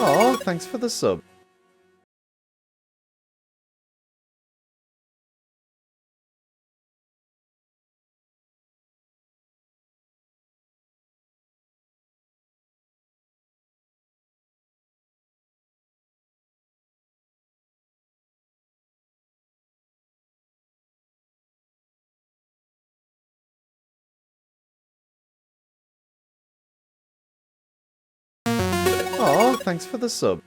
Oh, thanks for the sub. Oh, thanks for the sub.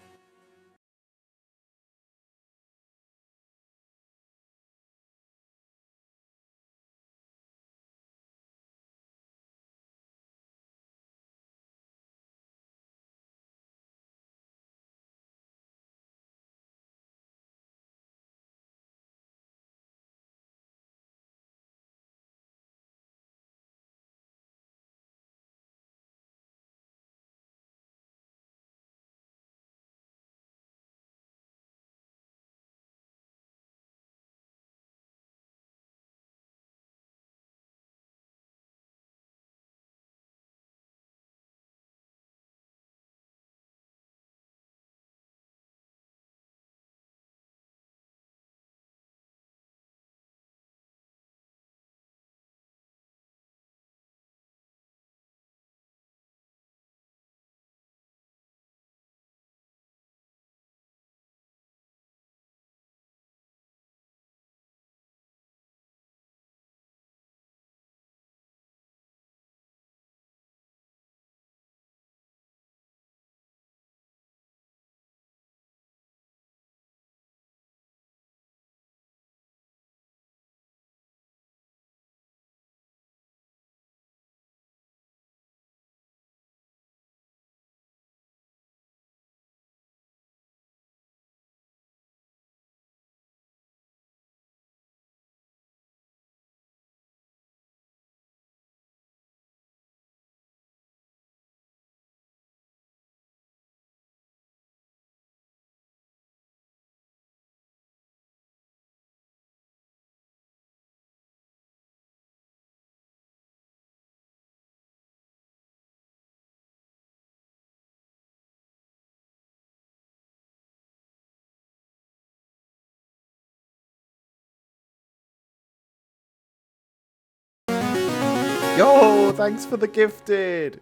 Yo, thanks for the gifted.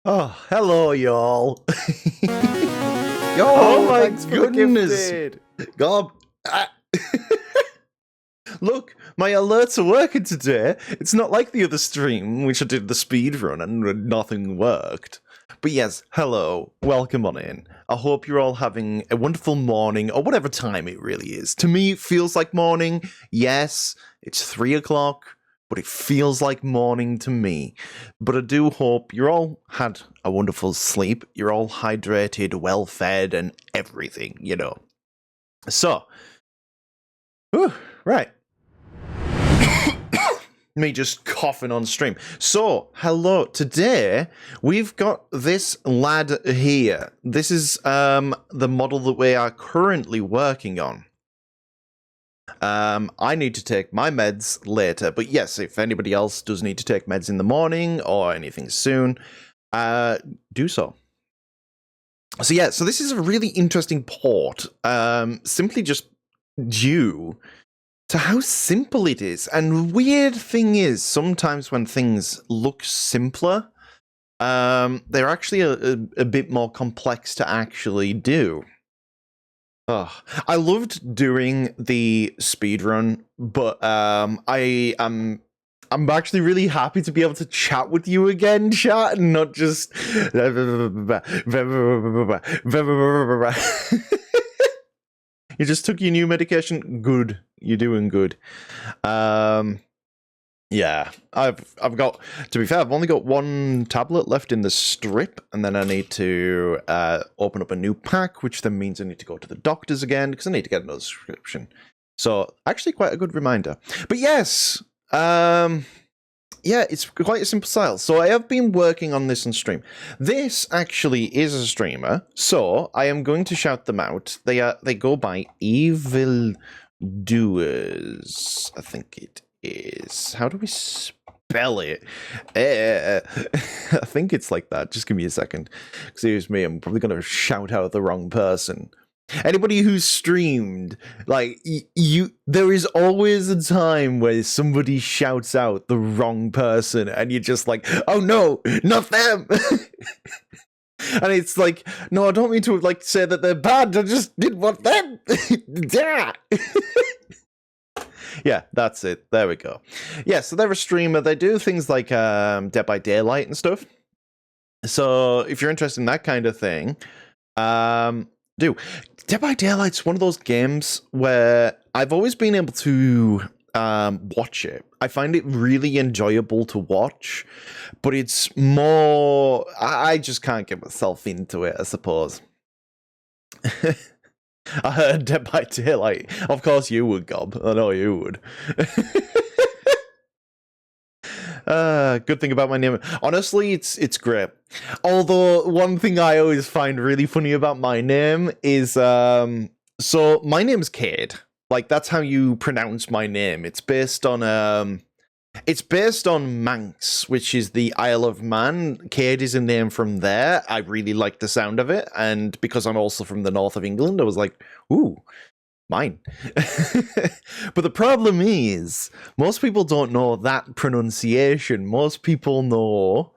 Oh, hello, y'all. Yo, Oh my thanks for goodness. the gifted. God. Look, my alerts are working today. It's not like the other stream, which I did the speed run and nothing worked. But yes, hello, welcome on in. I hope you're all having a wonderful morning, or whatever time it really is. To me, it feels like morning. Yes, it's 3 o'clock, but it feels like morning to me. But I do hope you all had a wonderful sleep. You're all hydrated, well fed, and everything, you know. So, right. Me just coughing on stream. So, hello. Today, we've got this lad here. This is the model that we are currently working on. I need to take my meds later, but yes, if anybody else does need to take meds in the morning or anything soon, do so. So yeah, so this is a really interesting port, simply just due to how simple it is. And weird thing is, sometimes when things look simpler, they're actually a bit more complex to actually do. I loved doing the speedrun, but I am I'm actually really happy to be able to chat with you again, chat, and not just. You just took your new medication. Good, you're doing good. Yeah, I've got. To be fair, I've only got one tablet left in the strip, and then I need to open up a new pack, which then means I need to go to the doctors again because I need to get another subscription. So, actually, quite a good reminder. But yes, yeah, it's quite a simple style. So I have been working on this on stream. This actually is a streamer, so I am going to shout them out. They go by Evil Doerz, I think it is. How do we spell it? I think it's like that. Just give me a second. Excuse me, I'm probably going to shout out the wrong person. Anybody who's streamed, like, there is always a time where somebody shouts out the wrong person and you're just like, oh no, not them. And it's like, no, I don't mean to like say that they're bad, I just didn't want them. Yeah. Yeah, that's it. There we go. Yeah, so they're a streamer. They do things like Dead by Daylight and stuff. So if you're interested in that kind of thing, do. Dead by Daylight's one of those games where I've always been able to watch it. I find it really enjoyable to watch, but it's more... I just can't get myself into it, I suppose. I heard Dead by Daylight. Of course you would, Gob. I know you would. Good thing about my name. Honestly, it's great. Although, one thing I always find really funny about my name is, so my name's Cade. Like, that's how you pronounce my name. It's based on, Manx, which is the Isle of Man. Cade is a name from there. I really like the sound of it, and because I'm also from the north of England, I was like, ooh, mine. But the problem is, most people don't know that pronunciation. Most people know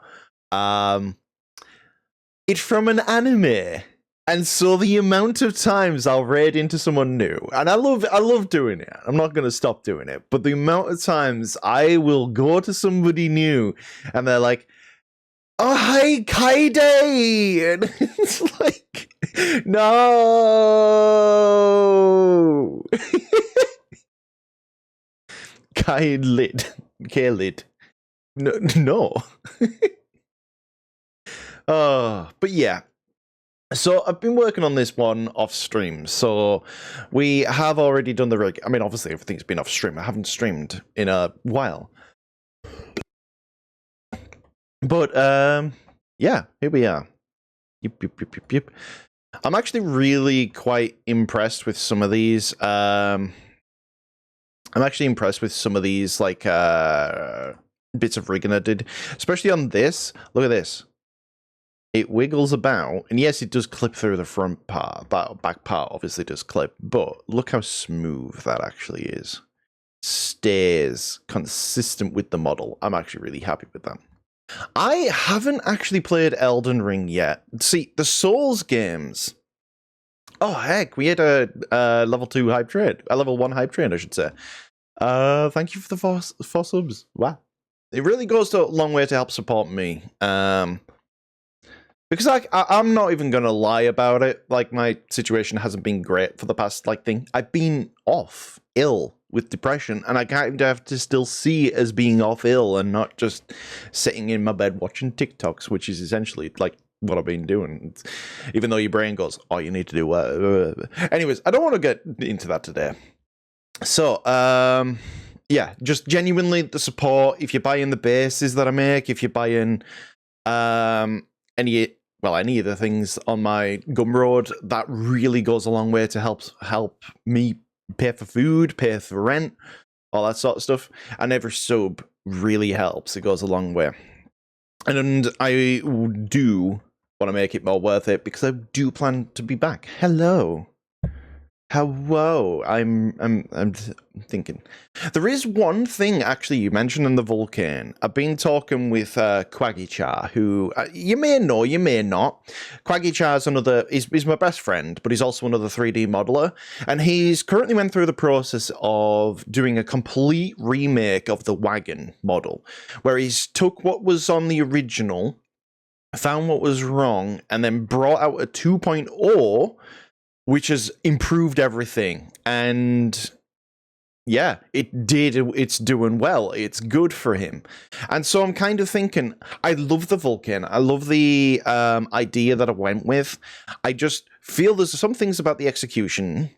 it's from an anime. And so the amount of times I'll raid into someone new, and I love doing it. I'm not going to stop doing it. But the amount of times I will go to somebody new and they're like, oh, hi, Kaide! And it's like, no! K-lid. No. But yeah. So I've been working on this one off stream. So we have already done the rig. I mean, obviously everything's been off stream. I haven't streamed in a while. But yeah, here we are. Yep. I'm actually really quite impressed with some of these. I'm actually impressed with some of these like bits of rigging I did, especially on this. Look at this. It wiggles about, and yes, it does clip through the front part. That back part obviously does clip, but look how smooth that actually is. Stays consistent with the model. I'm actually really happy with that. I haven't actually played Elden Ring yet. See, the Souls games. Oh, heck, we had a level 2 hype trade. A level 1 hype trade, I should say. Thank you for the 4 subs. Wow. It really goes a long way to help support me. Because I'm not even gonna lie about it. Like, my situation hasn't been great for the past thing. I've been ill with depression, and I kind of have to still see it as being ill and not just sitting in my bed watching TikToks, which is essentially like what I've been doing. Even though your brain goes, "Oh, you need to do what?" Anyways, I don't want to get into that today. So, yeah, just genuinely the support. If you're buying the bases that I make, if you're buying any of the things on my Gumroad, that really goes a long way to help me pay for food, pay for rent, all that sort of stuff. And every sub really helps. It goes a long way. And I do want to make it more worth it because I do plan to be back. Hello. Hello. I'm thinking. There is one thing actually you mentioned in the Vulcan. I've been talking with Quaggychar, who you may know, you may not. Quaggychar's another. He's my best friend, but he's also another 3D modeler, and he's currently went through the process of doing a complete remake of the wagon model, where he's took what was on the original, found what was wrong, and then brought out a 2.0. Which has improved everything. And yeah, it's doing well. It's good for him. And so I'm kind of thinking, I love the Vulcan. I love the idea that I went with. I just feel there's some things about the execution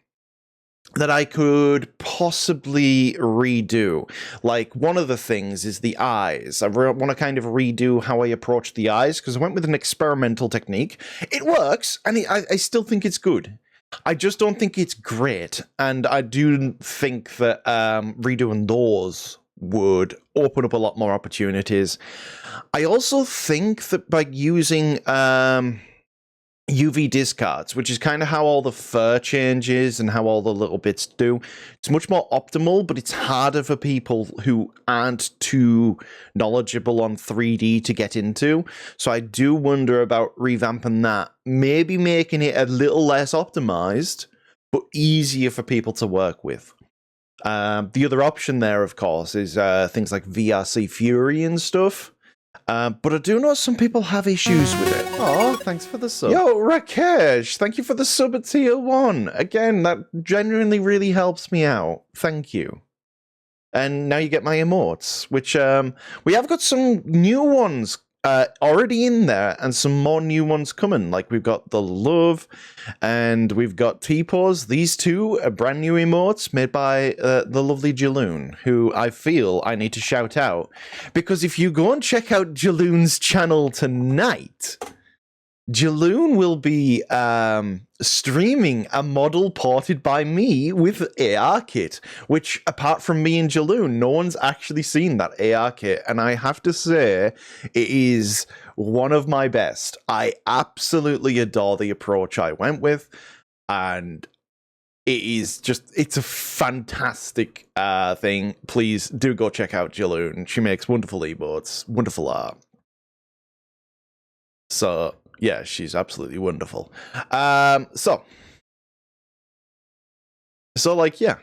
that I could possibly redo. Like, one of the things is the eyes. I want to kind of redo how I approach the eyes, because I went with an experimental technique. It works, and I still think it's good. I just don't think it's great, and I do think that redoing those would open up a lot more opportunities. I also think that by using UV discards, which is kind of how all the fur changes and how all the little bits do, it's much more optimal, but it's harder for people who aren't too knowledgeable on 3D to get into. So I do wonder about revamping that, maybe making it a little less optimized, but easier for people to work with. The other option there, of course, is things like VRC Fury and stuff. But I do know some people have issues with it. Oh, thanks for the sub. Yo, Rakesh, thank you for the sub at tier 1. Again, that genuinely really helps me out. Thank you. And now you get my emotes, which we have got some new ones already in there, and some more new ones coming. Like, we've got the love, and we've got T-Pause. These two are brand new emotes made by the lovely Jaloon, who I feel I need to shout out, because if you go and check out Jaloon's channel tonight, Jaloon will be streaming a model ported by me with ARKit, which, apart from me and Jaloon, no one's actually seen that ARKit, and I have to say, it is one of my best. I absolutely adore the approach I went with, and it is just, it's a fantastic thing. Please do go check out Jaloon. She makes wonderful emotes, wonderful art. So yeah, she's absolutely wonderful. So like, yeah,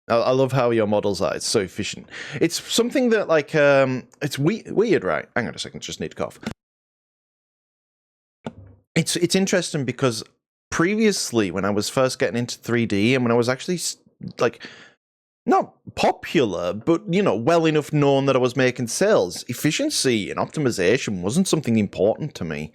I love how your models are. It's so efficient. It's something that, like, it's weird, right? Hang on a second, just need to cough. It's interesting because previously, when I was first getting into 3D, and when I was actually, like, not popular, but, you know, well enough known that I was making sales, efficiency and optimization wasn't something important to me.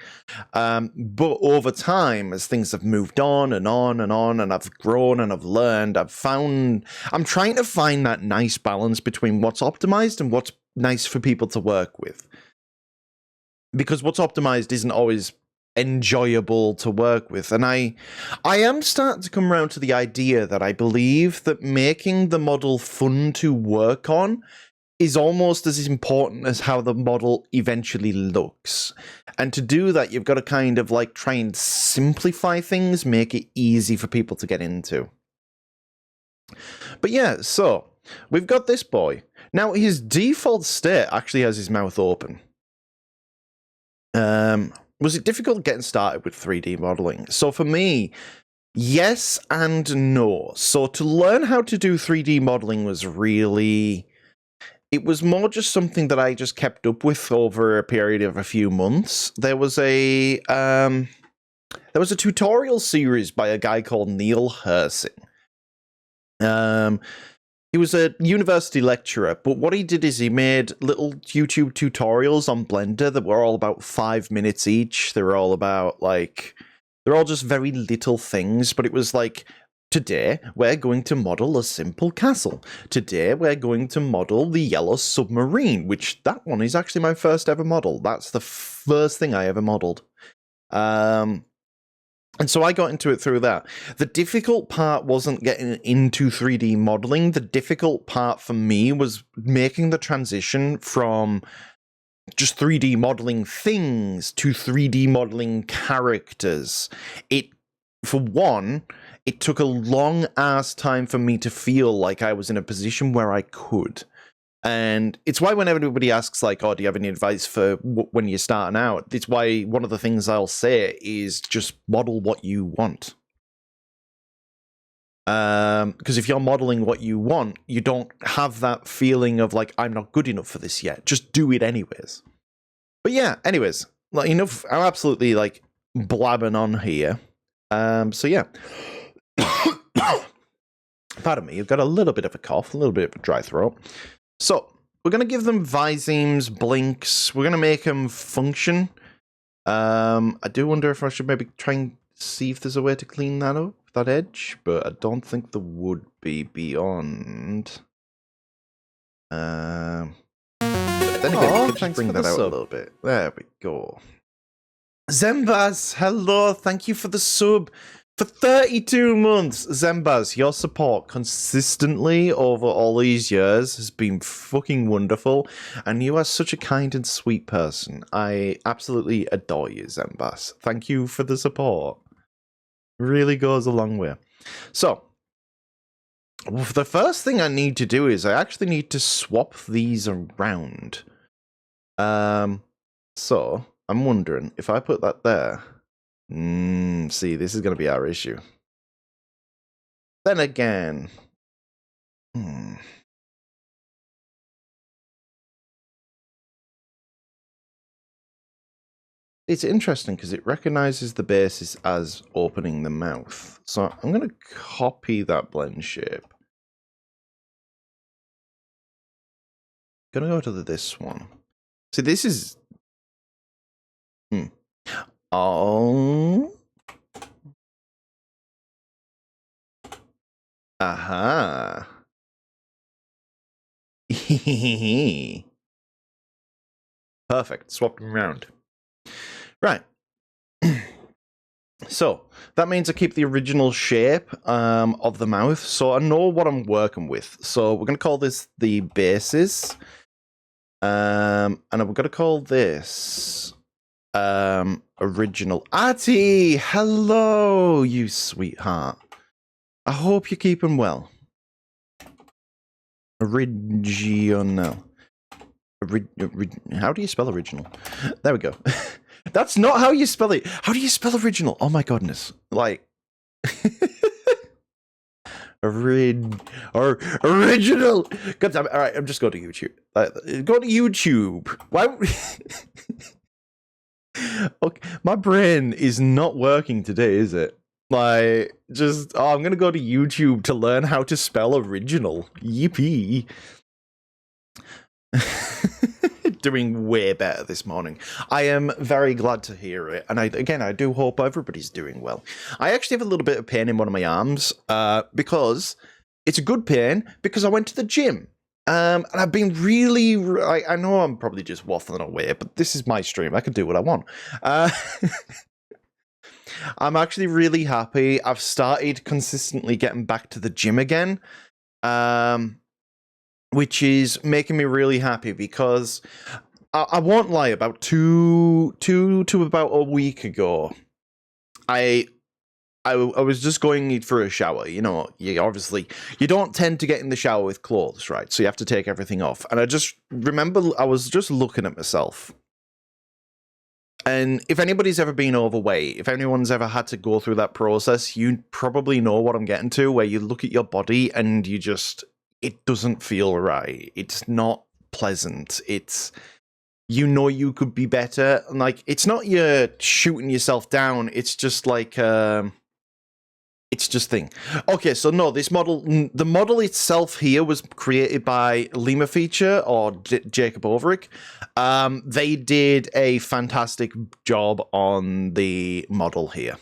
But over time, as things have moved on and on and on, and I've grown and I've learned, I'm trying to find that nice balance between what's optimized and what's nice for people to work with. Because what's optimized isn't always enjoyable to work with, and I am starting to come around to the idea that I believe that making the model fun to work on is almost as important as how the model eventually looks. And to do that, you've got to kind of, like, try and simplify things, make it easy for people to get into. But yeah, so we've got this boy. Now, his default state actually has his mouth open. Was it difficult getting started with 3D modeling? So for me, yes and no. So to learn how to do 3D modeling was really... It was more just something that I just kept up with over a period of a few months. There was a tutorial series by a guy called Neil Hersing. He was a university lecturer, but what he did is he made little YouTube tutorials on Blender that were all about 5 minutes each. They were all about, like, they're all just very little things, but it was like, today we're going to model a simple castle. Today we're going to model the yellow submarine, which that one is actually my first ever model. That's the first thing I ever modeled. And so I got into it through that. The difficult part wasn't getting into 3D modeling. The difficult part for me was making the transition from just 3D modeling things to 3D modeling characters. It for one, it took a long ass time for me to feel like I was in a position where I could. And it's why whenever anybody asks, like, oh, do you have any advice for when you're starting out? It's why one of the things I'll say is just model what you want. Because if you're modeling what you want, you don't have that feeling of, like, I'm not good enough for this yet. Just do it anyways. But yeah, anyways, like, enough. I'm absolutely, like, blabbing on here. So yeah. Pardon me, you've got a little bit of a cough, a little bit of a dry throat. So, we're going to give them Visemes, blinks. We're going to make them function. I do wonder if I should maybe try and see if there's a way to clean that up, that edge, but I don't think there would be beyond. Then again, we could just bring that out a little bit. There we go. Zembaz, hello, thank you for the sub. For 32 months, Zembaz, your support consistently over all these years has been fucking wonderful, and you are such a kind and sweet person. I absolutely adore you, Zembaz. Thank you for the support. Really goes a long way. So, the first thing I need to do is I actually need to swap these around. So, I'm wondering, if I put that there... see, this is going to be our issue. Then again... It's interesting because it recognizes the bases as opening the mouth. So I'm going to copy that blend shape. Going to go to this one. See, this is... Oh... Aha. Perfect. Swap them around. Right. So, that means I keep the original shape of the mouth, so I know what I'm working with. So, we're going to call this the bases. And we're going to call this original. Artie! Hello, you sweetheart. I hope you're keeping well. Original. How do you spell original? There we go. That's not how you spell it. How do you spell original? Oh my goodness. Like... original. God damn it. Alright, I'm just going to YouTube. Go to YouTube. Why... Okay, my brain is not working today, is it? Like, just... Oh, I'm going to go to YouTube to learn how to spell original. Yippee. Doing way better this morning. I am very glad to hear it, and I do hope everybody's doing well. I actually have a little bit of pain in one of my arms, because it's a good pain, because I went to the gym. And I've been really... I know I'm probably just waffling away, but this is my stream. I can do what I want. I'm actually really happy. I've started consistently getting back to the gym again. Which is making me really happy because I won't lie, about two to about a week ago, I was just going for a shower. You know, you don't tend to get in the shower with clothes, right? So you have to take everything off. And I just remember I was just looking at myself. And if anybody's ever been overweight, if anyone's ever had to go through that process, you probably know what I'm getting to, where you look at your body and you just... It doesn't feel right. It's not pleasant. It's, you know, you could be better. And like, it's not you're shooting yourself down. It's just like, it's just thing. Okay, so no, this model, the model itself here was created by Lima Feature or Jacob Overick. They did a fantastic job on the model here.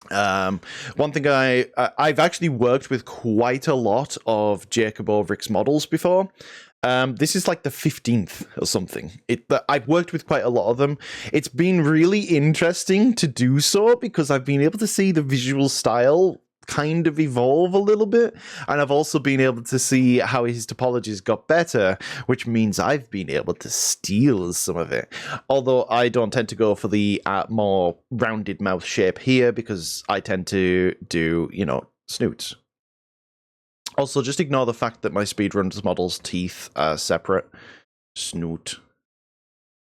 One thing I've actually worked with quite a lot of Jacob Overick's models before. This is like the 15th or something. I've worked with quite a lot of them. It's been really interesting to do so because I've been able to see the visual style kind of evolve a little bit, and I've also been able to see how his topologies got better, which means I've been able to steal some of it. Although I don't tend to go for the more rounded mouth shape here, because I tend to do, you know, snoots. Also, just ignore the fact that my speedrunners model's teeth are separate. Snoot.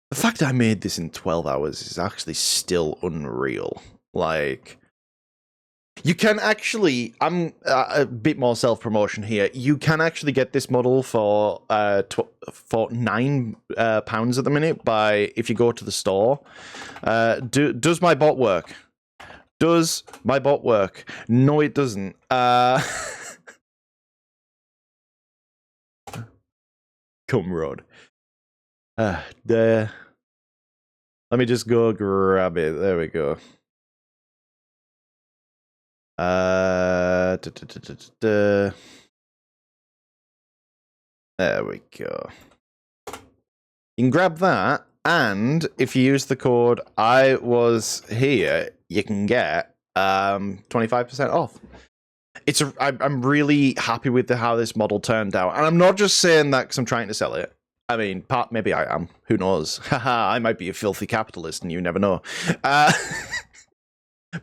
The fact I made this in 12 hours is actually still unreal. Like, you can actually, I'm a bit more self-promotion here, you can actually get this model for £9 at the minute by, if you go to the store. Does my bot work? Does my bot work? No, it doesn't. Come road. Let me just go grab it. There we go. There we go. You can grab that, and if you use the code I was here, you can get 25% off. I'm really happy with how this model turned out, and I'm not just saying that because I'm trying to sell it. I mean, maybe I am. Who knows? Haha, I might be a filthy capitalist, and you never know.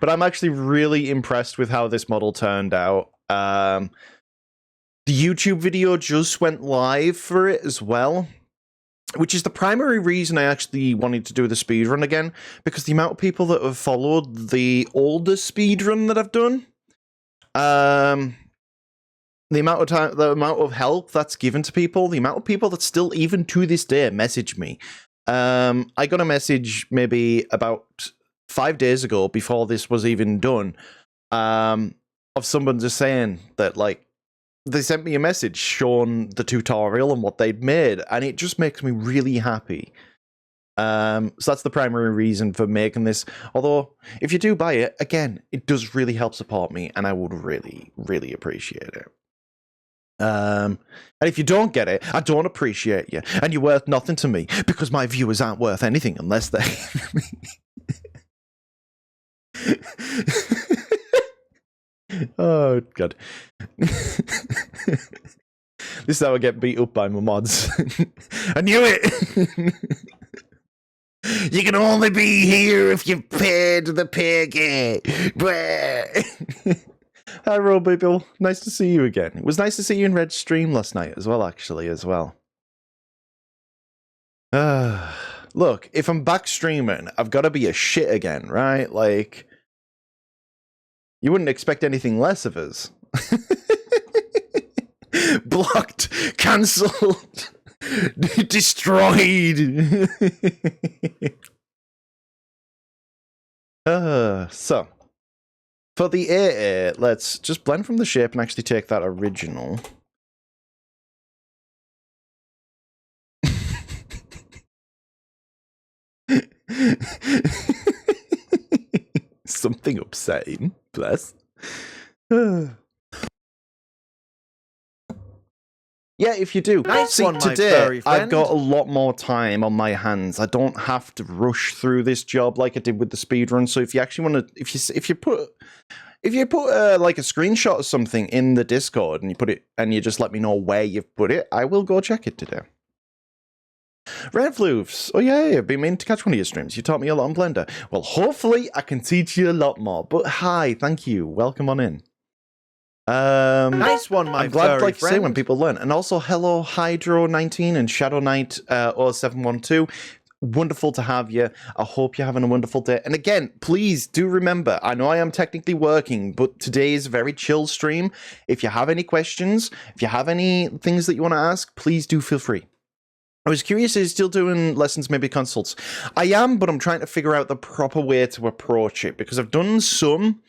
But I'm actually really impressed with how this model turned out. The YouTube video just went live for it as well, which is the primary reason I actually wanted to do the speedrun again, because the amount of people that have followed the older speedrun that I've done, the amount of time, the amount of help that's given to people, the amount of people that still, even to this day, message me. I got a message maybe about 5 days ago, before this was even done, of someone just saying that, like, they sent me a message showing the tutorial and what they'd made, and it just makes me really happy. So that's the primary reason for making this. Although, if you do buy it, again, it does really help support me, and I would really, really appreciate it. And if you don't get it, I don't appreciate you, and you're worth nothing to me, because my viewers aren't worth anything unless they... Oh, God. This is how I get beat up by my mods. I knew it! You can only be here if you've paid the piggy. Hi, Robo Bill. Nice to see you again. It was nice to see you in Red's stream last night as well, actually, as well. Look, if I'm back streaming, I've got to be a shit again, right? Like, you wouldn't expect anything less of us. Blocked, cancelled, destroyed. So, for the AA, let's just blend from the shape and actually take that original. Something upsetting, bless. Yeah, if you do. Nice See, one, my today, furry friend. I've got a lot more time on my hands. I don't have to rush through this job like I did with the speedrun. So if you actually want to, if you put like a screenshot or something in the Discord and you put it, and you just let me know where you've put it, I will go check it today. Red Floofs. Oh yeah, I've been meaning to catch one of your streams. You taught me a lot on Blender. Well, hopefully I can teach you a lot more. But hi, thank you. Welcome on in. Nice one, my I'm glad furry like to say when friend. people learn. And also, hello, Hydro19 and Shadow Knight 0712. Wonderful to have you. I hope you're having a wonderful day. And again, please do remember, I know I am technically working, but today is a very chill stream. If you have any questions, if you have any things that you want to ask, please do feel free. I was curious, are you still doing lessons, maybe consults? I am, but I'm trying to figure out the proper way to approach it, because I've done some.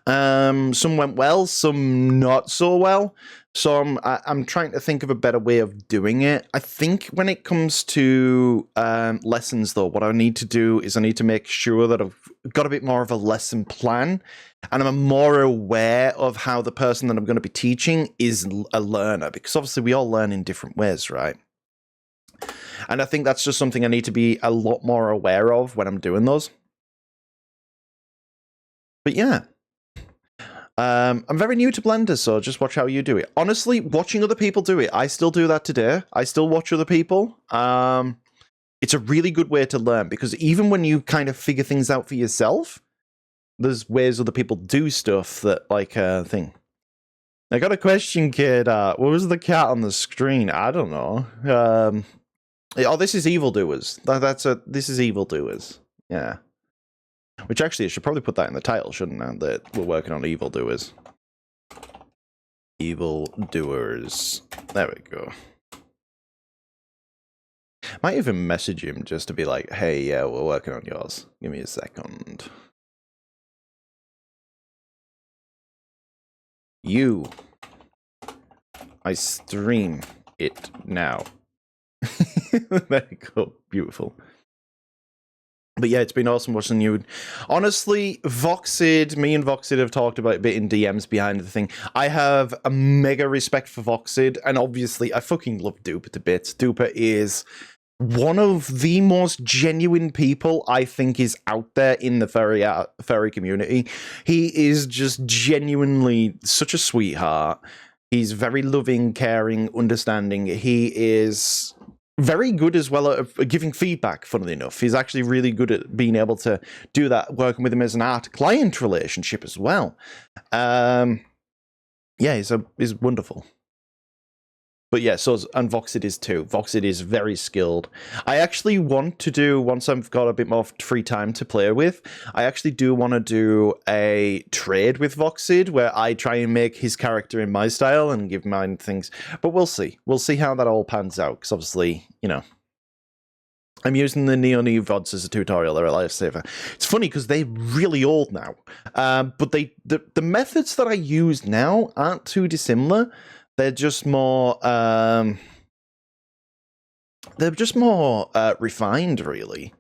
Some went well, some not so well. So I'm trying to think of a better way of doing it. I think when it comes to lessons, though, what I need to do is I need to make sure that I've got a bit more of a lesson plan, and I'm more aware of how the person that I'm going to be teaching is a learner, because obviously we all learn in different ways, right? And I think that's just something I need to be a lot more aware of when I'm doing those. But yeah. I'm very new to Blender, so just watch how you do it. Honestly, watching other people do it, I still do that today. I still watch other people. It's a really good way to learn, because even when you kind of figure things out for yourself, there's ways other people do stuff that, like, thing. I got a question, kid. What was the cat on the screen? I don't know. Oh, this is Evil Doerz. This is Evil Doerz. Yeah. Which actually, I should probably put that in the title, shouldn't I? That we're working on Evil Doerz. Evil Doerz. There we go. Might even message him just to be like, hey, yeah, we're working on yours. Give me a second. I stream it now. There you go. Beautiful. But yeah, it's been awesome watching you. Honestly, Voxid, me and Voxid have talked about it a bit in DMs behind the thing. I have a mega respect for Voxid, and obviously I fucking love Duper to bits. Duper is one of the most genuine people I think is out there in the furry community. He is just genuinely such a sweetheart. He's very loving, caring, understanding. He is very good as well at giving feedback, funnily enough. He's actually really good at being able to do that, working with him as an art-client relationship as well. Yeah, he's wonderful. But yeah, and Voxid is too. Voxid is very skilled. I actually want to do, once I've got a bit more free time to play with, I actually do want to do a trade with Voxid where I try and make his character in my style and give mine things. But we'll see. We'll see how that all pans out, because obviously, you know, I'm using the Neon VODs as a tutorial. They're a lifesaver. It's funny because they're really old now. But the methods that I use now aren't too dissimilar. They're just more refined, really.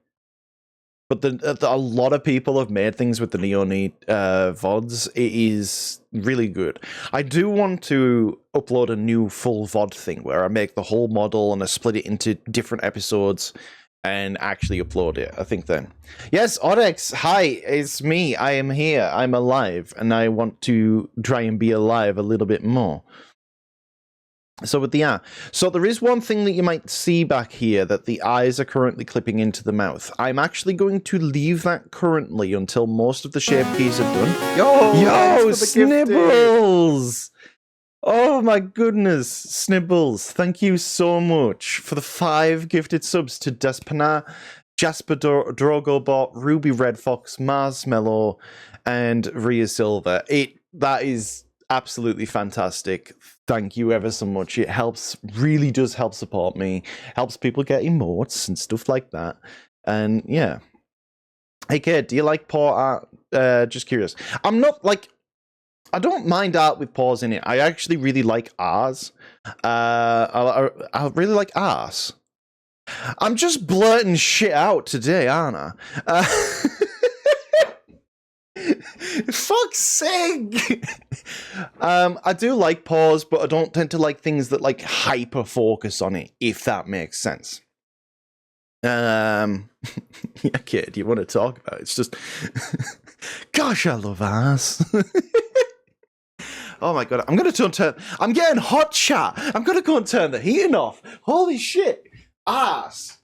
But a lot of people have made things with the Neon VODs. It is really good. I do want to upload a new full VOD thing where I make the whole model and I split it into different episodes and actually upload it. I think then. Yes, Odex, hi, it's me. I am here. I'm alive, and I want to try and be alive a little bit more. So with the eye, so there is one thing that you might see back here, that the eyes are currently clipping into the mouth. I'm actually going to leave that currently until most of the shape keys are done. Yo, Snibbles! Oh my goodness, Snibbles, thank you so much for the 5 gifted subs to Despina, Jasper Drogobot, Ruby Red Fox, Marshmallow, and Rhea Silver. That is absolutely fantastic. Thank you ever so much. It helps, really does help support me. Helps people get emotes and stuff like that. And yeah. Hey kid, do you like paw art? Just curious. I'm not like, I don't mind art with paws in it. I actually really like R's. I really like R's. I'm just blurting shit out today, aren't I? Fuck's sake! I do like paws, but I don't tend to like things that like hyper focus on it, if that makes sense. Yeah, kid, you want to talk about it? It's just, gosh, I love ass. Oh my god, I'm getting hot, chat. I'm gonna go and turn the heating off. Holy shit, ass.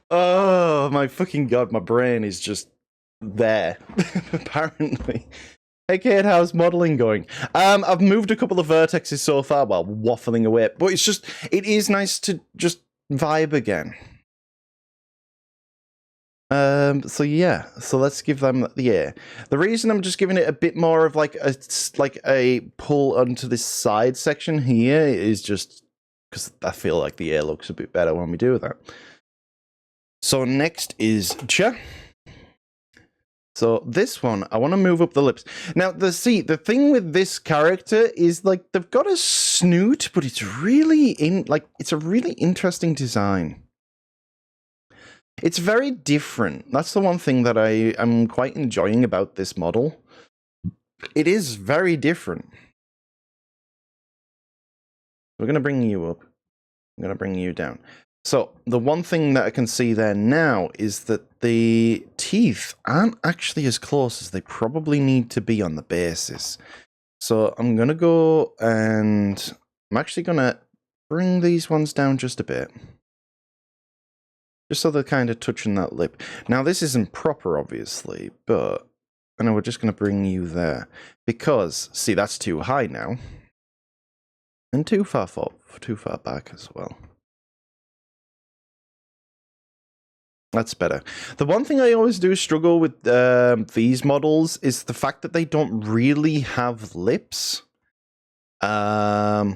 Oh my fucking god, my brain is just there, apparently. Hey kid, how's modeling going? I've moved a couple of vertexes so far while waffling away, but it is nice to just vibe again. So yeah, so let's give them the air. The reason I'm just giving it a bit more of like a pull onto this side section here is just because I feel like the air looks a bit better when we do that. So next is Cha. So this one, I want to move up the lips. Now, the thing with this character is like they've got a snoot, but it's really it's a really interesting design. It's very different. That's the one thing that I'm quite enjoying about this model. It is very different. We're going to bring you up. I'm going to bring you down. So, the one thing that I can see there now is that the teeth aren't actually as close as they probably need to be on the bases. So, I'm going to go and I'm actually going to bring these ones down just a bit. Just so they're kind of touching that lip. Now, this isn't proper, obviously, but I know we're just going to bring you there. Because, see, that's too high now. And too far back as well. That's better. The one thing I always do struggle with these models is the fact that they don't really have lips. But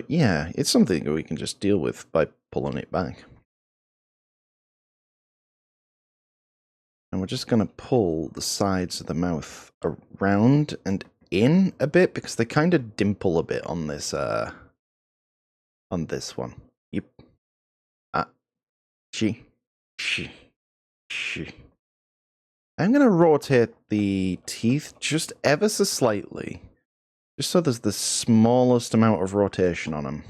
yeah, it's something that we can just deal with by pulling it back. And we're just going to pull the sides of the mouth around and in a bit because they kind of dimple a bit on this one. Yep. She. I'm going to rotate the teeth just ever so slightly. Just so there's the smallest amount of rotation on them.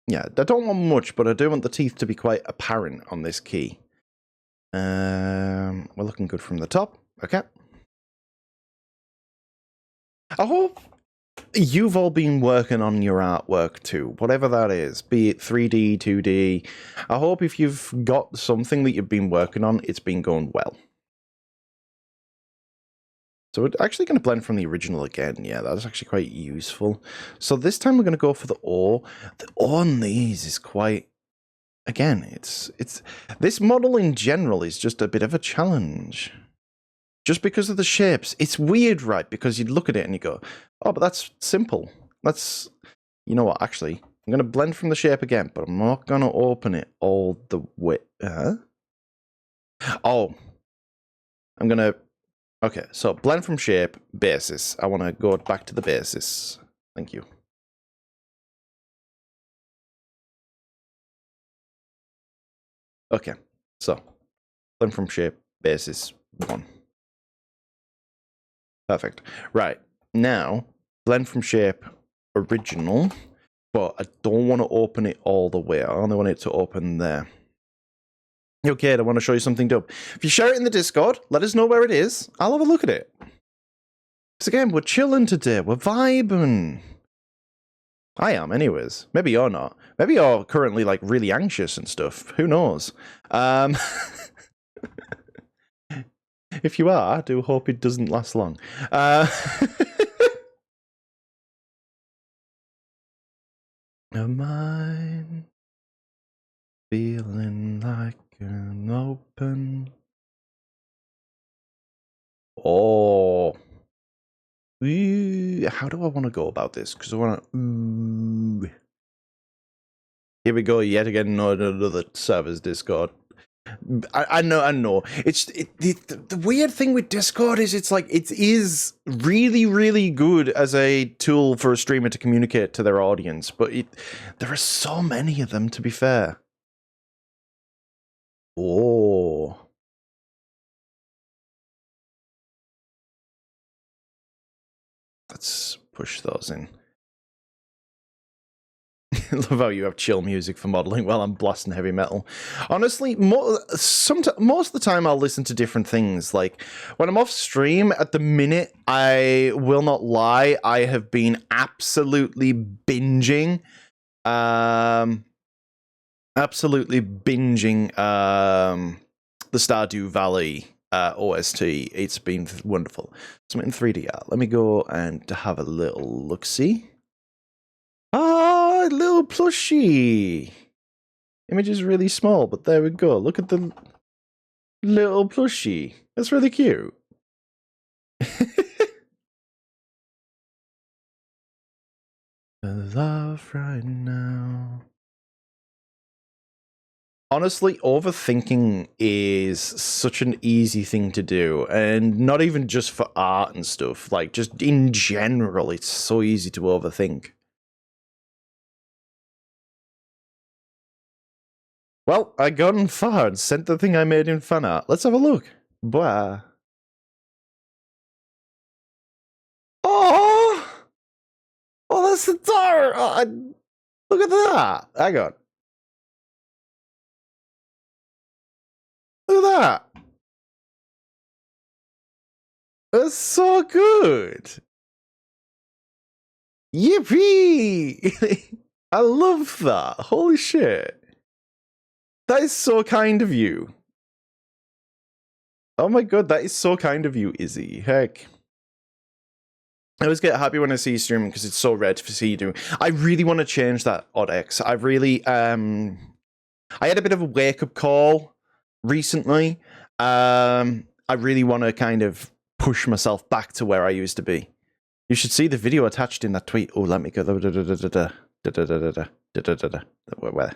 Yeah, I don't want much, but I do want the teeth to be quite apparent on this key. We're looking good from the top. Okay. I hope you've all been working on your artwork too, whatever that is, be it 3D, 2D. I hope if you've got something that you've been working on, it's been going well. So we're actually going to blend from the original again. Yeah, that's actually quite useful. So this time we're going to go for the O. The O on these is quite... Again, it's this model in general is just a bit of a challenge. Just because of the shapes. It's weird, right? Because you'd look at it and you go, oh, but that's simple. That's... You know what, actually, I'm going to blend from the shape again, but I'm not going to open it all the way... Oh. I'm going to... Okay, so blend from shape, basis. I want to go back to the basis. Thank you. Okay, so blend from shape, basis, 1. Perfect. Right, now, blend from shape, original, but I don't want to open it all the way. I only want it to open there. Okay, I want to show you something dope. If you share it in the Discord, let us know where it is. I'll have a look at it. Because again, we're chilling today. We're vibing. I am, anyways. Maybe you're not. Maybe you're currently, like, really anxious and stuff. Who knows? If you are, I do hope it doesn't last long. Am I feeling like an open... Oh... Ooh, how do I want to go about this? Because I want to... Ooh. Here we go, yet again, another server's Discord. I know. The weird thing with Discord is it's like, it is really, really good as a tool for a streamer to communicate to their audience, but there are so many of them, to be fair. Oh... Let's push those in. Love how you have chill music for modeling while I'm blasting heavy metal. Honestly, most of the time I'll listen to different things. Like, when I'm off stream, at the minute, I will not lie, I have been absolutely binging. The Stardew Valley OST. It's been wonderful. So I'm in 3D art. Let me go and have a little look-see. Ah, little plushie. Image is really small, but there we go. Look at the little plushie. That's really cute. Love right now. Honestly, overthinking is such an easy thing to do, and not even just for art and stuff, like, just in general, it's so easy to overthink. Well, I gone far and sent the thing I made in fan art. Let's have a look. Blah. Oh! Oh, that's the door! Look at that! Hang on. Look at that! That's so good! Yippee! I love that. Holy shit. That is so kind of you. Oh my god, that is so kind of you, Izzy. Heck. I always get happy when I see you streaming because it's so rare to see you doing. I really want to change that, Odex. I really, I had a bit of a wake-up call recently. I really want to kind of push myself back to where I used to be. You should see the video attached in that tweet. Oh, let me go. Where?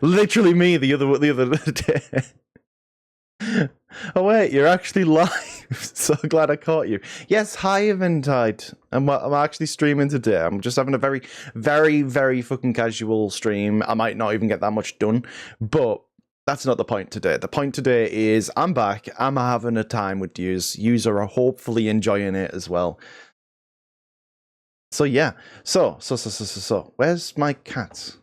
Literally me the other day. Oh wait, you're actually live. So glad I caught you. Yes, hi Eventide. I'm actually streaming today. I'm just having a very, very, very fucking casual stream. I might not even get that much done, but that's not the point today. The point today is I'm back. I'm having a time with yous. Yous are hopefully enjoying it as well. So yeah. So. Where's my cat?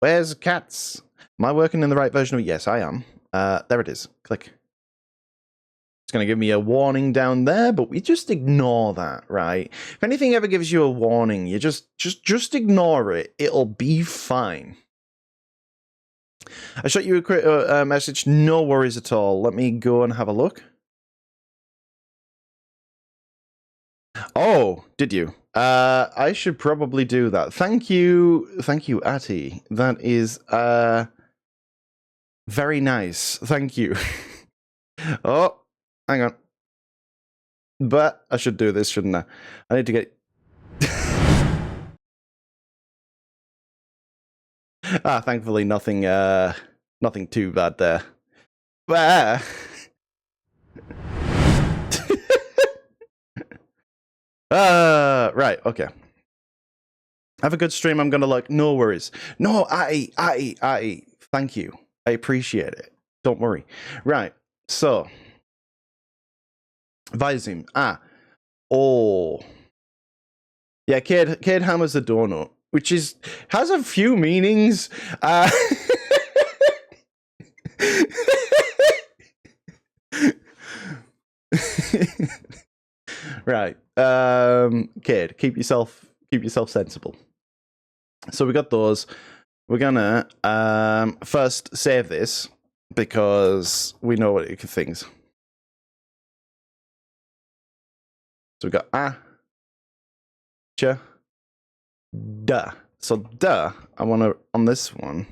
Where's cats? Am I working in the right version of it? Yes, I am. There it is. Click. It's going to give me a warning down there, but we just ignore that, right? If anything ever gives you a warning, you just ignore it. It'll be fine. I shot you a quick message. No worries at all. Let me go and have a look. Oh, did you? I should probably do that. Thank you, Atty. That is very nice. Thank you. Oh, hang on. But I should do this, shouldn't I? I need to get. Thankfully, nothing too bad there. Bah. Right, okay. Have a good stream. I'm gonna like, no worries. No, I thank you. I appreciate it. Don't worry. Right, so. Viseme. Oh. Yeah, Cade hammers the donut, which has a few meanings. Right. Cade, keep yourself sensible. So we got those. We're gonna first save this because we know what it thinks. So we got duh. So duh, I wanna on this one.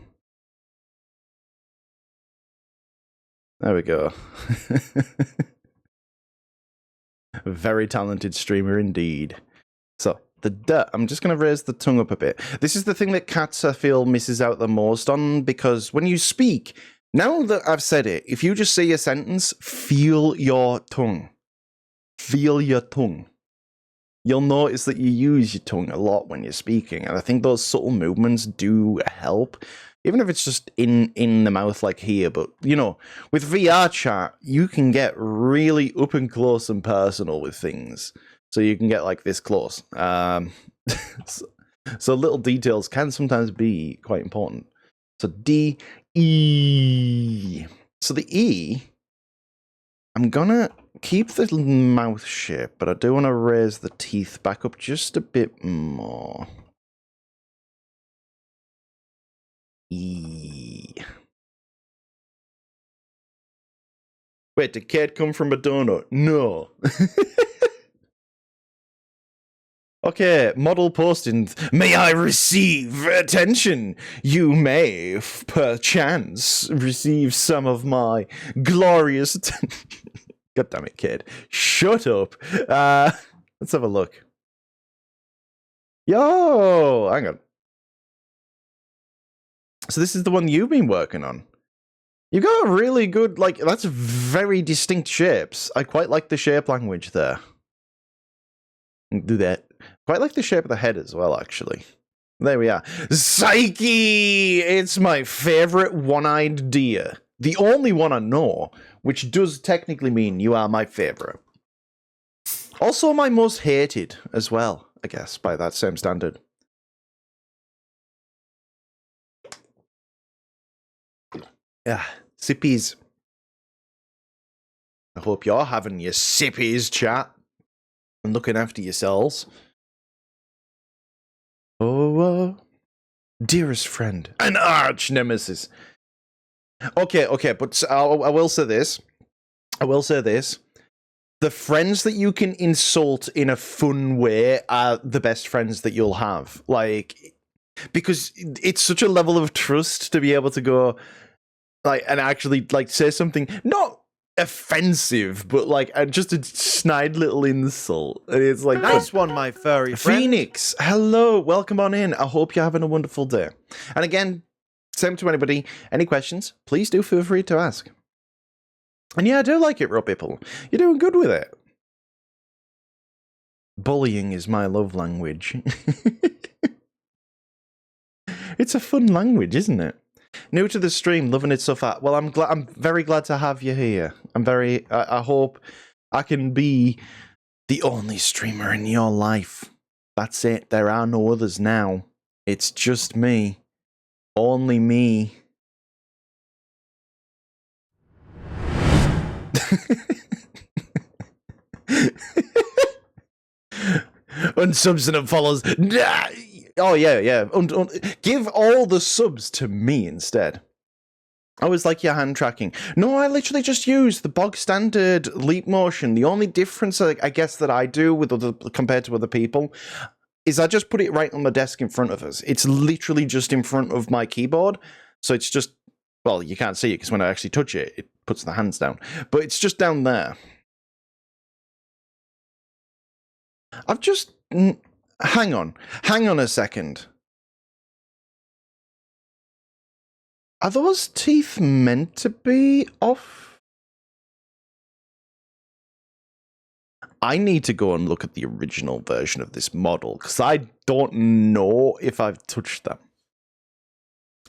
There we go. Very talented streamer indeed. So the duh, I'm just going to raise the tongue up a bit. This is the thing that cats, I feel, misses out the most on, because when you speak, now that I've said it, if you just say a sentence, feel your tongue. Feel your tongue. You'll notice that you use your tongue a lot when you're speaking, and I think those subtle movements do help. Even if it's just in the mouth like here, but, you know, with VR chat, you can get really up and close and personal with things. So you can get like this close. So little details can sometimes be quite important. So D, E. So the E, I'm gonna keep the mouth shape, but I do want to raise the teeth back up just a bit more. E. Wait, did Cade come from a donut? No. Okay, model posting. May I receive attention? You may, perchance, receive some of my glorious attention. God damn it, Cade. Shut up. Let's have a look. Yo, hang on. So this is the one you've been working on. You got a really good, like, that's very distinct shapes. I quite like the shape language there. Do that. Quite like the shape of the head as well, actually. There we are. Psyche! It's my favorite one-eyed deer. the only one I know, which does technically mean you are my favorite. Also my most hated as well, I guess, by that same standard. Yeah, sippies. I hope you're having your sippies, chat, and looking after yourselves. Oh, dearest friend, an arch nemesis. Okay, but I will say this. The friends that you can insult in a fun way are the best friends that you'll have. Like, because it's such a level of trust to be able to go, like, and actually, like, say something not offensive, but like just a snide little insult. And it's like, Nice one, my furry friend. Phoenix, hello, welcome on in. I hope you're having a wonderful day. And again, same to anybody. Any questions? Please do feel free to ask. And yeah, I do like it, raw people. You're doing good with it. Bullying is my love language. It's a fun language, isn't it? New to the stream, loving it so far. Well, I'm very glad to have you here. I hope I can be the only streamer in your life. That's it. There are no others now. It's just me. Only me. Unsubs and unfollows. Oh, yeah. Give all the subs to me instead. I was like your hand tracking. No, I literally just use the bog standard leap motion. The only difference, I guess, that I do compared to other people is I just put it right on the desk in front of us. It's literally just in front of my keyboard. So it's just, well, you can't see it because when I actually touch it, it puts the hands down. But it's just down there. I've just... Hang on a second. Are those teeth meant to be off? I need to go and look at the original version of this model, because I don't know if I've touched them.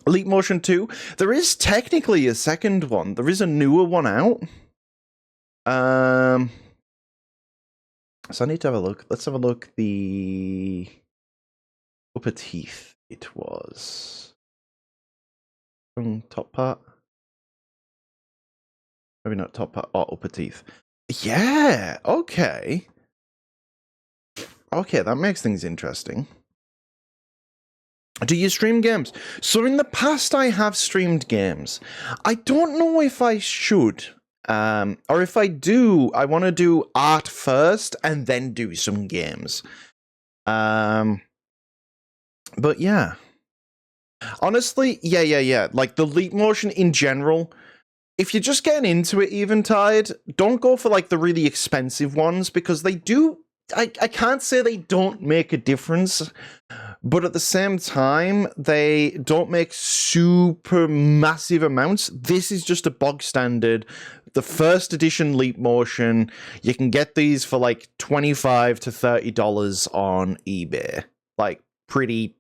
Leap Motion 2. There is technically a second one. There is a newer one out. So I need to have a look. Let's have a look. The upper teeth. It was top part. Maybe not top part or upper teeth. Yeah. Okay. Okay, that makes things interesting. Do you stream games? So in the past, I have streamed games. I don't know if I should. Or if I do, I want to do art first and then do some games. But yeah. Honestly, yeah. Like the leap motion in general, if you're just getting into it eventide, don't go for like the really expensive ones because they do. I can't say they don't make a difference, but at the same time, they don't make super massive amounts. This is just a bog standard. The first edition leap motion, you can get these for like $25 to $30 on eBay. Like pretty.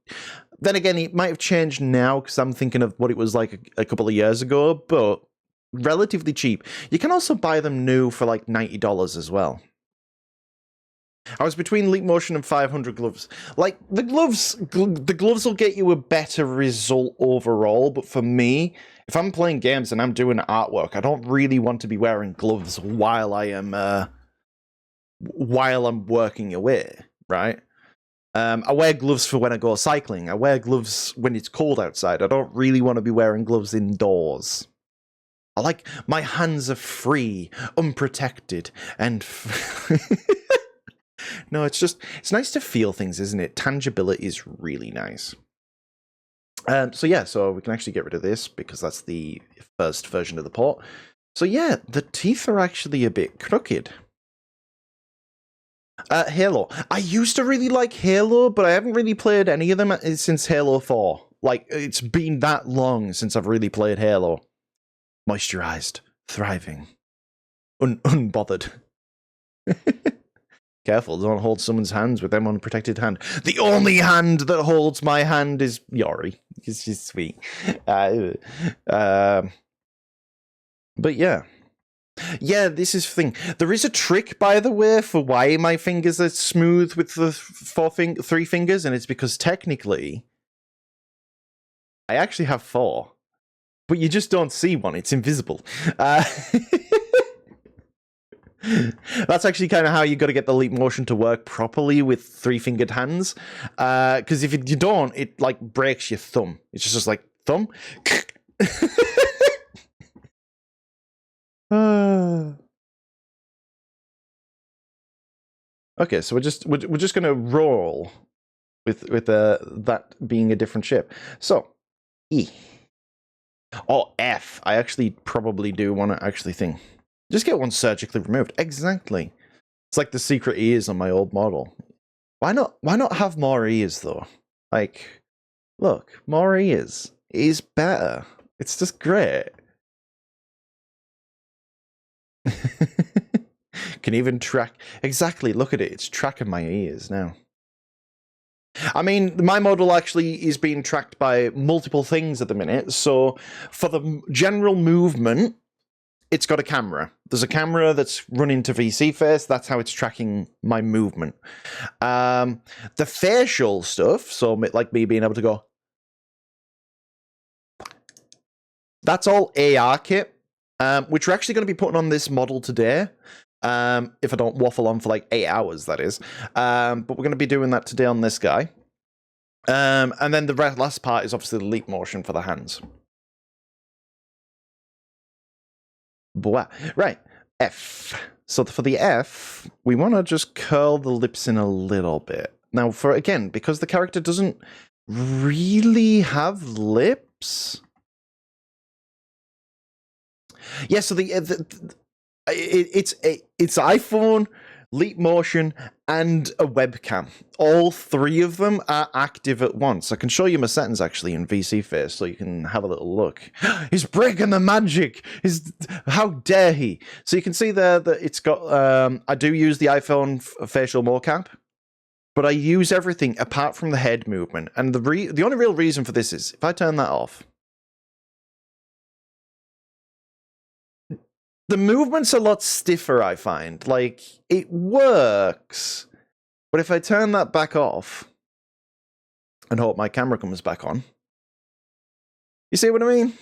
Then again, it might have changed now because I'm thinking of what it was like a couple of years ago, but relatively cheap. You can also buy them new for like $90 as well. I was between leap motion and 500 gloves. Like the gloves will get you a better result overall, but for me, if I'm playing games and I'm doing artwork, I don't really want to be wearing gloves while I'm working away, right? I wear gloves for when I go cycling. I wear gloves when it's cold outside. I don't really want to be wearing gloves indoors. I like my hands are free, unprotected, and no, it's nice to feel things, isn't it? Tangibility is really nice. So yeah, so we can actually get rid of this because that's the first version of the port. So yeah, the teeth are actually a bit crooked. Halo. I used to really like Halo, but I haven't really played any of them since Halo 4. Like, it's been that long since I've really played Halo. Moisturized, thriving, unbothered. Careful, don't hold someone's hands with them unprotected hand. The only hand that holds my hand is Yori. She's sweet. But yeah. Yeah, this is the thing. There is a trick, by the way, for why my fingers are smooth with the three fingers, and it's because technically I actually have 4. But you just don't see one. It's invisible. That's actually kind of how you got to get the leap motion to work properly with 3-fingered hands. Because if you don't, it like breaks your thumb. It's just like thumb. Okay, so we're just gonna roll with that being a different shape. So E or F. I actually probably do want to actually think. Just get one surgically removed. Exactly. It's like the secret ears on my old model. Why not have more ears though? Like, look, more ears is better. It's just great. Can even track exactly. Look at it. It's tracking my ears now. I mean, my model actually is being tracked by multiple things at the minute. So for the general movement, it's got a camera. There's a camera that's running to Visemes. That's how it's tracking my movement. The facial stuff, so like me being able to go, that's all ARKit, which we're actually going to be putting on this model today. If I don't waffle on for like 8 hours, that is. But we're going to be doing that today on this guy. And then the last part is obviously the leap motion for the hands. Right, F. So for the F, we want to just curl the lips in a little bit. Now, because the character doesn't really have lips. Yeah, so it's iPhone, leap motion, and a webcam. All 3 of them are active at once. I can show you my settings actually in Visemes so you can have a little look. He's breaking the magic. How dare he? So you can see there that it's got. I do use the iPhone facial mocap, but I use everything apart from the head movement. And the only real reason for this is if I turn that off. The movement's a lot stiffer, I find. Like, it works, but if I turn that back off and hope my camera comes back on, you see what I mean?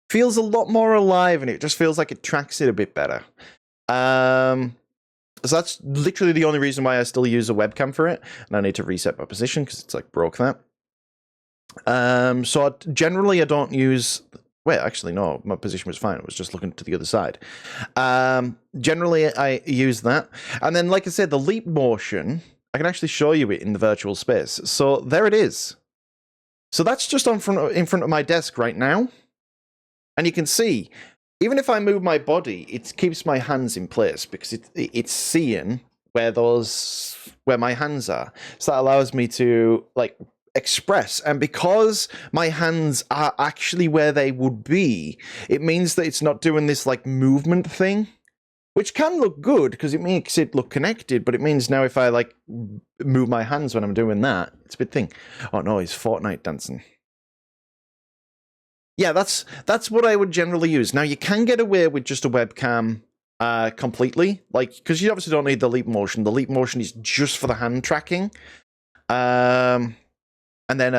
Feels a lot more alive, and it just feels like it tracks it a bit better. So that's literally the only reason why I still use a webcam for it, and I need to reset my position because it's like broke that. So generally I don't use. Wait, actually, no, my position was fine. I was just looking to the other side. Generally, I use that. And then, like I said, the leap motion, I can actually show you it in the virtual space. So there it is. So that's just in front of my desk right now. And you can see, even if I move my body, it keeps my hands in place because it's seeing where my hands are. So that allows me to, like, express, and because my hands are actually where they would be, it means that it's not doing this like movement thing, which can look good because it makes it look connected, but it means now if I like move my hands when I'm doing that, it's a big thing. Oh no, he's Fortnite dancing. Yeah, that's what I would generally use. Now you can get away with just a webcam completely, like, because you obviously don't need the leap motion. The leap motion is just for the hand tracking. And then,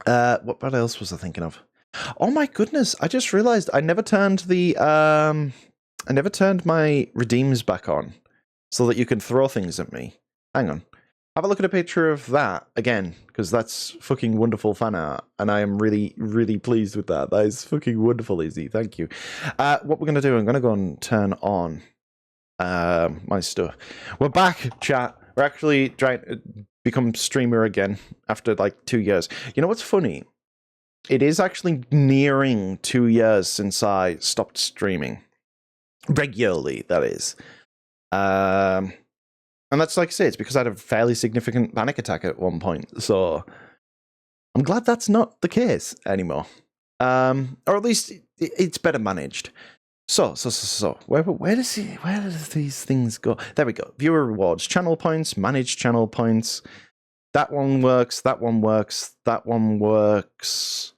what else was I thinking of? Oh my goodness! I just realized I never turned my redeems back on, so that you can throw things at me. Hang on, have a look at a picture of that again, because that's fucking wonderful fan art, and I am really, really pleased with that. That is fucking wonderful, Izzy. Thank you. What we're gonna do? I'm gonna go and turn on my stuff. We're back, chat. We're actually trying to become streamer again after like 2 years. You know what's funny? It is actually nearing 2 years since I stopped streaming regularly. That is, and that's like I say, it's because I had a fairly significant panic attack at one point. So I'm glad that's not the case anymore, or at least it's better managed. So, where does these things go? There we go. Viewer rewards, channel points, manage channel points. That one works. That one works. That one works.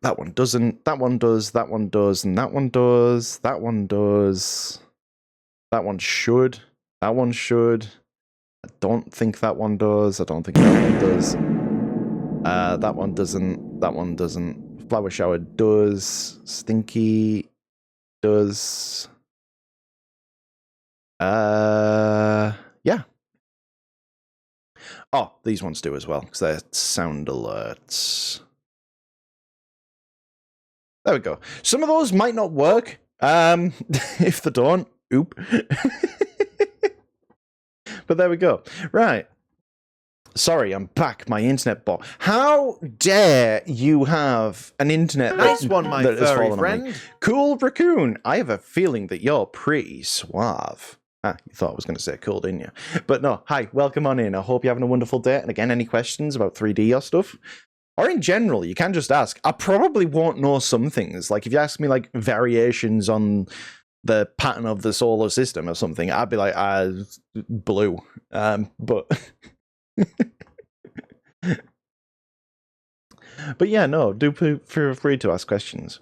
That one doesn't. That one does. That one does. And that one does. That one does. That one should. That one should. I don't think that one does. I don't think that one does. That one doesn't. That one doesn't. Flower shower does. Stinky does. Yeah. Oh, these ones do as well, because they're sound alerts. There we go. Some of those might not work. If they don't, oop. But there we go. Right. Sorry, I'm back, my internet bot. How dare you have an internet Nice one, my furry friend. Cool Raccoon, I have a feeling that you're pretty suave. Ah, you thought I was going to say cool, didn't you? But no, hi, welcome on in. I hope you're having a wonderful day. And again, any questions about 3D or stuff? Or in general, you can just ask. I probably won't know some things. Like, if you ask me, like, variations on the pattern of the solar system or something, I'd be like, blue. But... But yeah, no, do feel free to ask questions.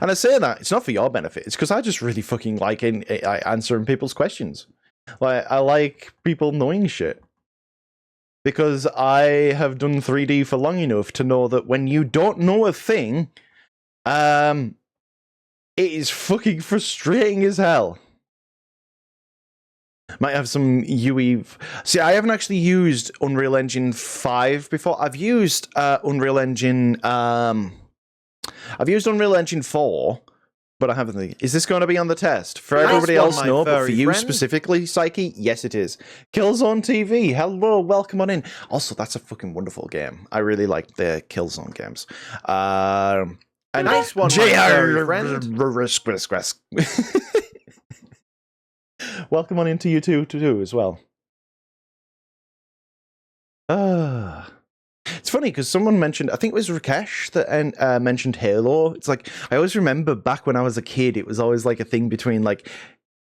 And I say that, it's not for your benefit, it's because I just really fucking like answering people's questions. Like, I like people knowing shit. Because I have done 3D for long enough to know that when you don't know a thing, it is fucking frustrating as hell. Might have some UE... See, I haven't actually used Unreal Engine 5 before. I've used Unreal Engine... I've used Unreal Engine 4, but I haven't... Is this going to be on the test? For everybody else, no, but for you specifically, Psyche, yes it is. Killzone TV, hello, welcome on in. Also, that's a fucking wonderful game. I really like the Killzone games. And nice one, my furry friend. Welcome on into you too as well. It's funny because someone mentioned, I think it was Rakesh that mentioned Halo. It's like, I always remember back when I was a kid, it was always like a thing between like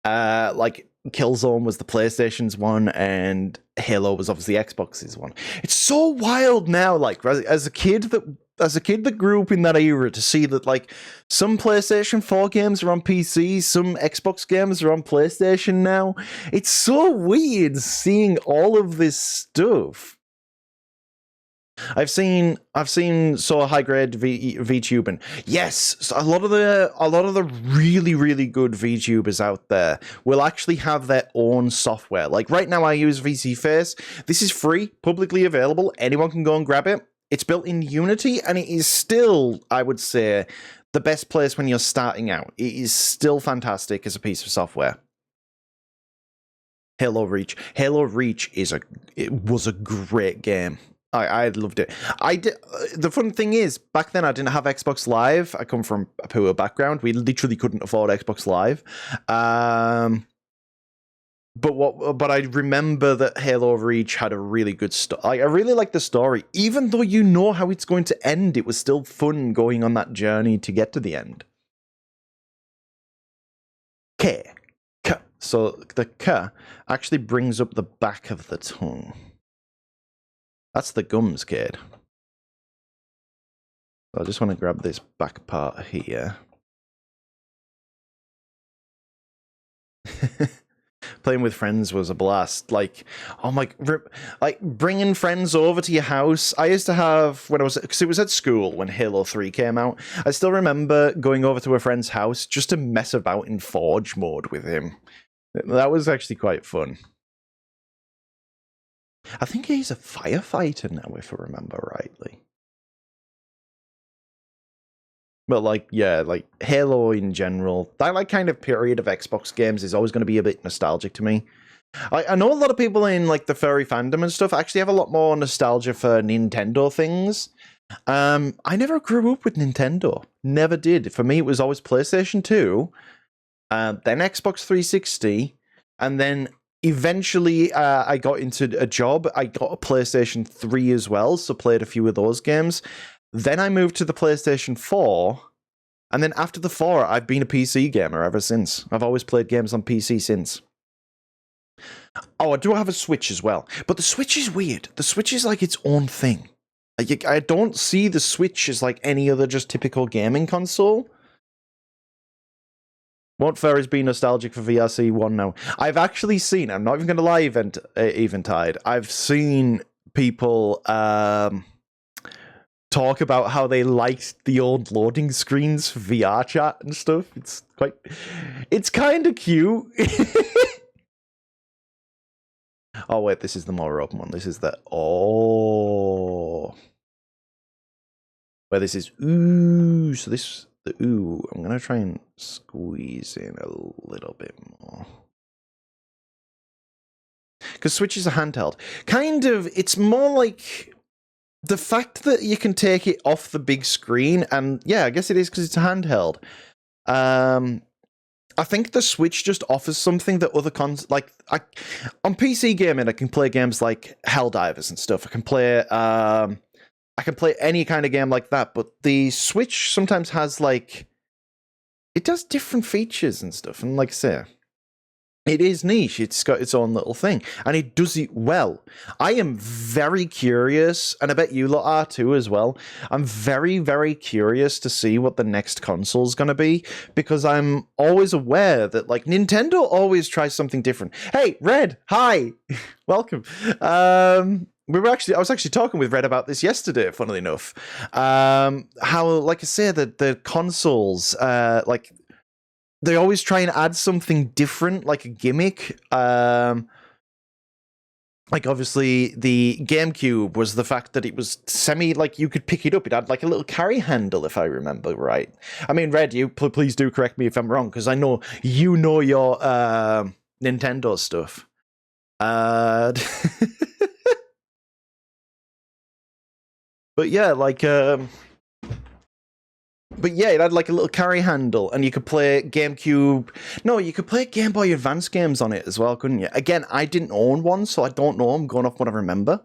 Killzone was the PlayStation's one and Halo was obviously Xbox's one. It's so wild now, like as a kid that grew up in that era, to see that like some PlayStation 4 games are on PC, some Xbox games are on PlayStation now. It's so weird seeing all of this stuff. I've seen so high grade VTubing. Yes, so a lot of the really good VTubers out there will actually have their own software. Like right now I use VCFace. This is free, publicly available. Anyone can go and grab it. It's built in Unity, and it is still, I would say, the best place when you're starting out. It is still fantastic as a piece of software. Halo Reach. Halo Reach was a great game. I loved it. The fun thing is, back then I didn't have Xbox Live. I come from a poor background. We literally couldn't afford Xbox Live. But I remember that Halo Reach had a really good story. I really like the story. Even though you know how it's going to end, it was still fun going on that journey to get to the end. K. So the K actually brings up the back of the tongue. That's the gums, kid. So I just want to grab this back part here. Playing with friends was a blast. Like, oh my, like bringing friends over to your house. I used to have, when I was, because it was at school when Halo 3 came out. I still remember going over to a friend's house just to mess about in Forge mode with him. That was actually quite fun. I think he's a firefighter now, if I remember rightly. But like, yeah, like Halo in general, that like kind of period of Xbox games is always going to be a bit nostalgic to me. I know a lot of people in like the furry fandom and stuff actually have a lot more nostalgia for Nintendo things. I never grew up with Nintendo. Never did. For me, it was always PlayStation 2, then Xbox 360, and then eventually I got into a job. I got a PlayStation 3 as well, so played a few of those games. Then I moved to the PlayStation 4, and then after the 4, I've been a PC gamer ever since. I've always played games on PC since. Oh, I do have a Switch as well, but the Switch is weird. The Switch is like its own thing. I don't see the Switch as like any other just typical gaming console. Won't furries be nostalgic for VRC 1 now? I've actually seen, I'm not even going to lie, Eventide, I've seen people talk about how they liked the old loading screens for VR chat and stuff. It's kind of cute. Oh wait, this is the more open one. This is the where this is ooh. So this the ooh. I'm gonna try and squeeze in a little bit more because Switch is a handheld. Kind of, it's more like the fact that you can take it off the big screen, and yeah, I guess it is because it's a handheld. I think the Switch just offers something that other on PC gaming, I can play games like Helldivers and stuff. I can play any kind of game like that, but the Switch sometimes has it does different features and stuff, and like I say, it is niche. It's got its own little thing, and it does it well. I am very curious, and I bet you lot are too as well. I'm very, very curious to see what the next console is going to be, because I'm always aware that Nintendo always tries something different. Hey, Red, hi, welcome. I was actually talking with Red about this yesterday, funnily enough. How, like I say, the consoles, they always try and add something different, like a gimmick. Obviously, the GameCube was the fact that it was you could pick it up. It had a little carry handle, if I remember right. I mean, Red, you please do correct me if I'm wrong, because I know you know your Nintendo stuff. But yeah, it had a little carry handle, and you could play GameCube. No, you could play Game Boy Advance games on it as well, couldn't you? Again, I didn't own one, so I don't know. I'm going off what I remember.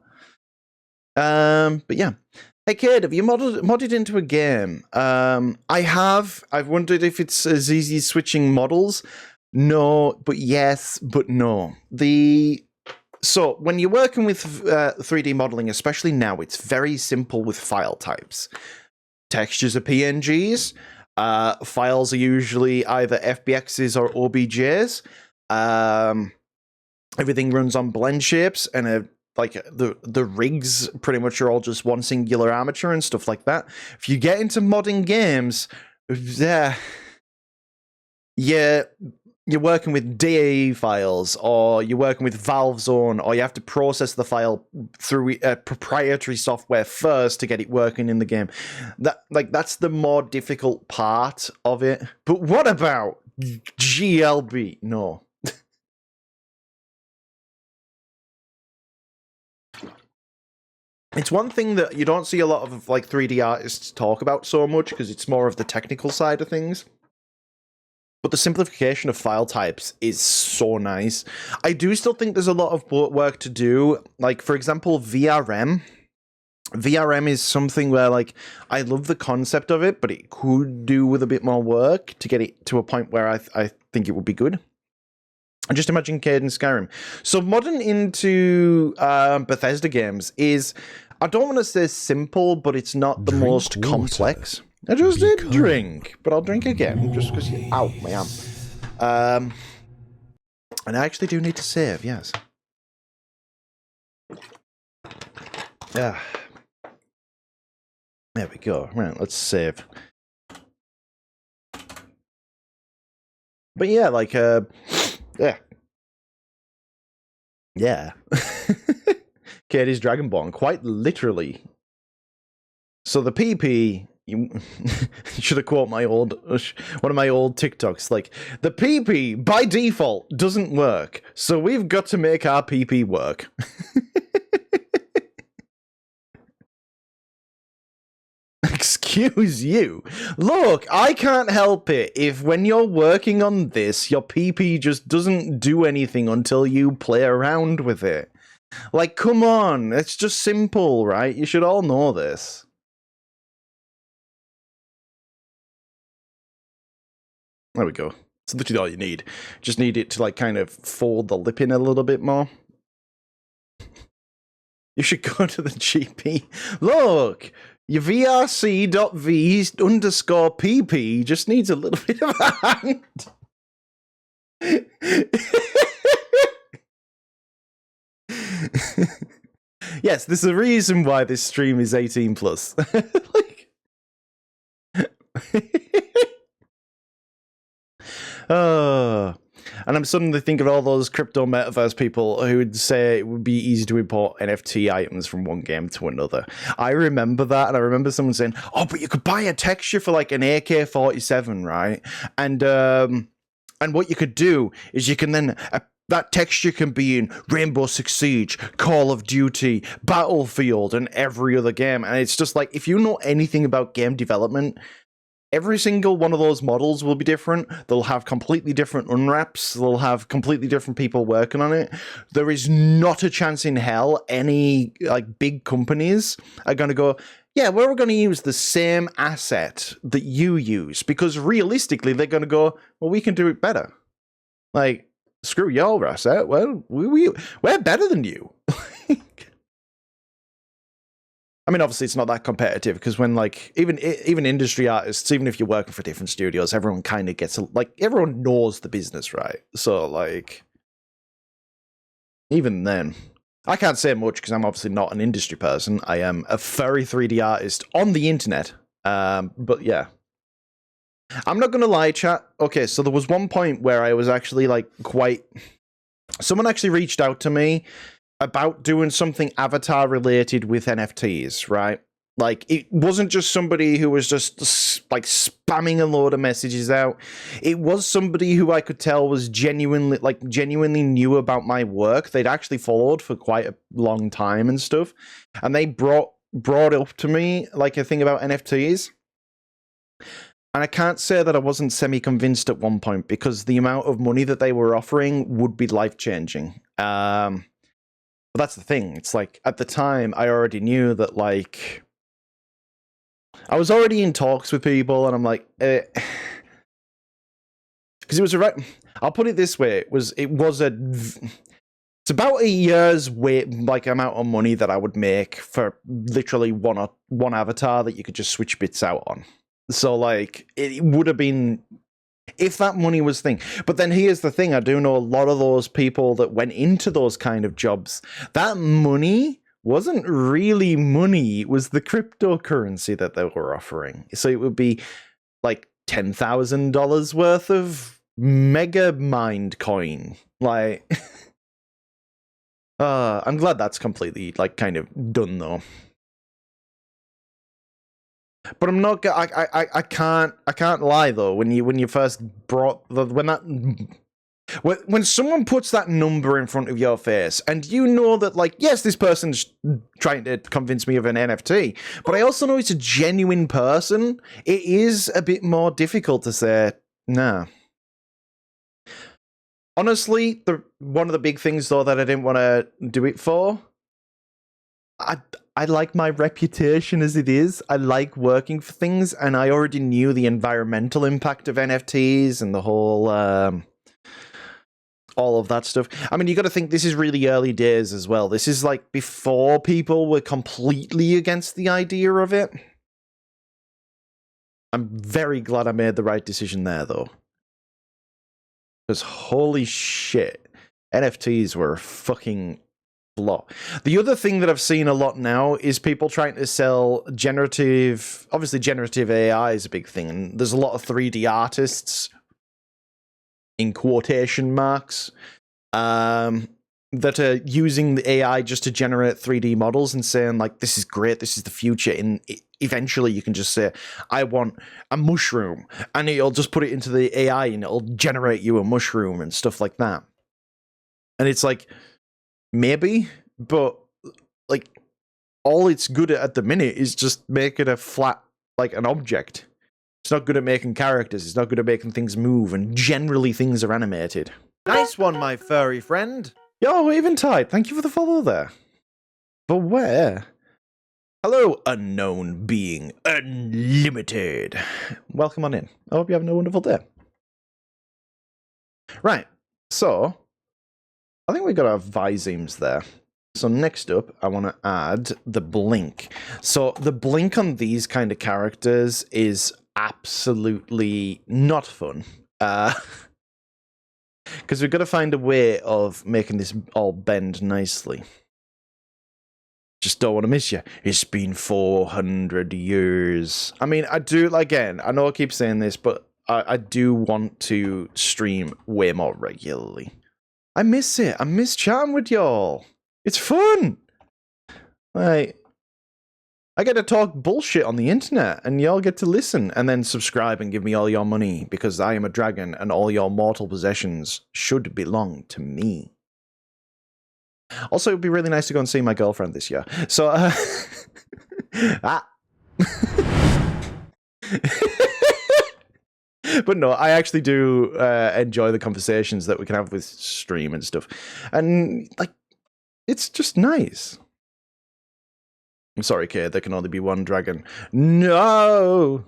But yeah. Hey, kid, have you modded into a game? I have. I've wondered if it's as easy as switching models. No, but yes, but no. So when you're working with 3D modeling, especially now, it's very simple with file types. Textures are PNGs. Files are usually either FBXs or OBJs. Everything runs on blend shapes, and the rigs pretty much are all just one singular armature and stuff like that. If you get into modding games, you're working with DAE files, or you're working with Valve Zone, or you have to process the file through proprietary software first to get it working in the game. That's the more difficult part of it. But what about GLB? No. It's one thing that you don't see a lot of 3D artists talk about so much, because it's more of the technical side of things. But the simplification of file types is so nice. I do still think there's a lot of work to do. For example, VRM. VRM is something where, I love the concept of it, but it could do with a bit more work to get it to a point where I think it would be good. And just imagine Cade and Skyrim. So modding into Bethesda games is, I don't want to say simple, but it's not the most complex. I just did drink, but I'll drink again, just because you... Ow, my arm. And I actually do need to save, yes. Yeah. There we go. Right, let's save. But yeah, yeah. Yeah. Katie's Dragonborn, quite literally. So the PP... You should have quoted one of my old TikToks, the PP by default doesn't work, so we've got to make our PP work. Excuse you. Look, I can't help it if when you're working on this, your PP just doesn't do anything until you play around with it. Come on, it's just simple, right? You should all know this. There we go. It's literally all you need. Just need it to kind of fold the lip in a little bit more. You should go to the GP. Look, your VRC.V_PP just needs a little bit of a hand. Yes, there's a reason why this stream is 18 plus. And I'm suddenly thinking of all those crypto metaverse people who would say it would be easy to import NFT items from one game to another. I remember that, and I remember someone saying, "Oh, but you could buy a texture for like an AK-47, right?" And what you could do is you can then that texture can be in Rainbow Six Siege, Call of Duty, Battlefield, and every other game. And it's just like, if you know anything about game development, every single one of those models will be different. They'll have completely different unwraps. They'll have completely different people working on it. There is not a chance in hell any like big companies are going to go, yeah, we're going to use the same asset that you use, because realistically they're going to go, well, we can do it better. Like, screw your asset. Well, we're better than you. I mean, obviously, it's not that competitive, because when, like, even industry artists, even if you're working for different studios, everyone kind of gets, like, everyone knows the business, right? So, like, even then, I can't say much because I'm obviously not an industry person. I am a furry 3D artist on the internet. But yeah. I'm not going to lie, chat. Okay, so there was one point where I was actually, like, someone actually reached out to me about doing something avatar related with NFTs, right? Like, it wasn't just somebody who was just like spamming a load of messages out. It was somebody who I could tell was genuinely knew about my work. They'd actually followed for quite a long time and stuff. And they brought up to me like a thing about NFTs. And I can't say that I wasn't semi-convinced at one point, because the amount of money that they were offering would be life-changing. But that's the thing. It's like, at the time, I already knew that, like, I was already in talks with people, and I'm like, because it was I'll put it this way: it's about a year's amount of money that I would make for literally one avatar that you could just switch bits out on. So, like, it would have been, if that money was thing. But then here's the thing, I do know a lot of those people that went into those kind of jobs. That money wasn't really money, it was the cryptocurrency that they were offering. So it would be like $10,000 worth of mega mind coin. Like, I'm glad that's completely, like, kind of done though. But I'm not. I can't lie though. When you first brought when someone puts that number in front of your face, and you know that, like, yes, this person's trying to convince me of an NFT, but I also know it's a genuine person. It is a bit more difficult to say nah. Honestly, one of the big things though that I didn't want to do it for, I like my reputation as it is. I like working for things, and I already knew the environmental impact of NFTs and the whole, all of that stuff. I mean, you got to think this is really early days as well. This is like before people were completely against the idea of it. I'm very glad I made the right decision there, though. Because holy shit, NFTs were fucking lot. The other thing that I've seen a lot now is people trying to sell obviously generative AI is a big thing, and there's a lot of 3D artists, in quotation marks, that are using the AI just to generate 3D models and saying, like, this is great, this is the future, and eventually you can just say, I want a mushroom, and it'll just put it into the AI and it'll generate you a mushroom and stuff like that. And it's like, maybe, but, like, all it's good at the minute is just making a flat, like, an object. It's not good at making characters, it's not good at making things move, and generally things are animated. Nice one, my furry friend. Yo, Eventide, thank you for the follow there. But where? Hello, unknown being, unlimited. Welcome on in. I hope you have a wonderful day. Right, so I think we got our Visemes there. So next up, I want to add the blink. So the blink on these kind of characters is absolutely not fun. Because we've got to find a way of making this all bend nicely. Just don't want to miss you. It's been 400 years. I mean, I do, again, I know I keep saying this, but I do want to stream way more regularly. I miss it. I miss chatting with y'all. It's fun. Like, I get to talk bullshit on the internet, and y'all get to listen, and then subscribe and give me all your money, because I am a dragon, and all your mortal possessions should belong to me. Also, it would be really nice to go and see my girlfriend this year. So, But no, I actually do enjoy the conversations that we can have with stream and stuff. And, like, it's just nice. I'm sorry, kid, there can only be one dragon. No!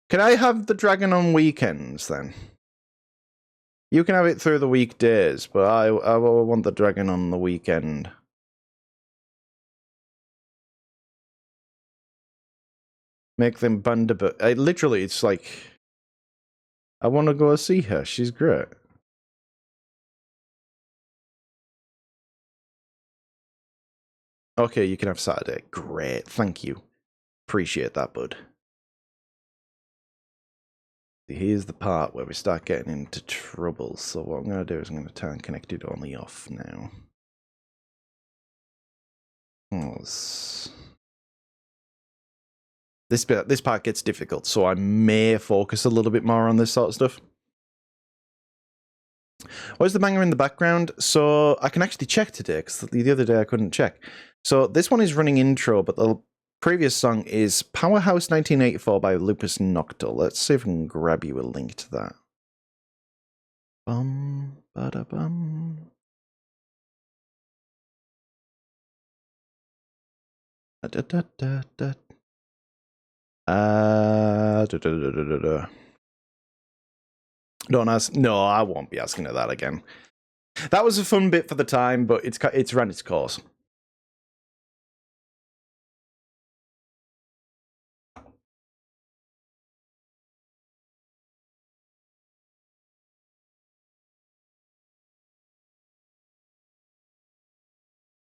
Can I have the dragon on weekends, then? You can have it through the weekdays, but I want the dragon on the weekend. Make them Bundaberg. Literally, it's like, I want to go see her. She's great. Okay, you can have Saturday. Great, thank you. Appreciate that, bud. Here's the part where we start getting into trouble. So what I'm going to do is I'm going to turn connected only off now. This part gets difficult, so I may focus a little bit more on this sort of stuff. Where's the banger in the background? So I can actually check today, because the other day I couldn't check. So this one is running intro, but the previous song is Powerhouse 1984 by Lupus Noctil. Let's see if we can grab you a link to that. Bum, bada bum. Da da da da. Don't ask. No, I won't be asking her that again. That was a fun bit for the time, but it's run its course.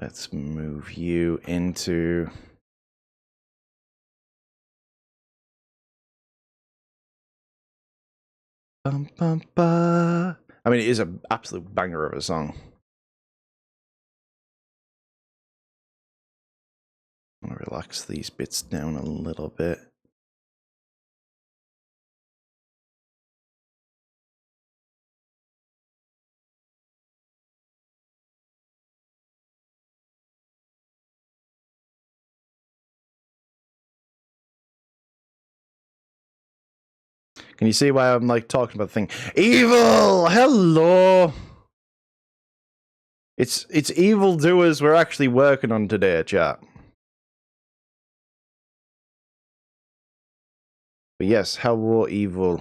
Let's move you into... Bum, bum, ba. I mean, it is an absolute banger of a song. I'm going to relax these bits down a little bit. Can you see why I'm like talking about the thing? Evil! Hello! It's Evil Doerz we're actually working on today, chat. But yes, hello, Evil.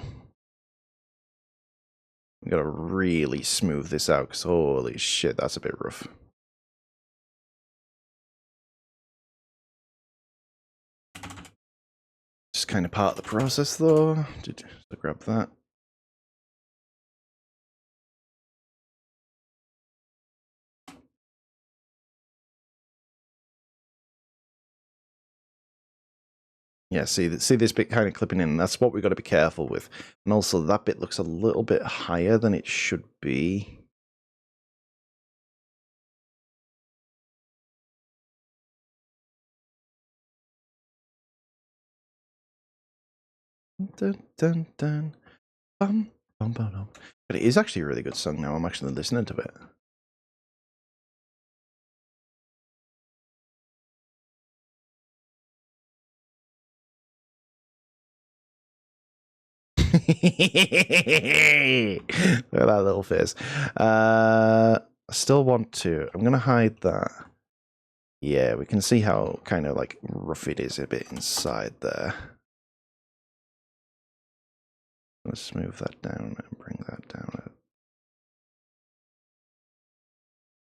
I'm gonna really smooth this out, because holy shit, that's a bit rough. Just kind of part of the process, though. Just grab that. Yeah, see this bit kind of clipping in. That's what we've got to be careful with. And also, that bit looks a little bit higher than it should be. Dun, dun, dun. Bum, bum, bum, bum. But it is actually a really good song now. I'm actually listening to it. Look at that little face. I still want to. I'm going to hide that. Yeah, we can see how kind of like rough it is a bit inside there. I'm going to smooth that down and bring that down.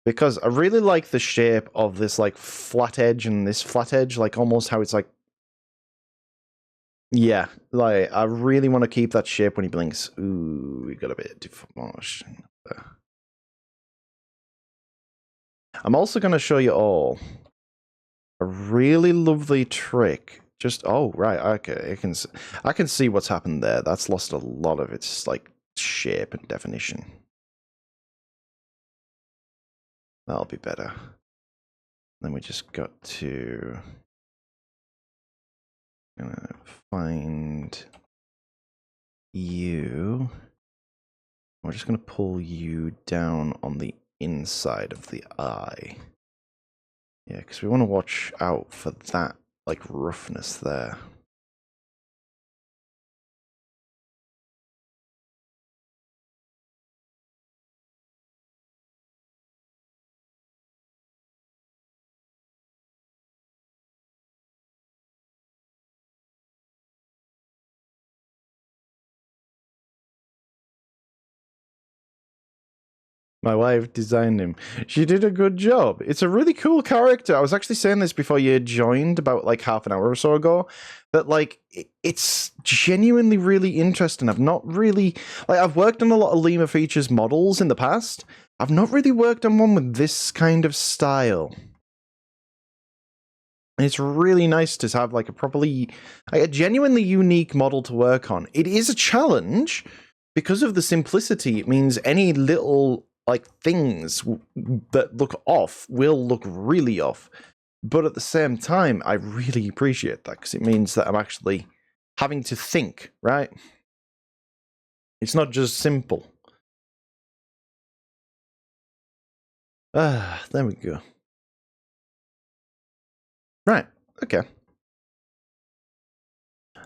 because I really like the shape of this like flat edge and this flat edge, like almost how it's like, yeah, like I really want to keep that shape when he blinks. Ooh, we got a bit of deformation there. I'm also going to show you all a really lovely trick. Just, oh, right, okay, I can see what's happened there. That's lost a lot of its, like, shape and definition. That'll be better. Then we just got to find you. We're just going to pull you down on the inside of the eye. Yeah, because we want to watch out for that, like, roughness there. My wife designed him. She did a good job. It's a really cool character. I was actually saying this before you joined about like half an hour or so ago. That like it's genuinely really interesting. I've not really like I've worked on a lot of Lemur features models in the past. I've not really worked on one with this kind of style. And it's really nice to have like a genuinely unique model to work on. It is a challenge because of the simplicity. It means any little like things that look off will look really off. But at the same time, I really appreciate that because it means that I'm actually having to think, right? It's not just simple. There we go. Right, okay.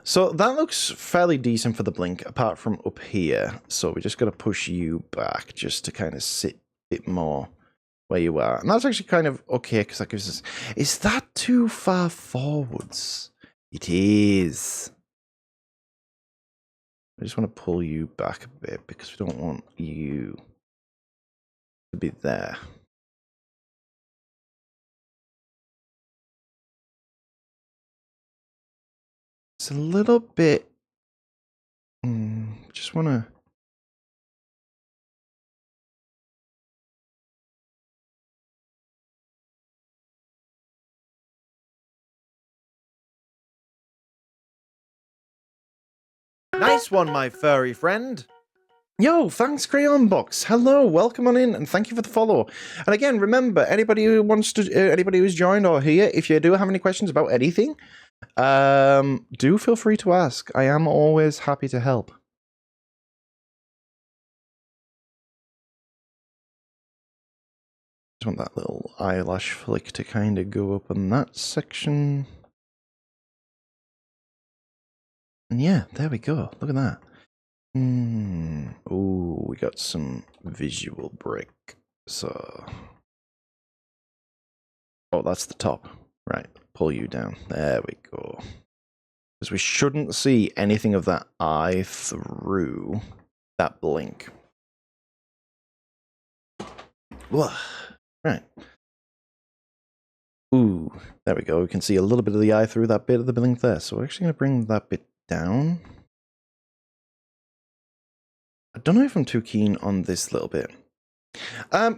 So that looks fairly decent for the blink, apart from up here. So we just got to push you back just to kind of sit a bit more where you are. And that's actually kind of okay, because that gives us... Is that too far forwards? It is. I just want to pull you back a bit, because we don't want you to be there. It's a little bit... just want to... Nice one, my furry friend. Yo, thanks Crayon Box. Hello, welcome on in, and thank you for the follow. And again, remember, anybody who wants to, anybody who's joined or here, if you do have any questions about anything, do feel free to ask. I am always happy to help. Just want that little eyelash flick to kind of go up on that section. And yeah, there we go. Look at that. Oh, we got some visual break. So, oh, that's the top. Right, pull you down. There we go. Because we shouldn't see anything of that eye through that blink. Whoa. Right. Ooh, there we go. We can see a little bit of the eye through that bit of the blink there. So we're actually going to bring that bit down. I don't know if I'm too keen on this little bit.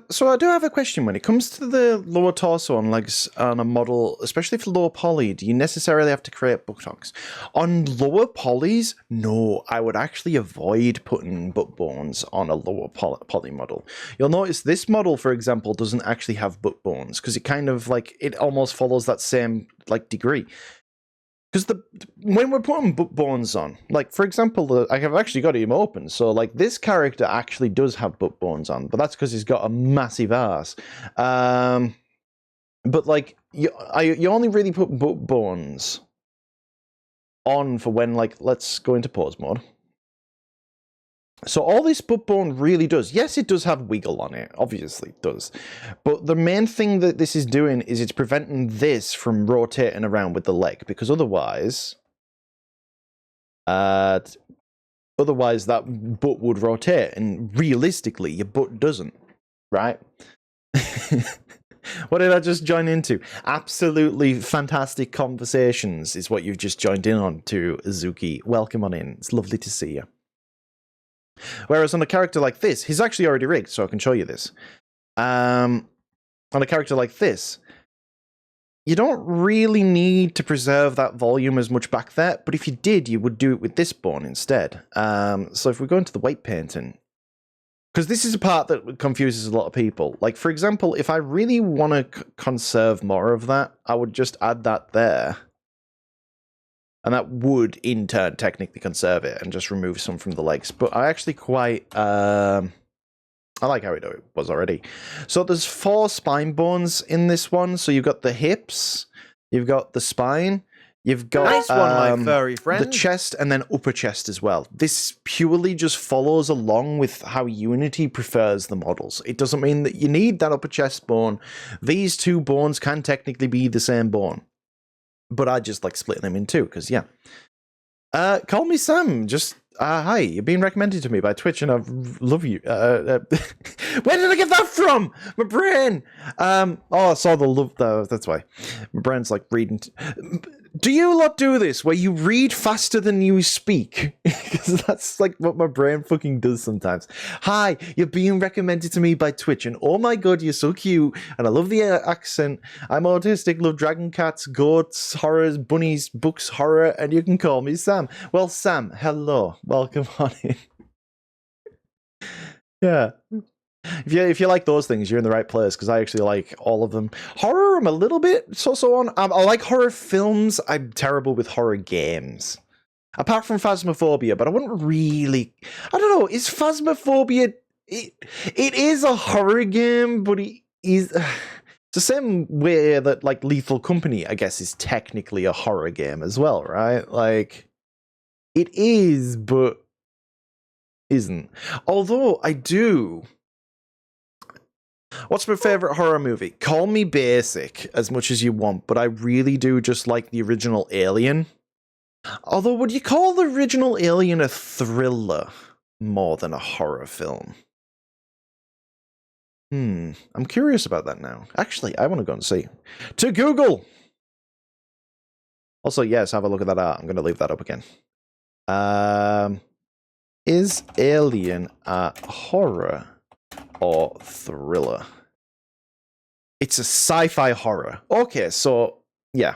So I do have a question. When it comes to the lower torso and legs on a model, especially for lower poly, do you necessarily have to create buttocks? On lower polys, no. I would actually avoid putting butt bones on a lower poly model. You'll notice this model, for example, doesn't actually have butt bones because it kind of like, it almost follows that same like degree. Because when we're putting butt bones on, like, for example, I have actually got him open, so, like, this character actually does have butt bones on, but that's because he's got a massive ass. But, like, you only really put butt bones on for when, like, let's go into pose mode. So all this butt bone really does, yes, it does have wiggle on it, obviously it does, but the main thing that this is doing is it's preventing this from rotating around with the leg, because otherwise, that butt would rotate, and realistically, your butt doesn't, right? What did I just join into? Absolutely fantastic conversations is what you've just joined in on to, Azuki. Welcome on in. It's lovely to see you. Whereas on a character like this, he's actually already rigged, so I can show you this. On a character like this, you don't really need to preserve that volume as much back there, but if you did, you would do it with this bone instead. So if we go into the weight painting, because this is a part that confuses a lot of people. Like, for example, if I really want to conserve more of that, I would just add that there. And that would, in turn, technically conserve it and just remove some from the legs. But I actually quite... I like how it was already. So there's 4 spine bones in this one. So you've got the hips, you've got the spine, you've got Nice one, my furry friend. the chest, and then upper chest as well. This purely just follows along with how Unity prefers the models. It doesn't mean that you need that upper chest bone. These 2 bones can technically be the same bone. But I just like splitting them in 2, because, yeah. Call me Sam. Just, hi. You're being recommended to me by Twitch, and I love you. Where did I get that from? My brain. Oh, I saw the love, though. That's why. My brain's like reading. Do you lot do this, where you read faster than you speak? Because that's like what my brain fucking does sometimes. Hi, you're being recommended to me by Twitch, and oh my god, you're so cute, and I love the accent. I'm autistic, love dragon cats, goats, horrors, bunnies, books, horror, and you can call me Sam. Well, Sam, hello. Welcome on in. Yeah. If you like those things, you're in the right place, because I actually like all of them. Horror, I'm a little bit so on. I like horror films. I'm terrible with horror games. Apart from Phasmophobia, but I wouldn't really... I don't know, is Phasmophobia... It is a horror game, but it is... It's the same way that, like, Lethal Company, I guess, is technically a horror game as well, right? Like, it is, but isn't. Although, I do... What's my favourite horror movie? Call me basic as much as you want, but I really do just like the original Alien. Although, would you call the original Alien a thriller more than a horror film? I'm curious about that now. Actually, I want to go and see. To Google! Also, yes, have a look at that art. I'm going to leave that up again. Is Alien a horror or thriller? It's a sci-fi horror. Okay, so, yeah.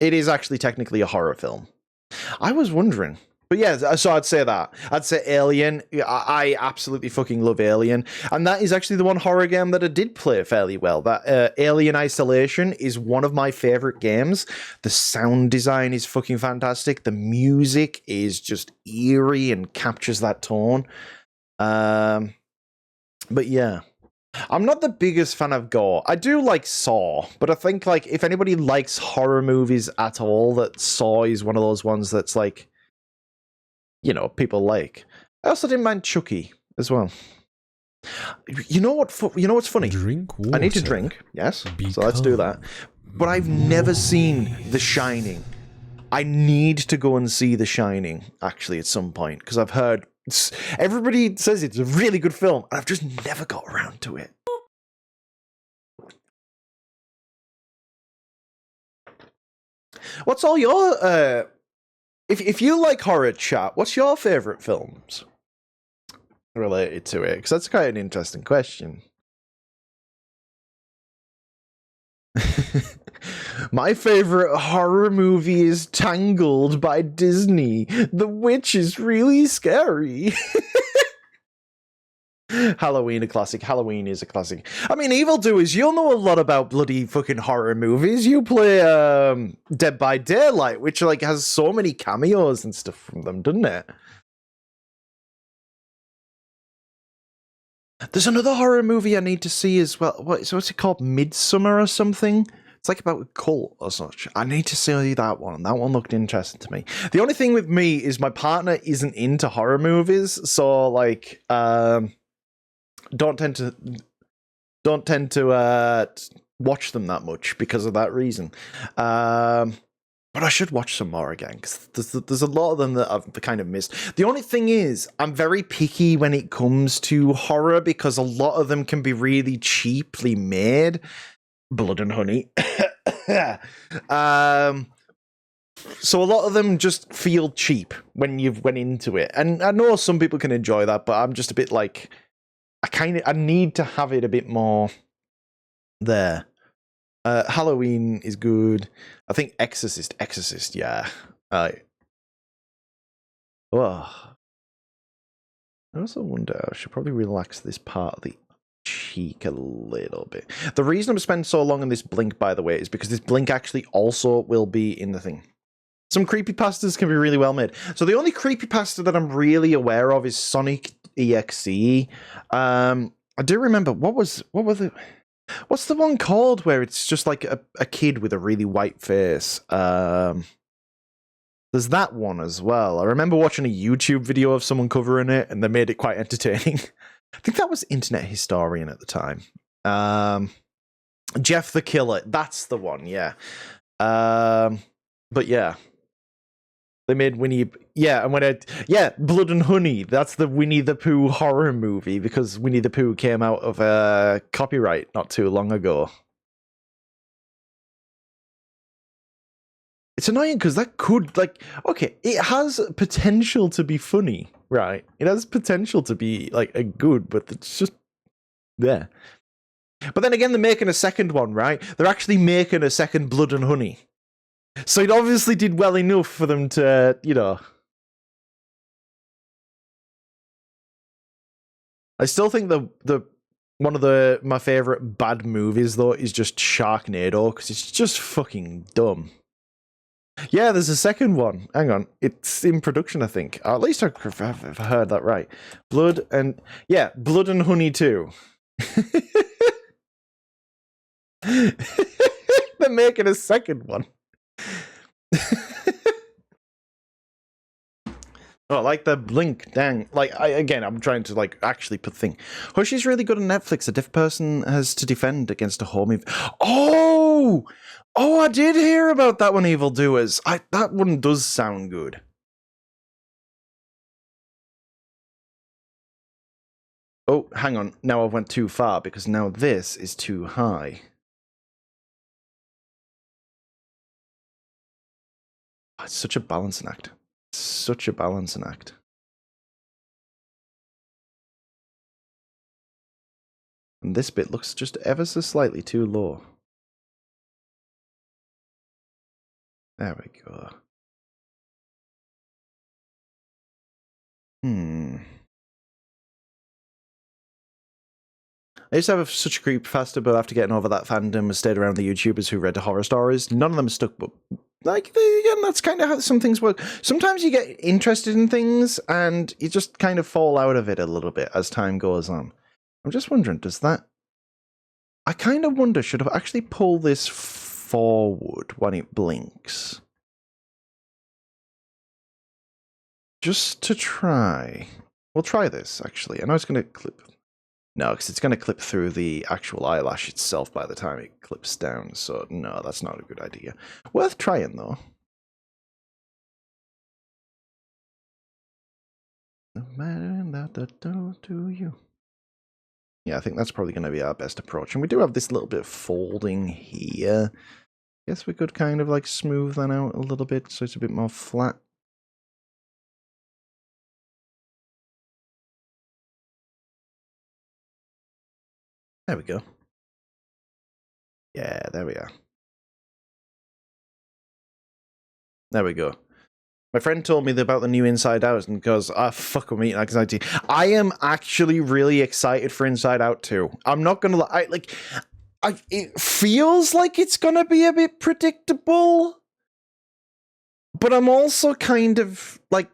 It is actually technically a horror film. I was wondering. But yeah, so I'd say that. I'd say Alien. I absolutely fucking love Alien. And that is actually the one horror game that I did play fairly well. That Alien Isolation is one of my favorite games. The sound design is fucking fantastic. The music is just eerie and captures that tone. But yeah. I'm not the biggest fan of gore. I do like Saw, but I think like if anybody likes horror movies at all, that Saw is one of those ones that's like, you know, people like. I also didn't mind Chucky as well. You know what? You know what's funny? Drink water. I need to drink. Yes, so let's do that. But I've never seen The Shining. I need to go and see The Shining actually at some point because I've heard everybody says it's a really good film, and I've just never got around to it. What's all your if you like horror, chat, what's your favorite films related to it? Because that's quite an interesting question. My favorite horror movie is Tangled by Disney. The witch is really scary. Halloween, a classic. Halloween is a classic. I mean, Evil Doerz, you'll know a lot about bloody fucking horror movies. You play Dead by Daylight, which like has so many cameos and stuff from them, doesn't it? There's another horror movie I need to see as well. What's it called? Midsummer or something? It's like about a cult or such. I need to see that one. That one looked interesting to me. The only thing with me is my partner isn't into horror movies, so like don't tend to watch them that much because of that reason. But But I should watch some more again, because there's a lot of them that I've kind of missed. The only thing is, I'm very picky when it comes to horror, because a lot of them can be really cheaply made. Blood and Honey. So a lot of them just feel cheap when you've went into it. And I know some people can enjoy that, but I'm just a bit like, I need to have it a bit more there. Halloween is good. I think Exorcist, yeah. Oh. I also wonder, I should probably relax this part of the cheek a little bit. The reason I'm spending so long on this blink, by the way, is because this blink actually also will be in the thing. Some creepypastas can be really well made. So the only creepypasta that I'm really aware of is Sonic EXE. I do remember, what's the one called where it's just like a kid with a really white face? There's that one as well. I remember watching a YouTube video of someone covering it, and they made it quite entertaining. I think that was Internet Historian at the time. Jeff the Killer, that's the one, yeah. But yeah. They made Winnie... Yeah, and Blood and Honey. That's the Winnie the Pooh horror movie, because Winnie the Pooh came out of copyright not too long ago. It's annoying, because that could, like... Okay, it has potential to be funny, right? It has potential to be, like, a good, but it's just... there. But then again, they're making a second one, right? They're actually making a second Blood and Honey. So it obviously did well enough for them to, you know... I still think one of my favorite bad movies, though, is just Sharknado, because it's just fucking dumb. Yeah, there's a second one. Hang on. It's in production, I think. Or at least I've heard that right. Blood and Honey 2. They're making a second one. Oh, like the blink, dang. Like, I'm trying to, like, actually put thing. Hushy's really good on Netflix. A deaf person has to defend against a home event. Oh, I did hear about that one, Evil Doerz. That one does sound good. Oh, hang on. Now I went too far, because now this is too high. Oh, it's such a balancing act. Such a balancing act. And this bit looks just ever so slightly too low. There we go. I used to have such a creepypasta, but after getting over that fandom, I stayed around the YouTubers who read the horror stories. None of them stuck, but like, again, that's kind of how some things work. Sometimes you get interested in things, and you just kind of fall out of it a little bit as time goes on. I'm just wondering, does that... I kind of wonder, should I actually pull this forward when it blinks? Just to try. We'll try this, actually. I know it's going to clip... No, because it's going to clip through the actual eyelash itself by the time it clips down, so no, that's not a good idea. Worth trying, though. No matter that don't do you. Yeah, I think that's probably going to be our best approach. And we do have this little bit of folding here. Guess we could kind of like smooth that out a little bit so it's a bit more flat. There we go. Yeah, there we are. There we go. My friend told me about the new Inside Out and goes, fuck, I'm eating anxiety. I am actually really excited for Inside Out 2. I'm not gonna lie, it feels like it's gonna be a bit predictable, but I'm also kind of, like,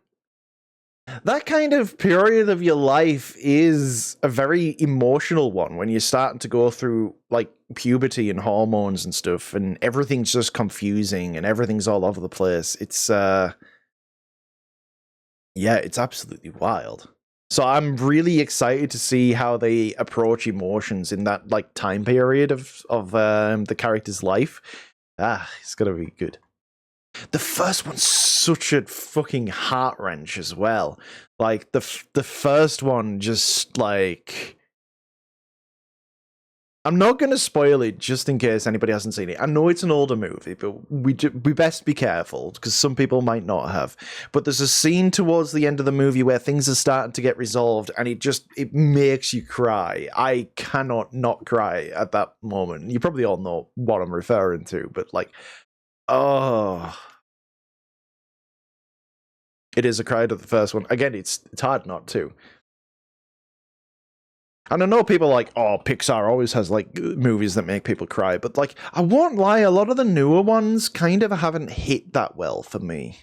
that kind of period of your life is a very emotional one when you're starting to go through, like, puberty and hormones and stuff, and everything's just confusing and everything's all over the place. It's, yeah, it's absolutely wild. So I'm really excited to see how they approach emotions in that, like, time period of the character's life. It's gonna be good. The first one's such a fucking heart wrench as well. Like the first one, just like. I'm not going to spoil it just in case anybody hasn't seen it. I know it's an older movie, but we best be careful because some people might not have. But there's a scene towards the end of the movie where things are starting to get resolved and it makes you cry. I cannot not cry at that moment. You probably all know what I'm referring to, but like, oh. It is a cry to the first one. Again, it's hard not to. And I know people are like, oh, Pixar always has like movies that make people cry, but like, I won't lie, a lot of the newer ones kind of haven't hit that well for me.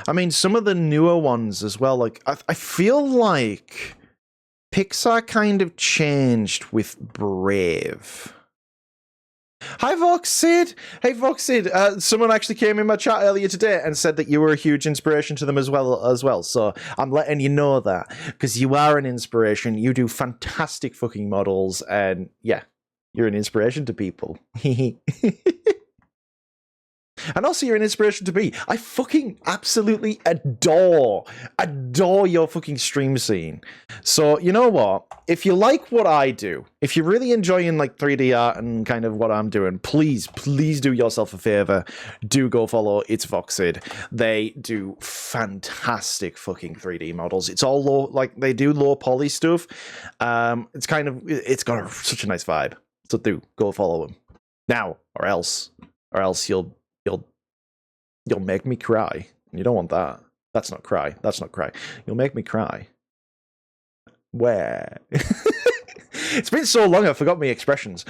I mean, some of the newer ones as well, like, I feel like Pixar kind of changed with Brave. Hi, Voxid! Hey, Voxid! Someone actually came in my chat earlier today and said that you were a huge inspiration to them as well. So I'm letting you know that, because you are an inspiration. You do fantastic fucking models, and yeah, you're an inspiration to people. And also, you're an inspiration to me. I fucking absolutely adore your fucking stream scene. So, you know what? If you like what I do, if you're really enjoying like 3D art and kind of what I'm doing, please do yourself a favor. Do go follow It's Voxid. They do fantastic fucking 3D models. It's all low, like they do low poly stuff. It's got such a nice vibe. So do go follow them now, or else you'll make me cry. You don't want that. That's not cry. You'll make me cry. Where? It's been so long I forgot my expressions.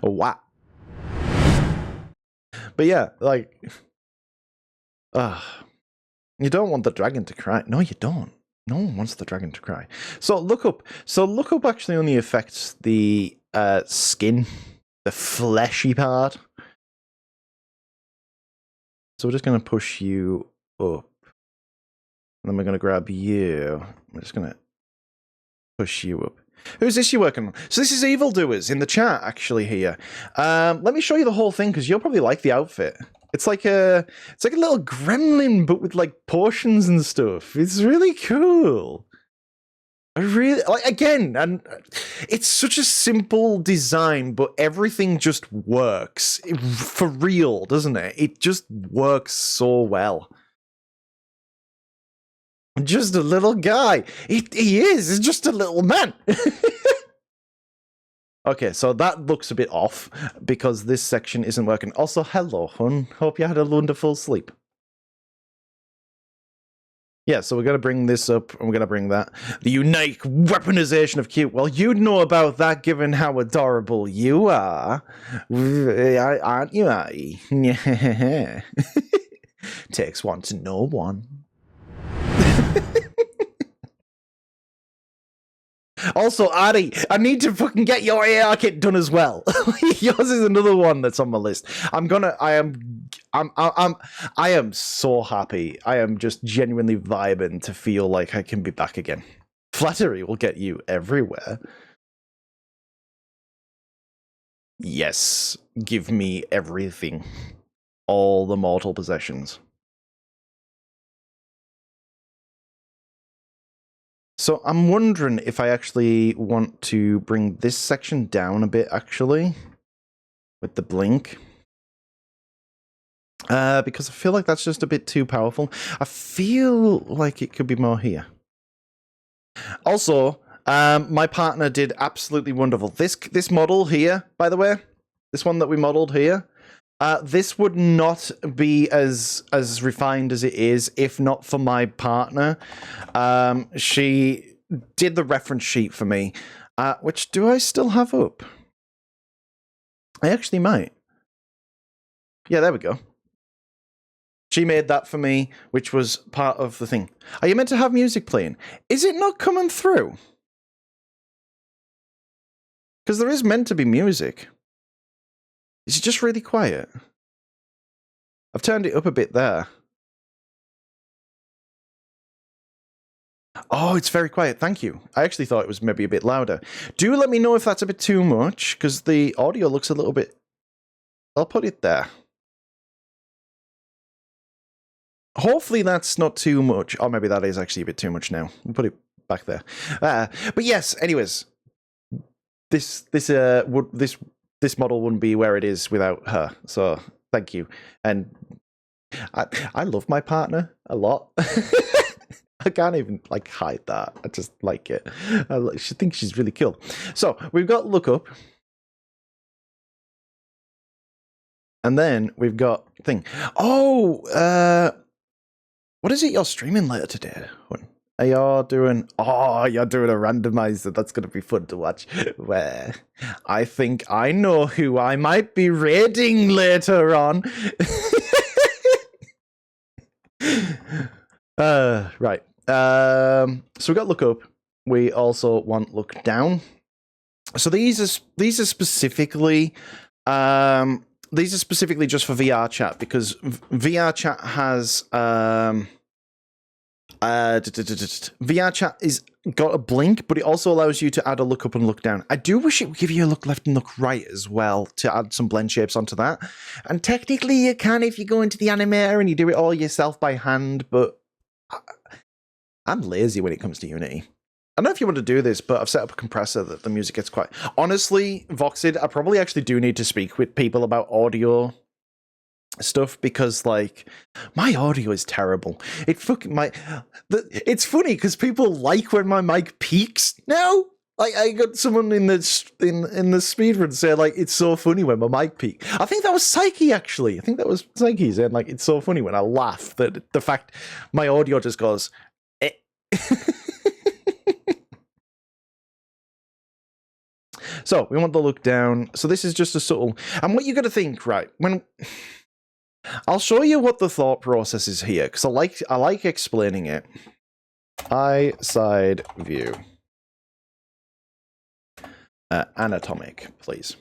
Wow. But yeah, like, you don't want the dragon to cry. No, you don't. No one wants the dragon to cry. So look up actually only affects the skin, the fleshy part. So we're just going to push you up. And then we're going to grab you. We're just going to push you up. Who's this you working on? So this is Evil Doerz in the chat, actually, here. Let me show you the whole thing, because you'll probably like the outfit. It's like a little gremlin, but with, like, portions and stuff. It's really cool. I really, like, again, and it's such a simple design, but everything just works for real, doesn't it? It just works so well. Just a little guy. He is. He's just a little man. Okay, so that looks a bit off because this section isn't working. Also, hello, hon. Hope you had a wonderful sleep. Yeah, so we're going to bring this up, and we're going to bring that. The unique weaponization of cute. Well, you'd know about that given how adorable you are. Aren't you, Addie? Yeah. Takes one to know one. Also, Addie, I need to fucking get your ARKit done as well. Yours is another one that's on my list. I am so happy. I am just genuinely vibing to feel like I can be back again. Flattery will get you everywhere. Yes, give me everything. All the mortal possessions. So I'm wondering if I actually want to bring this section down a bit, actually, with the blink. Because I feel like that's just a bit too powerful. I feel like it could be more here. Also, my partner did absolutely wonderful. This model here, by the way, this one that we modeled here, this would not be as refined as it is if not for my partner. She did the reference sheet for me, which do I still have up? I actually might. Yeah, there we go. She made that for me, which was part of the thing. Are you meant to have music playing? Is it not coming through? Because there is meant to be music. Is it just really quiet? I've turned it up a bit there. Oh, it's very quiet. Thank you. I actually thought it was maybe a bit louder. Do let me know if that's a bit too much, because the audio looks a little bit... I'll put it there. Hopefully that's not too much. Or maybe that is actually a bit too much now. I'll put it back there. But yes, anyways. This model wouldn't be where it is without her. So, thank you. And I love my partner a lot. I can't even like hide that. I just like it. I think she's really cool. So we've got lookup, and then we've got thing. Oh, what is it you're streaming later today? Are you doing? Oh, you're doing a randomizer. That's gonna be fun to watch. Where I think I know who I might be raiding later on. Right. So we got look up. We also want look down. So these are specifically just for VR chat, because VR chat has VR chat is got a blink, but it also allows you to add a look up and look down. I do wish it would give you a look left and look right as well to add some blend shapes onto that. And technically you can if you go into the animator and you do it all yourself by hand, but I'm lazy when it comes to Unity. I don't know if you want to do this, but I've set up a compressor that the music gets quiet. Honestly, Voxid, I probably actually do need to speak with people about audio stuff, because like my audio is terrible. It's funny because people like when my mic peaks now. Like I got someone in the speedrun say like it's so funny when my mic peaks. I think that was Psyche actually. I think that was Psyche saying like it's so funny when I laugh, that the fact my audio just goes eh. So we want the look down. So this is just a subtle, and what you got to think, right? When I'll show you what the thought process is here, because I like explaining it. Eye side view. Anatomic, please.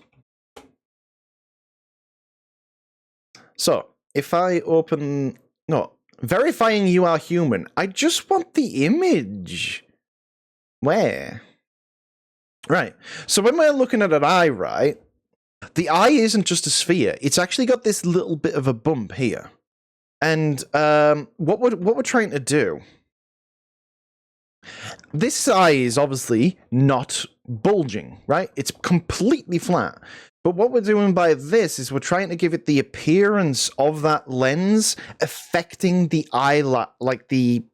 So if I open, no, verifying you are human. I just want the image. Where? Right. So when we're looking at an eye, right? The eye isn't just a sphere. It's actually got this little bit of a bump here. And what we're trying to do... This eye is obviously not bulging, right? It's completely flat. But what we're doing by this is we're trying to give it the appearance of that lens affecting the eye, like the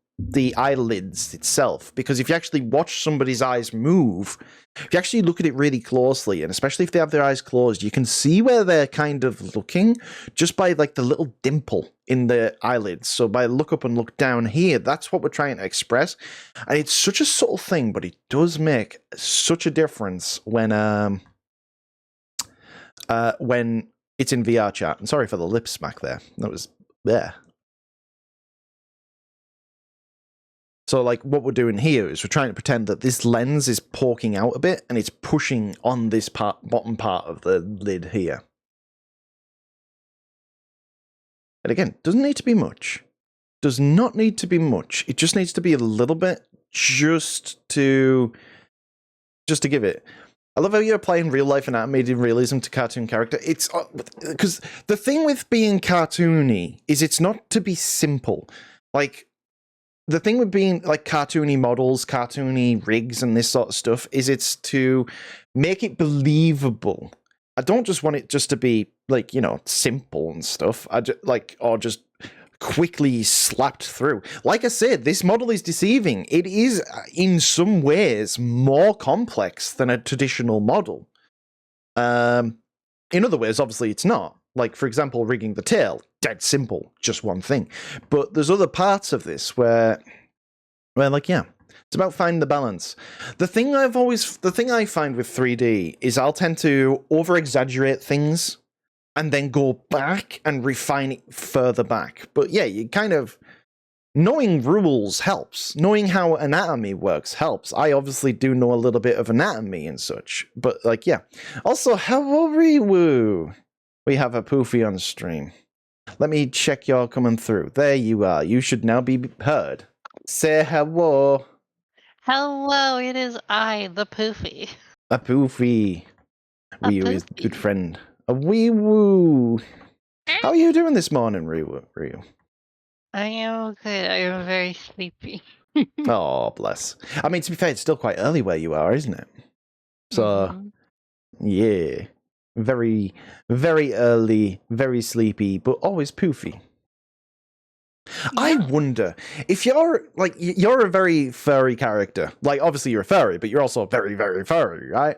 eyelids itself. Because if you actually watch somebody's eyes move, if you actually look at it really closely, and especially if they have their eyes closed, you can see where they're kind of looking just by like the little dimple in the eyelids. So by look up and look down here, that's what we're trying to express. And it's such a subtle thing, but it does make such a difference when it's in VR chat. I'm sorry for the lip smack there. That was there. So like what we're doing here is we're trying to pretend that this lens is poking out a bit and it's pushing on this bottom part of the lid here. And again, doesn't need to be much. Does not need to be much. It just needs to be a little bit just to give it. I love how you're applying real life and animated realism to cartoon character. It's because the thing with being cartoony is it's not to be simple. Like, the thing with being like cartoony models, cartoony rigs, and this sort of stuff is it's to make it believable. I don't just want it just to be like, you know, simple and stuff. I just like, or just quickly slapped through. Like I said, this model is deceiving. It is in some ways more complex than a traditional model. In other ways, obviously it's not. Like, for example, rigging the tail, dead simple, just one thing. But there's other parts of this where like, yeah, it's about finding the balance. The thing I find with 3D is I'll tend to over-exaggerate things and then go back and refine it further back. But yeah, you kind of... Knowing rules helps. Knowing how anatomy works helps. I obviously do know a little bit of anatomy and such. But, like, yeah. Also, how are we? We have a poofy on stream. Let me check you're coming through. There you are. You should now be heard. Say hello. Hello, it is I, the Poofy. A poofy. A Ryu is poofy. good friend. A wee woo. How are you doing this morning, Ryu? I am good. I am very sleepy. Oh, bless. I mean, to be fair, it's still quite early where you are, isn't it? So, Mhm. yeah. Very, very early, very sleepy, but always poofy. I Yeah. wonder if you're like you're a very furry character. Like, obviously you're a furry, but you're also very, very furry, right?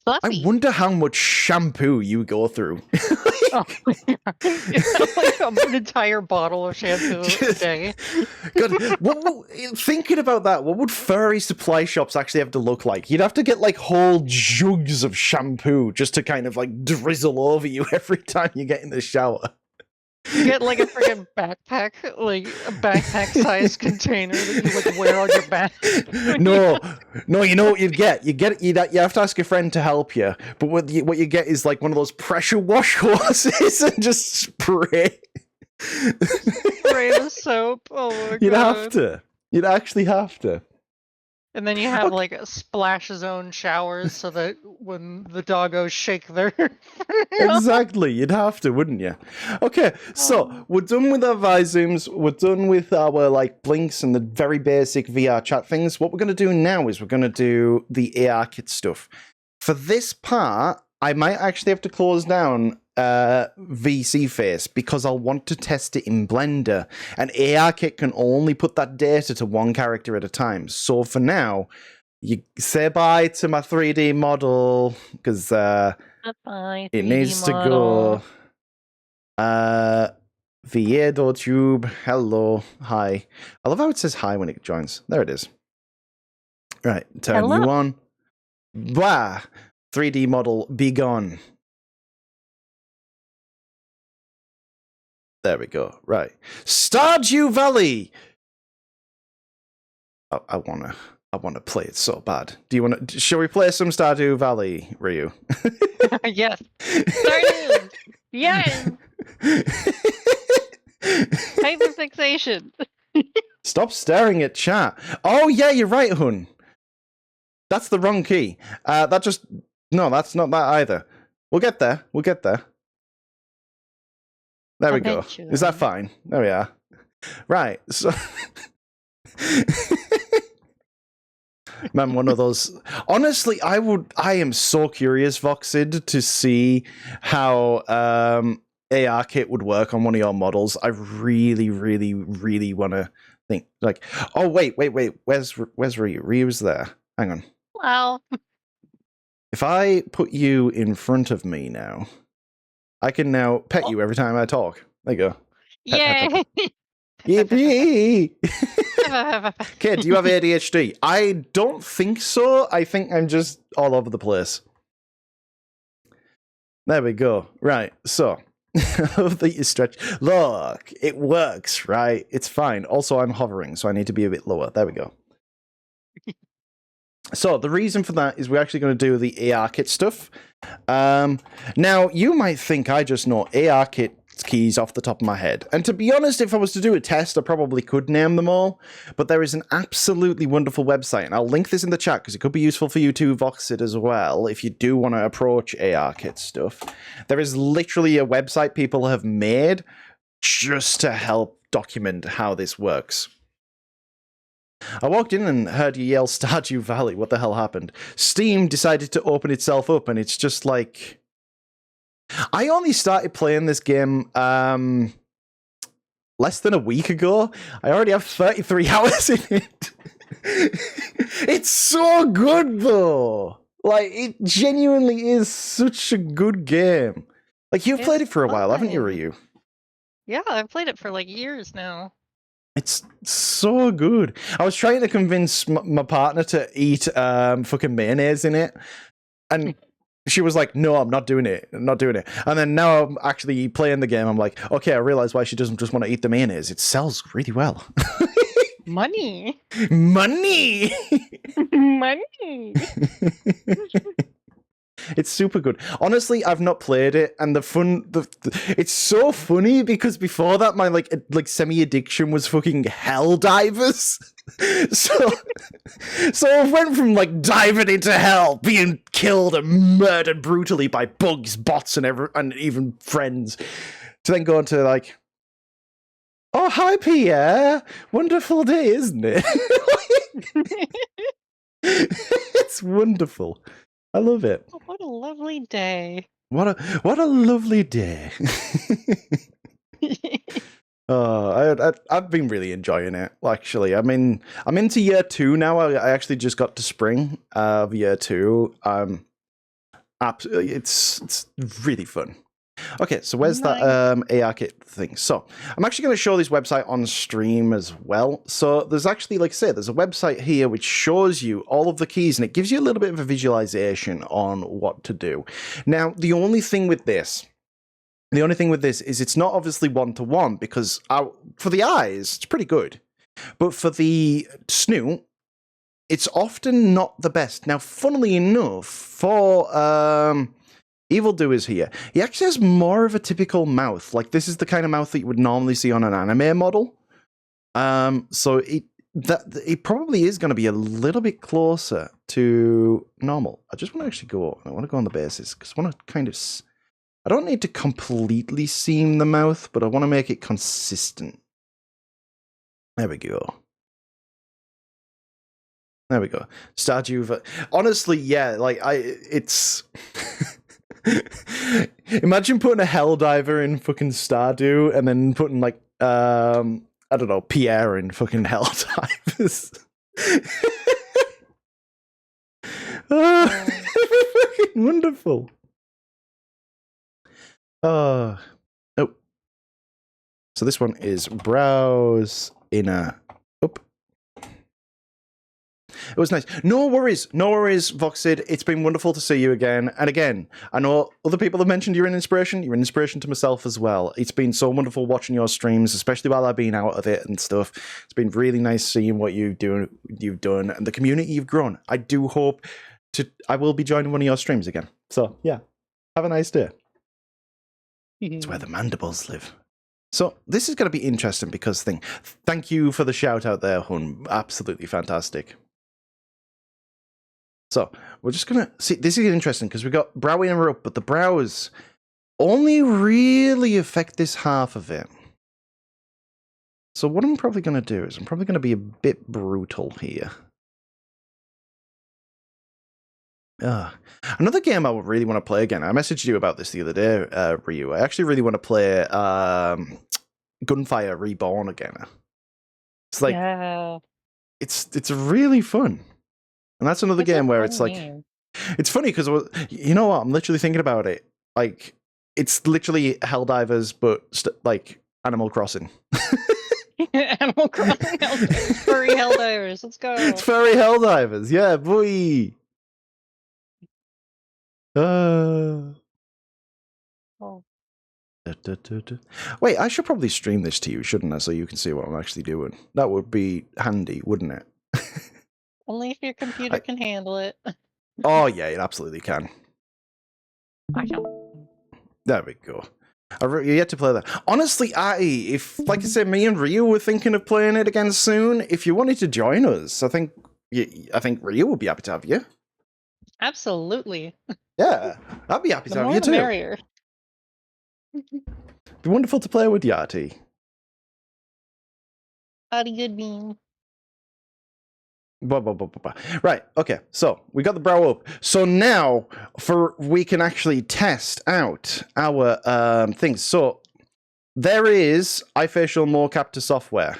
I Fluffy. wonder how much shampoo you go through. Oh my god. Like an entire bottle of shampoo a day. God, thinking about that, what would furry supply shops actually have to look like? You'd have to get like whole jugs of shampoo just to kind of like drizzle over you every time you get in the shower. You get like a freaking backpack, like a backpack-sized container that you like wear on your back. No, you know what you'd get? You have to ask a friend to help you, but what you get is like one of those pressure wash horses and just spray. Spray the soap. Oh my god. You'd have to. You'd actually have to. And then you have like a splash zone showers so that when the doggos shake their Exactly, you'd have to, wouldn't you? Okay, so we're done with our Visemes, we're done with our like blinks and the very basic VR chat things. What we're going to do now is we're going to do the ARKit stuff. For this part, I might actually have to close down VC Face because I'll want to test it in Blender, and ARKit can only put that data to one character at a time. So for now, you say bye to my 3D model because it needs to go. Viedo Tube, hello, hi. I love how it says hi when it joins. There it is. Right, turn Hello. you on. Blah! 3D model, be gone. There we go. Right. Stardew Valley! I wanna play it so bad. Do you wanna shall we play some Stardew Valley, Ryu? Yes. Started. Yes. Hyperfixation. Stop staring at chat. Oh yeah, you're right, hun. That's the wrong key. No, that's not that either. We'll get there. We'll get there. There we go. Is that fine? There we are. Right. So, man, one of those. Honestly, I am so curious, Voxid, to see how ARKit would work on one of your models. I really, really, really want to think. Like, oh wait. Where's Ryu? Ryu's there. Hang on. Wow. If I put you in front of me now, I can now pet you every time I talk. There you go. Yay. Yippee! Kid, do you have ADHD? I don't think so. I think I'm just all over the place. There we go. Right, so. I love that you stretch. Look, it works, right? It's fine. Also, I'm hovering, so I need to be a bit lower. There we go. So the reason for that is we're actually going to do the ARKit stuff. Now, you might think I just know ARKit keys off the top of my head. And to be honest, if I was to do a test, I probably could name them all. But there is an absolutely wonderful website, and I'll link this in the chat because it could be useful for you to Voxit as well if you do want to approach ARKit stuff. There is literally a website people have made just to help document how this works. I walked in and heard you yell Stardew Valley. What the hell happened? Steam decided to open itself up, and it's just like... I only started playing this game less than a week ago. I already have 33 hours in it. It's so good, though. Like, it genuinely is such a good game. Like, you've played it for a while, haven't you, Ryu? Yeah, I've played it for like years now. It's so good. I was trying to convince my partner to eat fucking mayonnaise in it, and she was like, "No, I'm not doing it. I'm not doing it." And then now I'm actually playing the game. I'm like, "Okay, I realize why she doesn't just want to eat the mayonnaise. It sells really well." Money. Money. Money. It's super good. Honestly, I've not played it, and it's so funny because before that, my like semi-addiction was fucking Helldivers. so I went from like diving into hell, being killed and murdered brutally by bugs, bots, and even friends, to then go into like, oh hi Pierre, wonderful day, isn't it? It's wonderful. I love it. What a lovely day. What a lovely day. Oh, I've been really enjoying it. Actually, I'm into year 2 now. I actually just got to spring of year 2. It's really fun. Okay, so where's that ARKit thing? So I'm actually going to show this website on stream as well. So there's actually, like I say, there's a website here which shows you all of the keys, and it gives you a little bit of a visualization on what to do. Now, the only thing with this is it's not obviously one-to-one, because for the eyes, it's pretty good. But for the snoot, it's often not the best. Now, funnily enough, for Evil Doerz here, he actually has more of a typical mouth. Like, this is the kind of mouth that you would normally see on an anime model. So it probably is going to be a little bit closer to normal. I just want to actually I want to go on the basis, because I want to kind of... I don't need to completely seam the mouth, but I want to make it consistent. There we go. There we go. Stardew. Honestly, yeah, like it's... Imagine putting a Helldiver in fucking Stardew and then putting like I don't know, Pierre in fucking Helldivers. Fucking wonderful. Oh. So this one is browse inner. It was nice. No worries, Voxid. It's been wonderful to see you again. And again, I know other people have mentioned you're an inspiration. You're an inspiration to myself as well. It's been so wonderful watching your streams, especially while I've been out of it and stuff. It's been really nice seeing what you've done and the community you've grown. I do hope I will be joining one of your streams again. So yeah, have a nice day. It's where the mandibles live. So this is going to be interesting because thank you for the shout out there, Hun. Absolutely fantastic. So we're just going to see, this is interesting because we've got brow inner up, but the brows only really affect this half of it. So what I'm probably going to do is I'm probably going to be a bit brutal here. Another game I would really want to play again. I messaged you about this the other day, Ryu. I actually really want to play Gunfire Reborn again. It's like, yeah. It's really fun. And that's another game where it's like, it's funny because, you know what, I'm literally thinking about it. Like, it's literally Helldivers, but like Animal Crossing. Animal Crossing Helldivers. Furry Helldivers. Let's go. It's furry Helldivers. Yeah, boy. Oh. Wait, I should probably stream this to you, shouldn't I? So you can see what I'm actually doing. That would be handy, wouldn't it? Only if your computer can handle it. Oh, yeah, it absolutely can. I don't. There we go. You yet to play that. Honestly, if, like I said, me and Ryu were thinking of playing it again soon, if you wanted to join us, I think Ryu would be happy to have you. Absolutely. Yeah, I'd be happy to have you too. The merrier. Be wonderful to play with Yati. Howdy, good bean. Right, okay, so we got the brow up. So now we can actually test out our things. So there is iFacial mocap to software.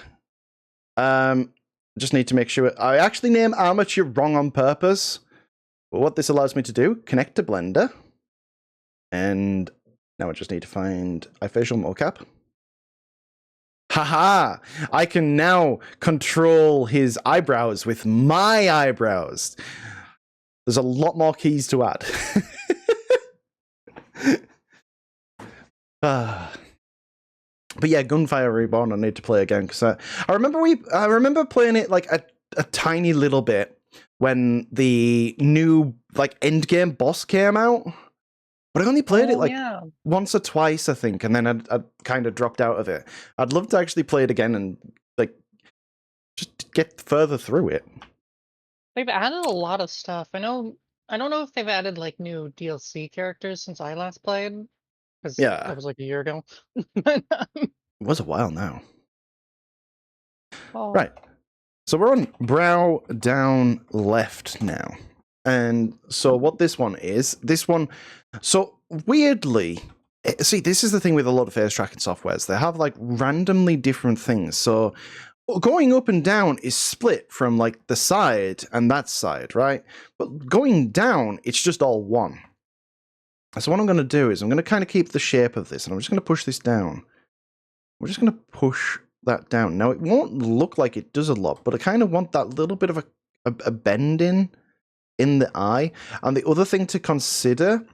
Just need to make sure I actually name Armature wrong on purpose. But what this allows me to do, connect to Blender. And now I just need to find iFacial mocap. Haha! I can now control his eyebrows with my eyebrows. There's a lot more keys to add. But yeah, Gunfire Reborn I need to play again because I remember playing it like a tiny little bit when the new like endgame boss came out, but I only played it like yeah. once or twice, I think, and then I'd kind of dropped out of it. I'd love to actually play it again and like just get further through it. They've added a lot of stuff. I don't know if they've added like new DLC characters since I last played, because Yeah. that was like a year ago. But, It was a while now. well, Right. So we're on brow down left now. And so what this one, so weirdly, see, this is the thing with a lot of face tracking softwares. They have like randomly different things. So going up and down is split from like the side and that side, right? But going down, it's just all one. So what I'm going to do is I'm going to kind of keep the shape of this, and I'm just going to push this down. We're just going to push that down. Now, it won't look like it does a lot, but I kind of want that little bit of a bend in the eye. And the other thing to consider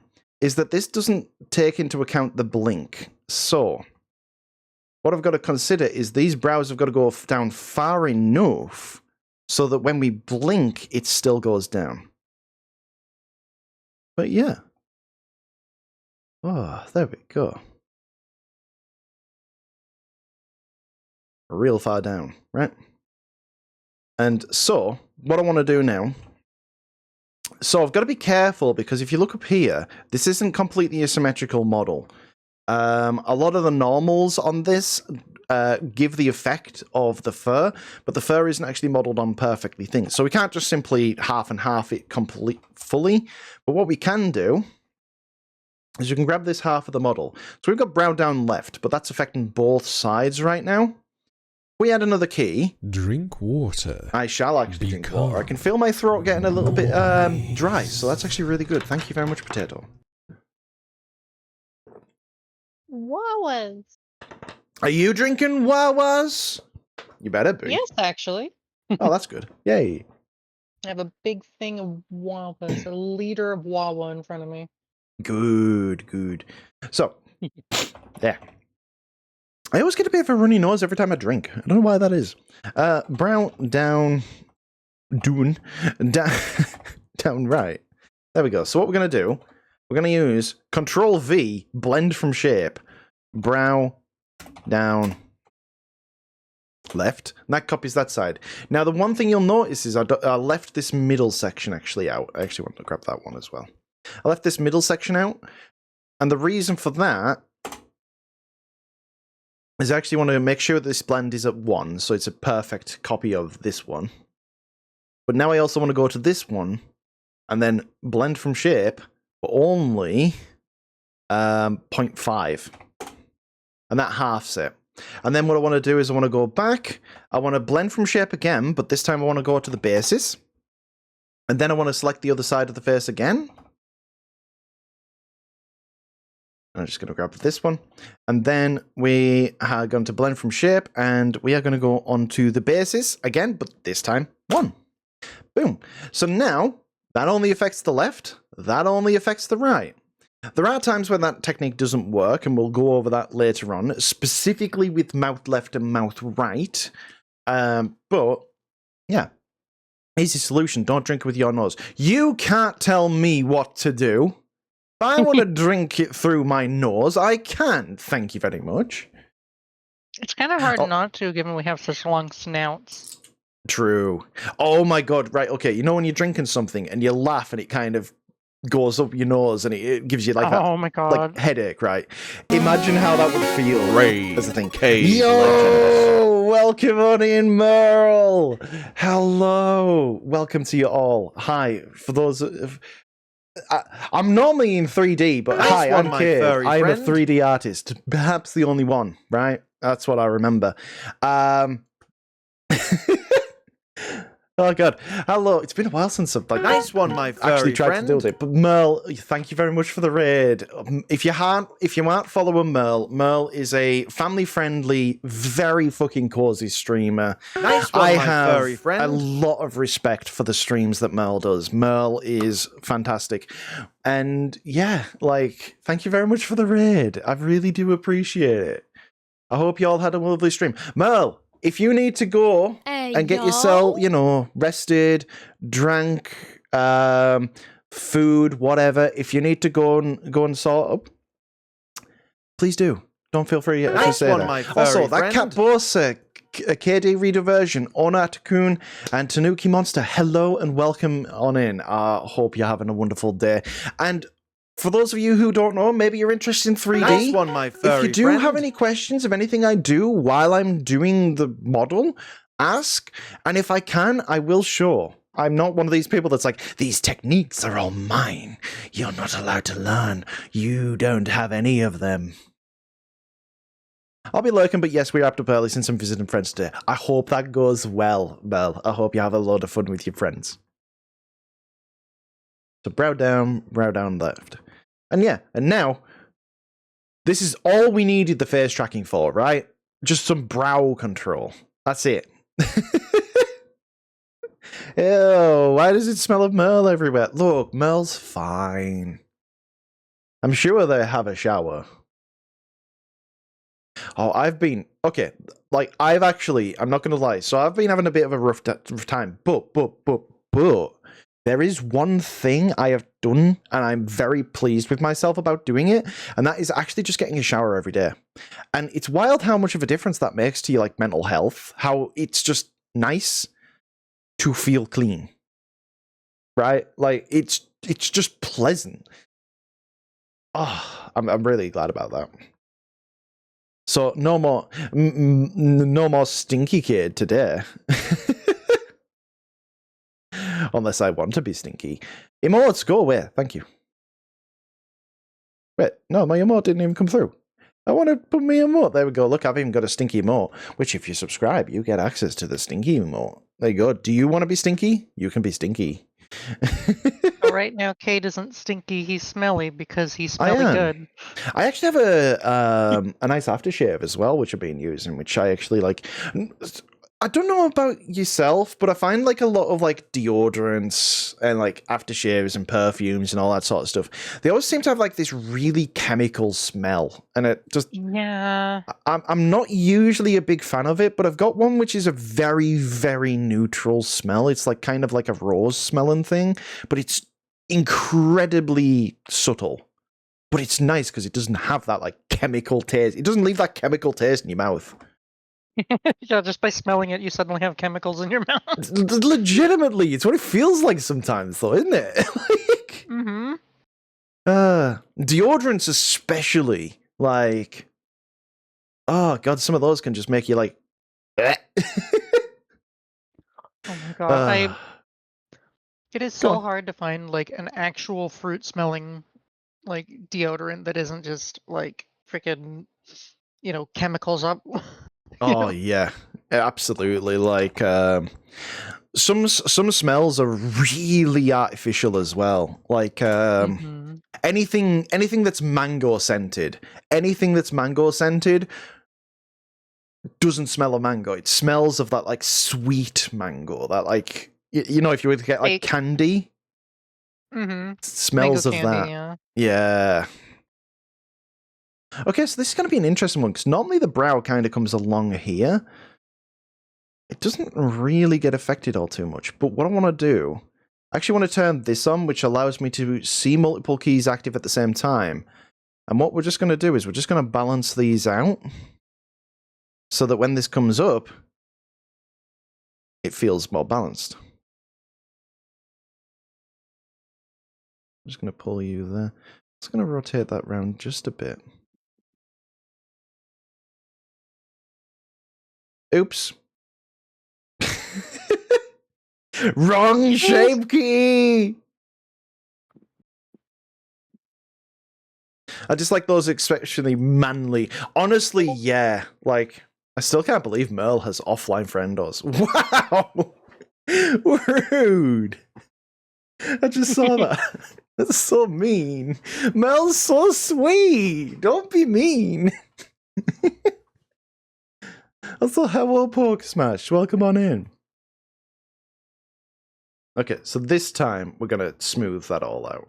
is that this doesn't take into account the blink. So what I've got to consider is these brows have got to go down far enough so that when we blink, it still goes down. But yeah. Oh, there we go. Real far down, right? And so, what I want to do now... So I've got to be careful, because if you look up here, this isn't completely a symmetrical model. A lot of the normals on this give the effect of the fur, but the fur isn't actually modeled on perfectly things. So we can't just simply half and half it fully. But what we can do is you can grab this half of the model. So we've got brow down left, but that's affecting both sides right now. If we add another key, Drink water. I shall actually drink water. I can feel my throat getting a little bit dry, so that's actually really good. Thank you very much, Potato. Wawas. Are you drinking Wawas? You better be. Yes, actually. Oh, that's good. Yay. I have a big thing of Wawas, a liter of Wawa in front of me. Good, good. So, yeah. I always get a bit of a runny nose every time I drink. I don't know why that is. Brow down, down right. There we go. So what we're going to do, we're going to use Control V, blend from shape, brow down left. And that copies that side. Now, the one thing you'll notice is I left this middle section actually out. I actually want to grab that one as well. I left this middle section out. And the reason for that is I actually want to make sure this blend is at 1, so it's a perfect copy of this one. But now I also want to go to this one, and then blend from shape, but only 0.5. And that halves it. And then what I want to do is I want to go back, I want to blend from shape again, but this time I want to go to the bases. And then I want to select the other side of the face again. I'm just going to grab this one. And then we are going to blend from shape, and we are going to go onto the bases again, but this time 1. Boom. So now, that only affects the left, that only affects the right. There are times when that technique doesn't work, and we'll go over that later on, specifically with mouth left and mouth right. But, yeah. Easy solution, don't drink with your nose. You can't tell me what to do. If I want to drink it through my nose, I can. Thank you very much. It's kind of hard not to, given we have such long snouts. True. Oh my god, right, okay. You know when you're drinking something and you laugh and it kind of goes up your nose and it gives you like that my god. like headache, right? Imagine how that would feel. As a thing. Yo, Welcome on in, Merle. Hello. Welcome to you all. Hi. For those I'm normally in 3D, but Nice hi, one, I'm my Kid. furry I'm a friend. 3D artist. Perhaps the only one, right? That's what I remember. Oh god. Hello. It's been a while since I've Nice one, my actually furry tried friend. to do it. But Merle, thank you very much for the raid. If you aren't following Merle, Merle is a family-friendly, very fucking cozy streamer. Nice one, I my have furry friend. a lot of respect for the streams that Merle does. Merle is fantastic. And yeah, like, thank you very much for the raid. I really do appreciate it. I hope you all had a lovely stream. Merle, if you need to go and get yourself, rested, drank, food, whatever. If you need to go and sort up, please do. Don't feel free to Nice say one, that. my Also, furry that cat friend. boss, KD Reader version, Ona Takun, and Tanuki Monster, hello and welcome on in. Hope you're having a wonderful day. And for those of you who don't know, maybe you're interested in 3D. Nice one, my furry If you do friend. have any questions of anything I do while I'm doing the model, ask, and if I can, I will show. I'm not one of these people that's like, these techniques are all mine. You're not allowed to learn. You don't have any of them. I'll be lurking, but yes, we wrapped up early since I'm visiting friends today. I hope that goes well, Belle. I hope you have a lot of fun with your friends. So brow down left. And yeah, and now, this is all we needed the face tracking for, right? Just some brow control. That's it. Ew, why does it smell of Merle everywhere? Look, Merle's fine. I'm sure they have a shower. Oh, okay, like, I'm not gonna lie, so I've been having a bit of a rough time, but, there is one thing I have done, and I'm very pleased with myself about doing it, and that is actually just getting a shower every day. And it's wild how much of a difference that makes to your, like, mental health, how it's just nice to feel clean. Right? Like, it's just pleasant. Oh, I'm really glad about that. So no more stinky kid today. Unless I want to be stinky. Emotes, go away. Thank you. Wait, no, my emote didn't even come through. I want to put my emote. There we go. Look, I've even got a stinky emote, which if you subscribe, you get access to the stinky emote. There you go. Do you want to be stinky? You can be stinky. But right now, Cade isn't stinky, he's smelly because he's smelly am. good. I actually have a nice aftershave as well, which I've been using, which I actually like. I don't know about yourself, but I find like a lot of like deodorants and like aftershaves and perfumes and all that sort of stuff. They always seem to have like this really chemical smell, and it just Yeah. I'm not usually a big fan of it, but I've got one which is a very, very neutral smell. It's like kind of like a rose smelling thing, but it's incredibly subtle. But it's nice because it doesn't have that like chemical taste. It doesn't leave that chemical taste in your mouth. Yeah, just by smelling it, you suddenly have chemicals in your mouth. Legitimately, it's what it feels like sometimes, though, isn't it? Like, deodorants especially, like, oh god, some of those can just make you like. Oh my god, it is so hard to find like an actual fruit smelling like deodorant that isn't just like freaking, chemicals up. Oh yeah, absolutely. Like some smells are really artificial as well. Like anything that's mango scented, doesn't smell of mango. It smells of that like sweet mango. That like if you were to get like candy, it smells Mango of candy, that. Yeah. Okay, so this is going to be an interesting one, because normally the brow kind of comes along here. It doesn't really get affected all too much, but what I want to do, I actually want to turn this on, which allows me to see multiple keys active at the same time. And what we're just going to do is we're just going to balance these out, so that when this comes up, it feels more balanced. I'm just going to pull you there. I'm just going to rotate that round just a bit. Oops. Wrong shape key! I just like those especially manly. Honestly, yeah. Like, I still can't believe Merle has offline friendos. Wow! Rude! I just saw that. That's so mean. Merle's so sweet! Don't be mean! Also, hello, Pork Smash. Welcome on in. Okay, so this time we're gonna smooth that all out.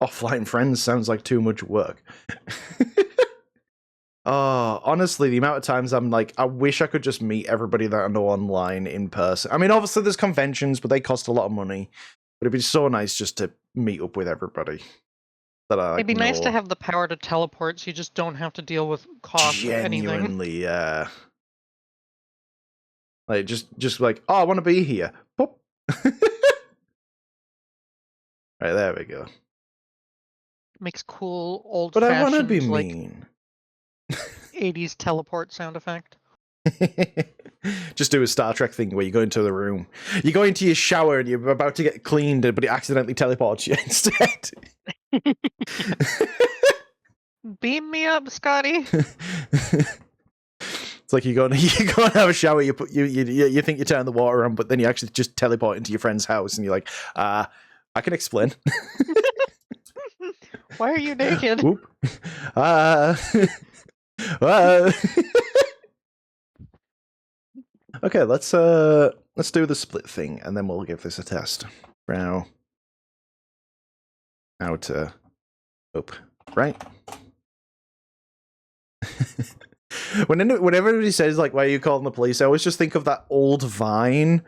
Offline friends sounds like too much work. Honestly, the amount of times I'm like, I wish I could just meet everybody that I know online in person. I mean, obviously there's conventions, but they cost a lot of money. But it'd be so nice just to meet up with everybody that I It'd be nice to know. have the power to teleport, so you just don't have to deal with cost of anything. Genuinely, yeah. Like just like, oh, I want to be here. Pop. Right, there we go. Makes cool old But I want to fashioned be like mean. 80s teleport sound effect. Just do a Star Trek thing where you go into the room. You go into your shower and you're about to get cleaned, but it accidentally teleports you instead. Beam me up, Scotty. It's like you go and have a shower. You think you turn the water on, but then you actually just teleport into your friend's house, and you're like, I can explain. Why are you naked? Whoop. Okay, let's do the split thing, and then we'll give this a test. Now, out, up, right. When everybody says like, "Why are you calling the police?" I always just think of that old Vine.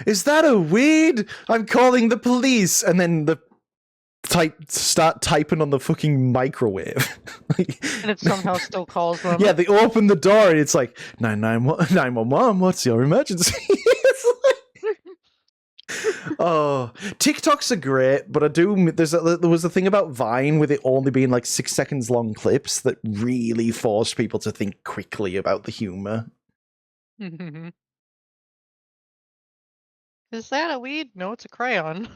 Is that a weed? I'm calling the police, and then the start typing on the fucking microwave. And it somehow still calls them. Yeah, they open the door and it's like 911. What's your emergency? Oh, TikToks are great, but there was a thing about Vine with it only being like 6 seconds long clips that really forced people to think quickly about the humor. Is that a weed? No, it's a crayon.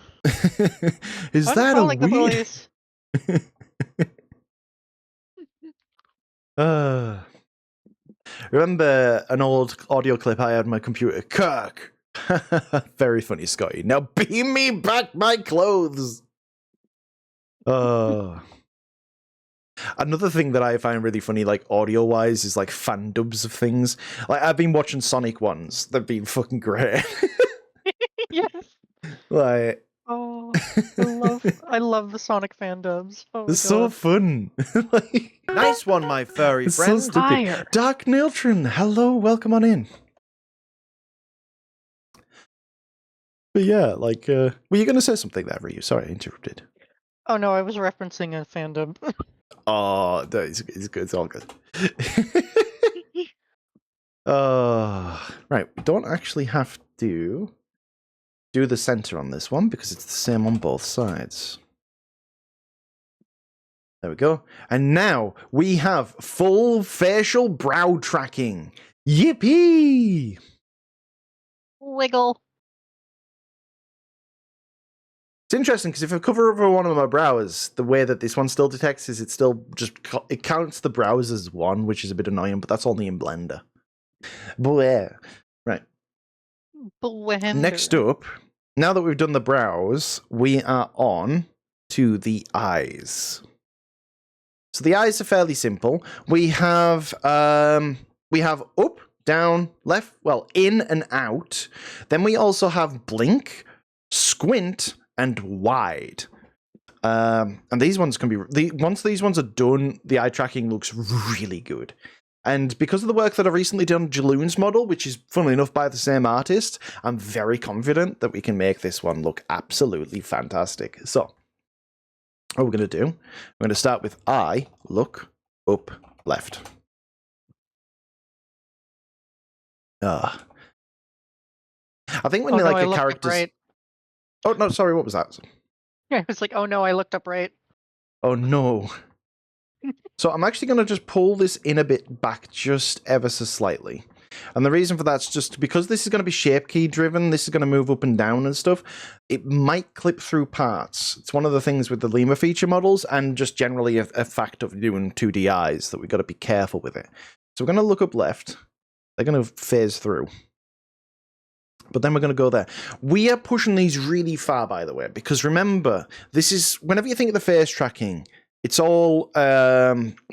Is I'm that a calling the weed? police. Remember an old audio clip I had on my computer? Kirk. Very funny, Scotty. Now beam me back my clothes. Another thing that I find really funny, like audio-wise, is like fan dubs of things. Like I've been watching Sonic ones. They've been fucking great. Yes. Like, oh, I love the Sonic fan dubs. Oh, it's so fun. Like, Nice one, my furry it's so friend. stupid. Fire. Dark Neutron, hello, welcome on in. But yeah, like, were you going to say something there, Ryu? Sorry, I interrupted. Oh no, I was referencing a fandom. Oh, it's good. It's all good. Right, we don't actually have to do the center on this one because it's the same on both sides. There we go. And now we have full facial brow tracking. Yippee! Wiggle. It's interesting because if I cover over one of my brows, the way that this one still detects is it counts the brows as one, which is a bit annoying, but that's only in Blender. Bleh. Right. Blender. Next up, now that we've done the brows, we are on to the eyes. So the eyes are fairly simple. We have up, down, left, well, in and out. Then we also have blink, squint, and wide. And these ones can be once these ones are done, the eye tracking looks really good. And because of the work that I've recently done Jaloon's model, which is funnily enough by the same artist, I'm very confident that we can make this one look absolutely fantastic. So what we're going to do, we're going to start with eye, look, up, left. I think when like a character's... Right. Oh, no, sorry, what was that? Yeah, it's like, oh no, I looked up right. Oh no. So I'm actually going to just pull this in a bit back just ever so slightly. And the reason for that's just because this is going to be shape key driven, this is going to move up and down and stuff, it might clip through parts. It's one of the things with the Lima feature models and just generally a fact of doing 2D eyes that we've got to be careful with it. So we're going to look up left. They're going to phase through. But then we're going to go there. We are pushing these really far, by the way, because remember, this is, whenever you think of the face tracking, It's all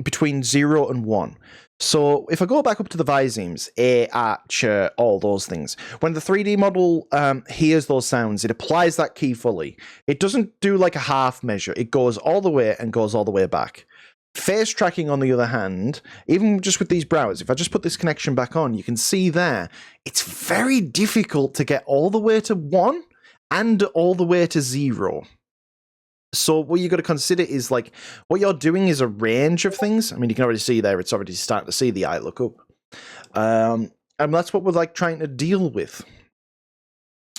between 0 and 1. So if I go back up to the Visemes, A, Arch, all those things, when the 3D model hears those sounds, it applies that key fully. It doesn't do like a half measure. It goes all the way and goes all the way back. Face tracking, on the other hand, even just with these brows, if I just put this connection back on, you can see there, it's very difficult to get all the way to 1 and all the way to 0. So what you got to consider is like what you're doing is a range of things. I mean, you can already see there; it's already starting to see the eye look up, and that's what we're like trying to deal with.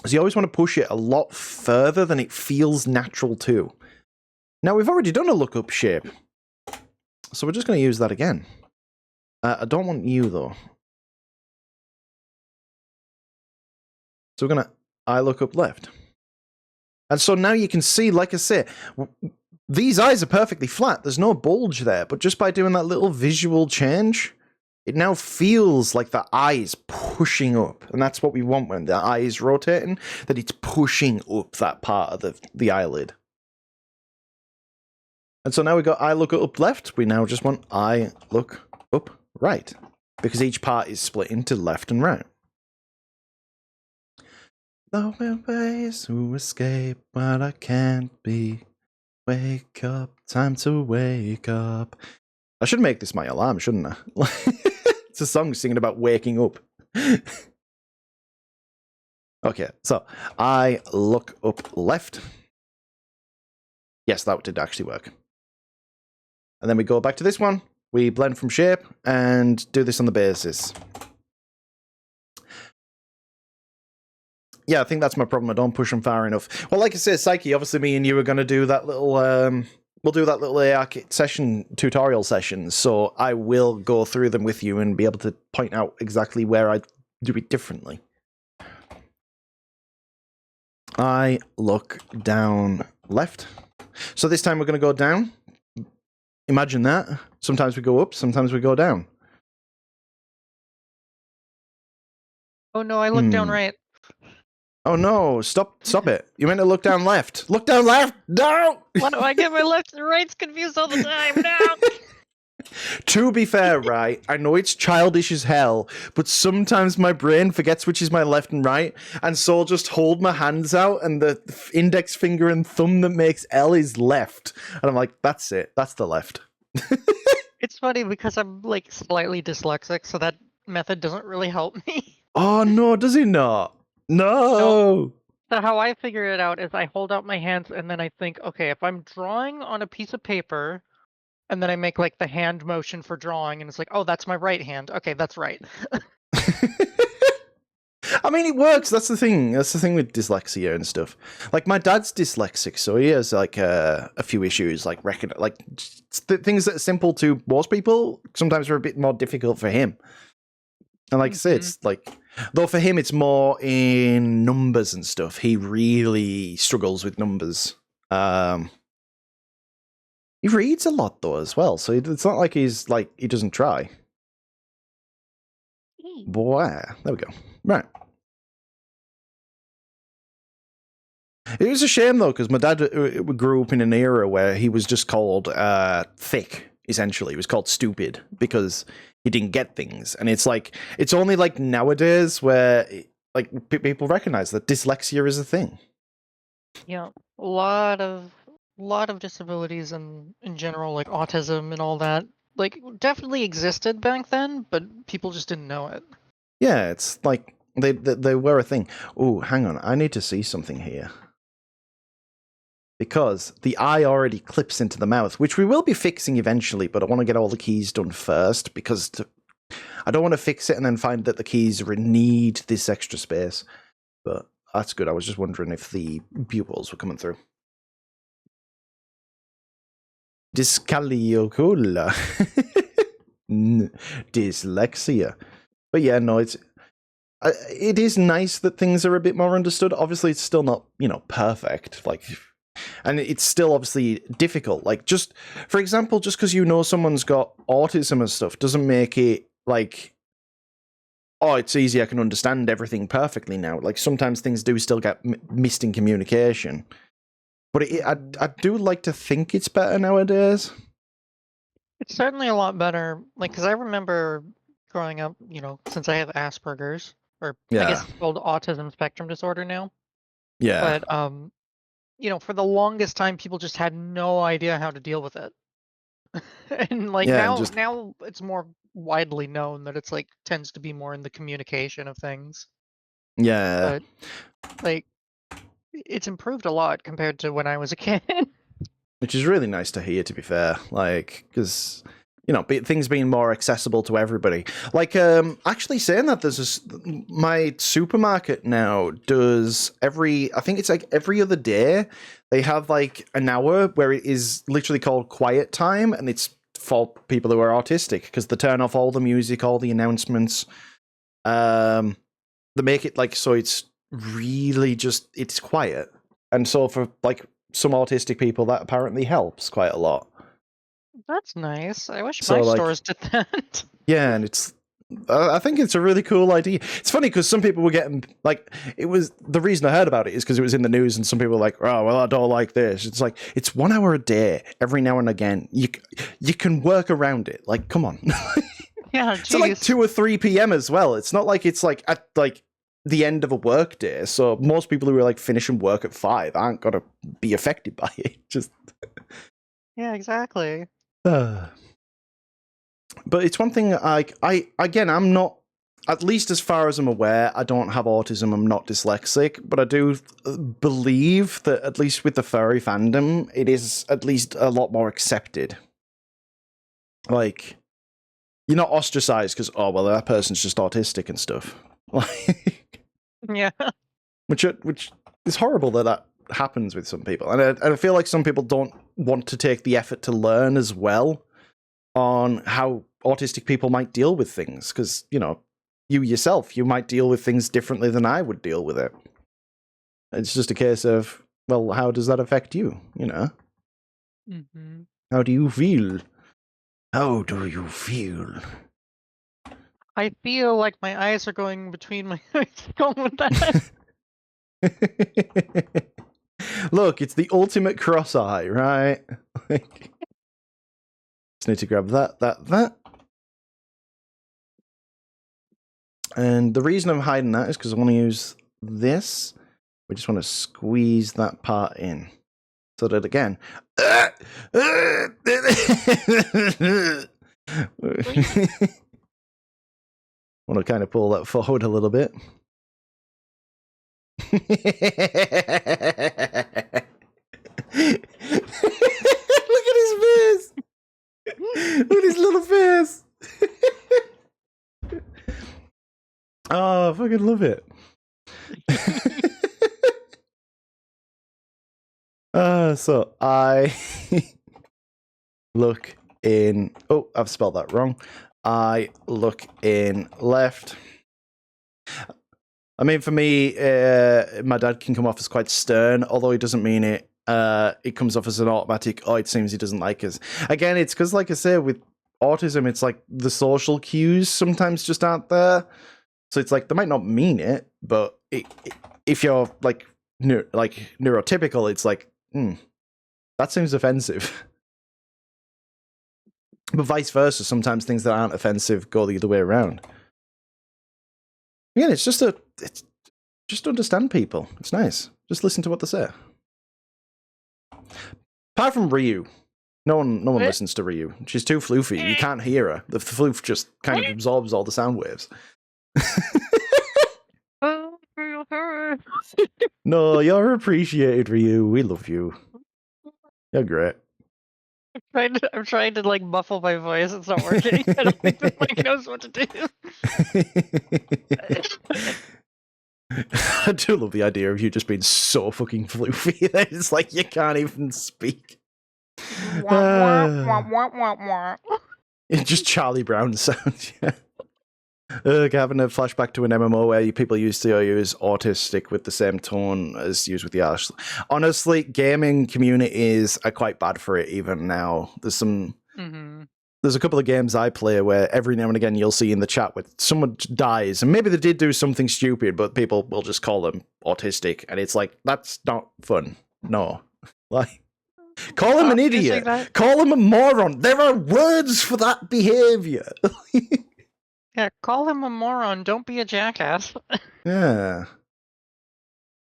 So you always want to push it a lot further than it feels natural to. Now we've already done a look up shape, so we're just going to use that again. I don't want you though, so we're going to eye look up left. And so now you can see, like I say, these eyes are perfectly flat. There's no bulge there. But just by doing that little visual change, it now feels like the eye is pushing up. And that's what we want when the eye is rotating, that it's pushing up that part of the eyelid. And so now we've got eye look up left. We now just want eye look up right. Because each part is split into left and right. There are ways to escape, but I can't be. Wake up, time to wake up. I should make this my alarm, shouldn't I? It's a song singing about waking up. Okay, so I look up left. Yes, that did actually work. And then we go back to this one. We blend from shape and do this on the basis. Yeah, I think that's my problem. I don't push them far enough. Well, like I said, Psyche, obviously me and you are going to do that little, we'll do that little ARKit session, tutorial session, so I will go through them with you and be able to point out exactly where I do it differently. I look down left. So this time we're going to go down. Imagine that. Sometimes we go up, sometimes we go down. Oh no, I looked down right. Oh no, stop it. You meant to look down left. Look down left! No! Why do I get my left and rights confused all the time? No! To be fair, right, I know it's childish as hell, but sometimes my brain forgets which is my left and right, and so I'll just hold my hands out, and the index finger and thumb that makes L is left. And I'm like, that's it. That's the left. It's funny because I'm like slightly dyslexic, so that method doesn't really help me. Oh no, does it not? No! So how I figure it out is I hold out my hands and then I think, okay, if I'm drawing on a piece of paper, and then I make like the hand motion for drawing, and it's like, oh, that's my right hand. Okay, that's right. I mean, it works. That's the thing. That's the thing with dyslexia and stuff. Like, my dad's dyslexic, so he has like a few issues, like things that are simple to most people sometimes are a bit more difficult for him. And like I say, it's like, though for him it's more in numbers and stuff. He really struggles with numbers. He reads a lot though as well, so it's not like he's like he doesn't try. Boy, there we go. Right. It was a shame though, because my dad grew up in an era where he was just called thick. Essentially, he was called stupid because he didn't get things, and it's like it's only like nowadays where like people recognize that dyslexia is a thing. Yeah, a lot of disabilities and in general, like autism and all that, like definitely existed back then, but people just didn't know it. Yeah, it's like they were a thing. Oh, hang on, I need to see something here. Because the eye already clips into the mouth, which we will be fixing eventually, but I want to get all the keys done first, because I don't want to fix it and then find that the keys need this extra space. But that's good. I was just wondering if the pupils were coming through. Dyscalculia. Dyslexia. But yeah, no, it is nice that things are a bit more understood. Obviously, it's still not, perfect. Like... And it's still obviously difficult. Like, just, for example, just because you know someone's got autism and stuff doesn't make it like, oh, it's easy, I can understand everything perfectly now. Like, sometimes things do still get missed in communication. But I do like to think it's better nowadays. It's certainly a lot better. Like, because I remember growing up, since I have Asperger's, or I guess Yeah. it's called autism spectrum disorder now. Yeah. But for the longest time, people just had no idea how to deal with it. And like Yeah, and now, just now it's more widely known that it's like tends to be more in the communication of things. yeah. But like, it's improved a lot compared to when I was a kid. Which is really nice to hear, to be fair. Like, because things being more accessible to everybody. Like, actually saying that, my supermarket now does I think it's like every other day, they have like an hour where it is literally called quiet time, and it's for people who are autistic, because they turn off all the music, all the announcements. They make it like so it's really it's quiet, and so for like some autistic people, that apparently helps quite a lot. That's nice. I wish So, my like, stores did that. Yeah, and I think it's a really cool idea. It's funny because some people were getting like, it was the reason I heard about it is because it was in the news, and some people were like, "Oh, well, I don't like this." It's like it's 1 hour a day, every now and again. You can work around it. Like, come on. Yeah, It's at like 2 or 3 p.m. as well. It's not like it's like at like the end of a work day. So most people who are like finishing work at 5 aren't gonna be affected by it. Just Yeah, exactly. but it's one thing. I'm not, at least as far as I'm aware, I don't have autism. I'm not dyslexic, but I do believe that at least with the furry fandom, it is at least a lot more accepted. Like, you're not ostracized because, oh, well, that person's just autistic and stuff. Like, Yeah. which is horrible that happens with some people. And I feel like some people don't want to take the effort to learn as well on how autistic people might deal with things. Because, you yourself, you might deal with things differently than I would deal with it. It's just a case of, well, how does that affect you, Mm-hmm. How do you feel? How do you feel? I feel like my eyes are going between my eyes. Going with that. Look, it's the ultimate cross eye, right? Just need to grab that. And the reason I'm hiding that is because I want to use this. We just want to squeeze that part in. So that again. Want to kind of pull that forward a little bit. Look at his face. Look at his little face. Oh, I fucking love it. So I look in. Oh, I've spelled that wrong. I look in left. I mean, for me, my dad can come off as quite stern, although he doesn't mean it. It comes off as an automatic, oh, it seems he doesn't like us. Again, it's because, like I say, with autism, it's like the social cues sometimes just aren't there. So it's like, they might not mean it, but if you're like neurotypical, it's like, that seems offensive. But vice versa, sometimes things that aren't offensive go the other way around. Again, it's just understand people. It's nice. Just listen to what they say. Apart from Ryu. No one listens to Ryu. She's too floofy. You can't hear her. The floof just kind of absorbs all the sound waves. No, you're appreciated, Ryu. We love you. You're great. I'm trying to like muffle my voice. It's not working. I don't think the mic knows what to do. I do love the idea of you just being so fucking floofy that it's like you can't even speak. It's just Charlie Brown sounds. Yeah. Having a flashback to an MMO where people used to use autistic with the same tone as used with the Ash. Honestly, gaming communities are quite bad for it even now. There's a couple of games I play where every now and again you'll see in the chat where someone dies, and maybe they did do something stupid, but people will just call them autistic, and it's like, that's not fun. No, Like, call him an Stop using idiot. that. Call him a moron. There are words for that behavior. Yeah, call him a moron. Don't be a jackass. Yeah.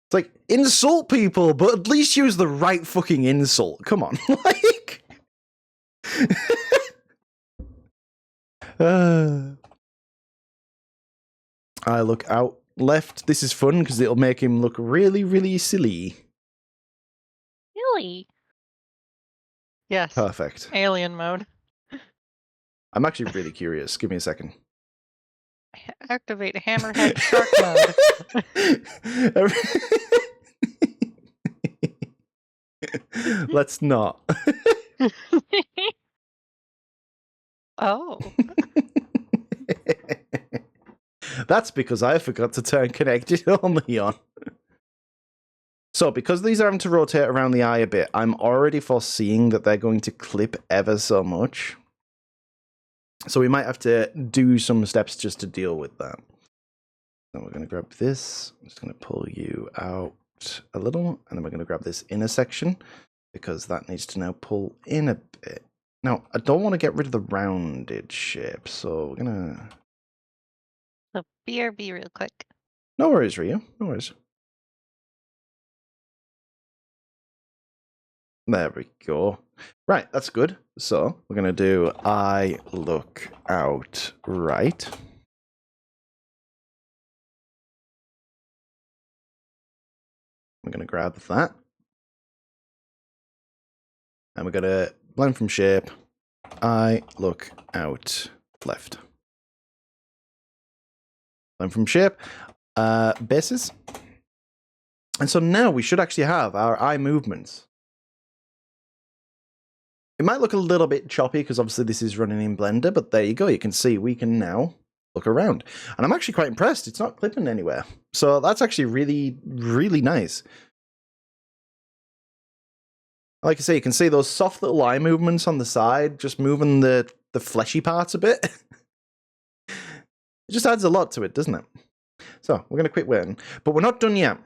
It's like, insult people, but at least use the right fucking insult. Come on. Like. I look out left. This is fun because it'll make him look really, really silly. Really? Yes. Perfect. Alien mode. I'm actually really curious. Give me a second. Activate hammerhead shark mode. Let's not. Oh. That's because I forgot to turn connected only on. So, because these are having to rotate around the eye a bit, I'm already foreseeing that they're going to clip ever so much. So we might have to do some steps just to deal with that. So we're going to grab this. I'm just going to pull you out a little, and then we're going to grab this inner section because that needs to now pull in a bit. Now, I don't want to get rid of the rounded shape, so we're going to... So BRB real quick. No worries, Ryu. No worries. There we go. Right, that's good. So we're going to do I look out right. We're going to grab that. And we're going to blend from shape. I look out left. Blend from shape. Bases. And so now we should actually have our eye movements. It might look a little bit choppy because obviously this is running in Blender, but there you go. You can see we can now look around. And I'm actually quite impressed. It's not clipping anywhere. So that's actually really, really nice. Like I say, you can see those soft little eye movements on the side, just moving the fleshy parts a bit. It just adds a lot to it, doesn't it? So we're going to quit waiting. But we're not done yet.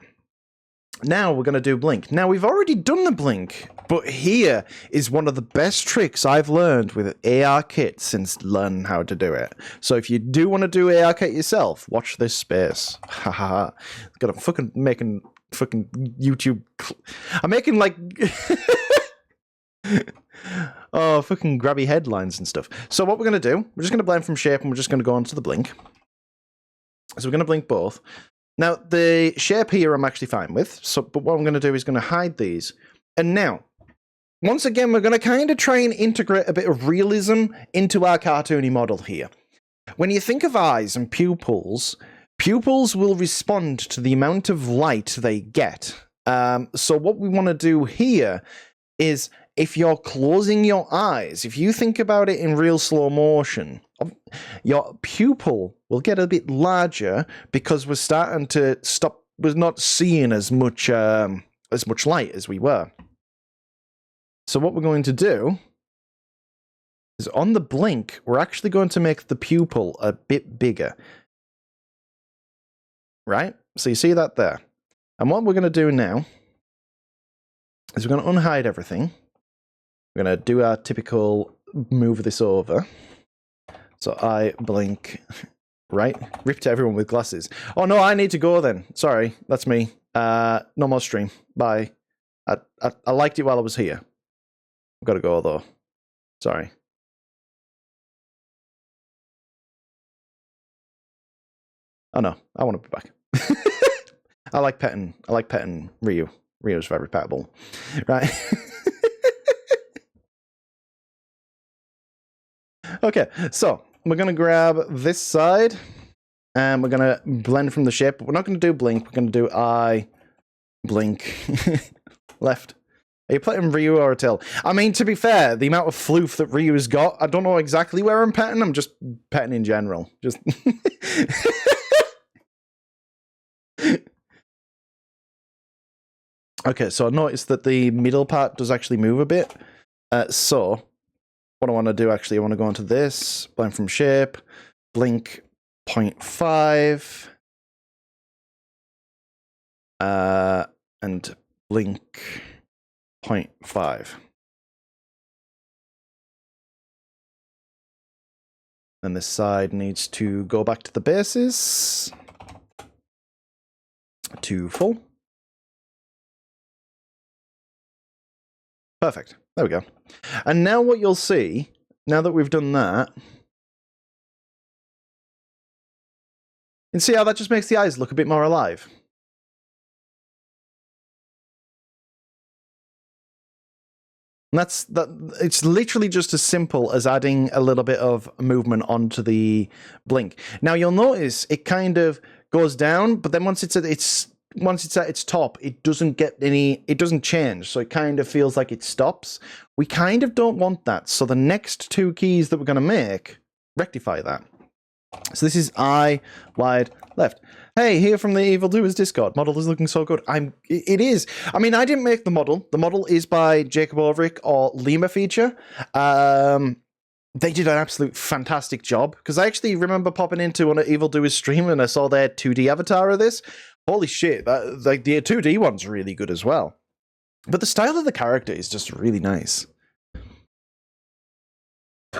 Now we're going to do blink. Now we've already done the blink, but here is one of the best tricks I've learned with ARKit since learning how to do it. So if you do want to do ARKit yourself, watch this space. Haha. Got a fucking making fucking YouTube. I'm making like oh, fucking grabby headlines and stuff. So what we're going to do, we're just going to blend from shape and we're just going to go on to the blink. So we're going to blink both. Now, the shape here I'm actually fine with, so, but what I'm going to do is going to hide these. And now, once again, we're going to kind of try and integrate a bit of realism into our cartoony model here. When you think of eyes and pupils, pupils will respond to the amount of light they get. So what we want to do here is, if you're closing your eyes, if you think about it in real slow motion, your pupil will get a bit larger because we're starting to stop, we're not seeing as much light as we were. So what we're going to do is on the blink, we're actually going to make the pupil a bit bigger. Right? So you see that there. And what we're going to do now is we're going to unhide everything. We're going to do our typical move this over. So I blink right. Rip to everyone with glasses. Oh no, I need to go then. Sorry, that's me. No more stream. Bye. I liked it while I was here. I've got to go though. Sorry. Oh no, I want to be back. I like petting Ryu. Ryu's very pettable. Right. Okay, so we're going to grab this side and we're going to blend from the shape. But we're not going to do blink. We're going to do eye, blink, left. Are you petting Ryu or a tail? I mean, to be fair, the amount of floof that Ryu's got, I don't know exactly where I'm petting. I'm just petting in general. Just. Okay, so I noticed that the middle part does actually move a bit. So what I want to do, actually, I want to go into this, blend from shape, blink 0.5, and blink 0.5. And this side needs to go back to the bases. To full. Perfect. There we go. And now what you'll see, now that we've done that, you can see how that just makes the eyes look a bit more alive. And it's literally just as simple as adding a little bit of movement onto the blink. Now you'll notice it kind of goes down, but then once it's at its top, it doesn't change. So it kind of feels like it stops. We kind of don't want that. So the next two keys that we're going to make rectify that. So this is eye, wide, left. Hey, here from the Evil Doerz Discord. Model is looking so good. It is. I mean, I didn't make the model. The model is by Jacob Overick or Lima Feature. They did an absolute fantastic job. Because I actually remember popping into one of Evil Doerz stream and I saw their 2D avatar of this. Holy shit, like the 2D one's really good as well. But the style of the character is just really nice.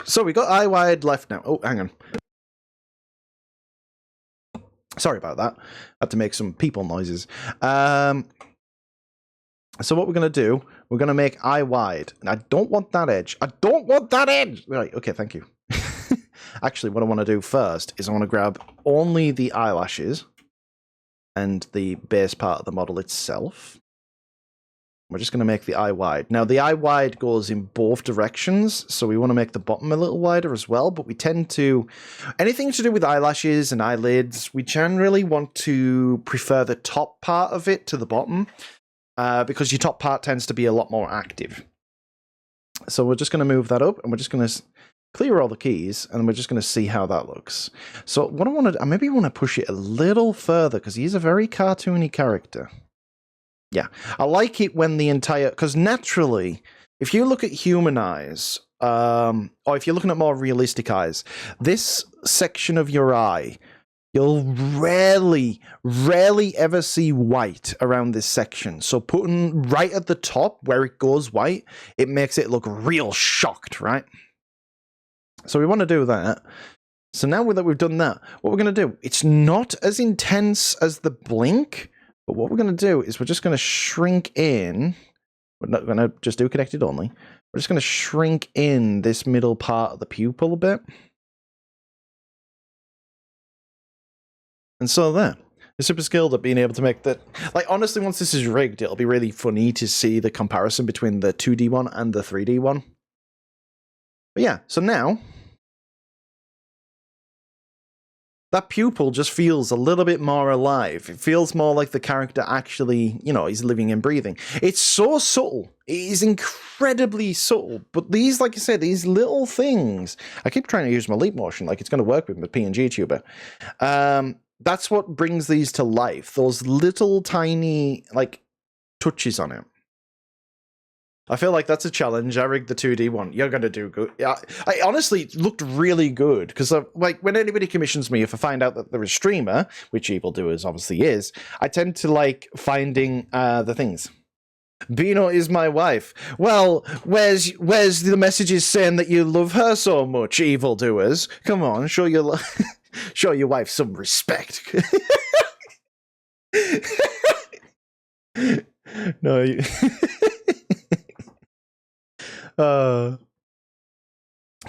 So we got eye wide left now. Oh, hang on. Sorry about that. I had to make some people noises. So what we're going to do, we're going to make eye wide. And I don't want that edge. I don't want that edge! Right, okay, thank you. Actually, what I want to do first is I want to grab only the eyelashes and the base part of the model itself. We're just going to make the eye wide. Now, the eye wide goes in both directions, so we want to make the bottom a little wider as well, but we tend to... Anything to do with eyelashes and eyelids, we generally want to prefer the top part of it to the bottom, because your top part tends to be a lot more active. So we're just going to move that up, and we're just going to clear all the keys, and we're just going to see how that looks. So what I want to... I maybe want to push it a little further, because he's a very cartoony character. Yeah, I like it when the entire... Because naturally, if you look at human eyes, or if you're looking at more realistic eyes, this section of your eye, you'll rarely ever see white around this section. So putting right at the top where it goes white, it makes it look real shocked, right? So we want to do that. So now that we've done that, what we're going to do, it's not as intense as the blink, but what we're going to do is we're just going to shrink in. We're not going to just do connected only. We're just going to shrink in this middle part of the pupil a bit. And so there. You're super skilled at being able to make that. Like, honestly, once this is rigged, it'll be really funny to see the comparison between the 2D one and the 3D one. But yeah, so now that pupil just feels a little bit more alive. It feels more like the character actually, you know, is living and breathing. It's so subtle. It is incredibly subtle. But these, like I said, these little things... I keep trying to use my leap motion like it's going to work with my PNG tuber. That's what brings these to life. Those little tiny, like, touches on it. I feel like that's a challenge. I rigged the 2D one. You're going to do good. Yeah, I honestly looked really good because, like, when anybody commissions me, if I find out that they're a streamer, which Evil Doerz obviously is, I tend to like finding the things. Bino is my wife. Well, where's the messages saying that you love her so much, Evil Doerz? Come on, show your show your wife some respect. No.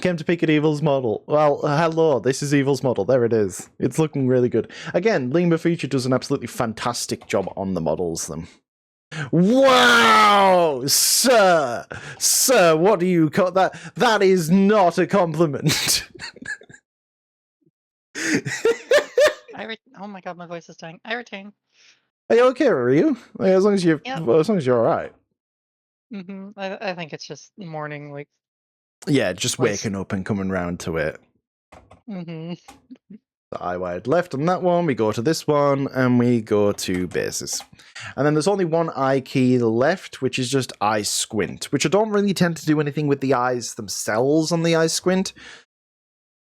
Came to peek at Evil's model. Well, hello, this is Evil's model. There it is. It's looking really good. Again, Lima Feature does an absolutely fantastic job on the models. Them. Wow! Sir! Sir, what do you call that? That is not a compliment. Oh my god, my voice is dying. I retain. Are you okay, are you? As long as you're, Yep. well, as long as you're alright. I think it's just morning, like... Yeah, just waking up and coming round to it. The eye wide left on that one, we go to this one, and we go to bases. And then there's only one eye key left, which is just eye squint, which I don't really tend to do anything with the eyes themselves on the eye squint.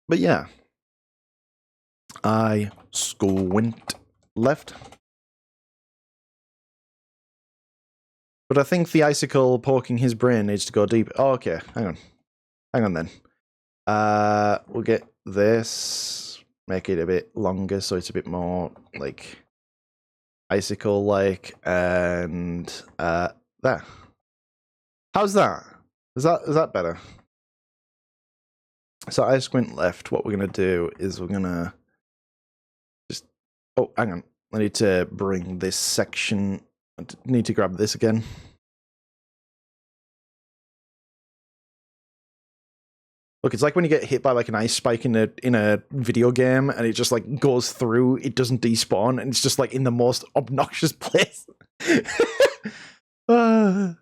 But yeah. Eye squint left. But I think the icicle poking his brain needs to go deep. Oh, okay. Hang on then. We'll get this. Make it a bit longer so it's a bit more, like, icicle-like. And, there. How's that? Is that better? So I squint left. What we're going to do is we're going to just... Oh, hang on. I need to bring this section... I need to grab this again. Look, it's like when you get hit by like an ice spike in a video game and it just like goes through, it doesn't despawn, and it's just like in the most obnoxious place. So I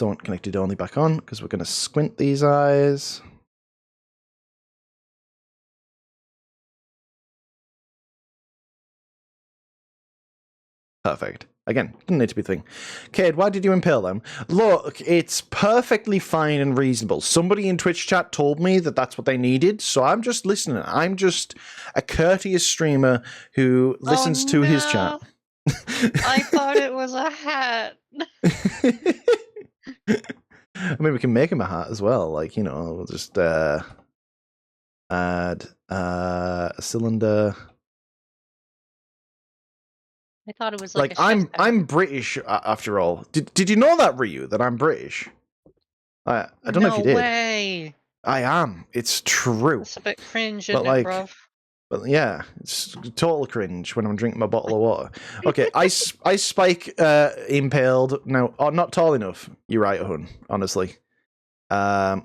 want connected only back on because we're going to squint these eyes. Perfect. Again, didn't need to be a thing. Cade, why did you impale them? Look, it's perfectly fine and reasonable. Somebody in Twitch chat told me that that's what they needed, so I'm just listening. I'm just a courteous streamer who listens to his chat. I thought it was a hat. I mean, we can make him a hat as well. Like, you know, we'll just add a cylinder. I thought it was like a I'm British after all. Did you know that, Ryu? That I'm British? I don't know if you did. No way. I am. It's true. It's a bit cringe, But isn't like, it, bruv? but yeah, it's total cringe when I'm drinking my bottle of water. Okay, ice spike impaled. No, oh, not tall enough. You're right, hun. Honestly, you're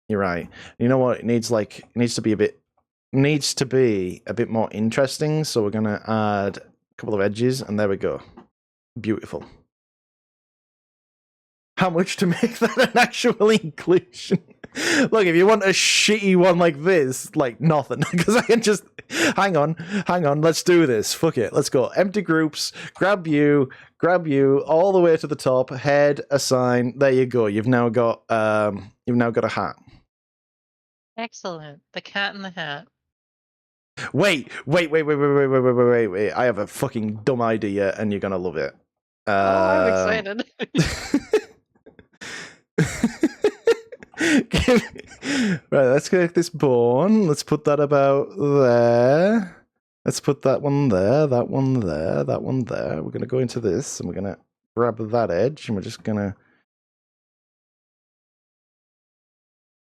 right. You know what? It needs to be a bit more interesting. So we're gonna add a couple of edges, and there we go. Beautiful. How much to make that an actual inclusion? Look, if you want a shitty one like this, like nothing, because I can just hang on, let's do this. Fuck it, let's go. Empty groups, grab you all the way to the top, head, assign. There you go. You've now got a hat. Excellent. The cat in the hat. Wait. I have a fucking dumb idea, and you're gonna love it. I'm excited. Right, let's connect this bone. Let's put that about there. Let's put that one there, that one there, that one there. We're going to go into this, and we're going to grab that edge, and we're just going to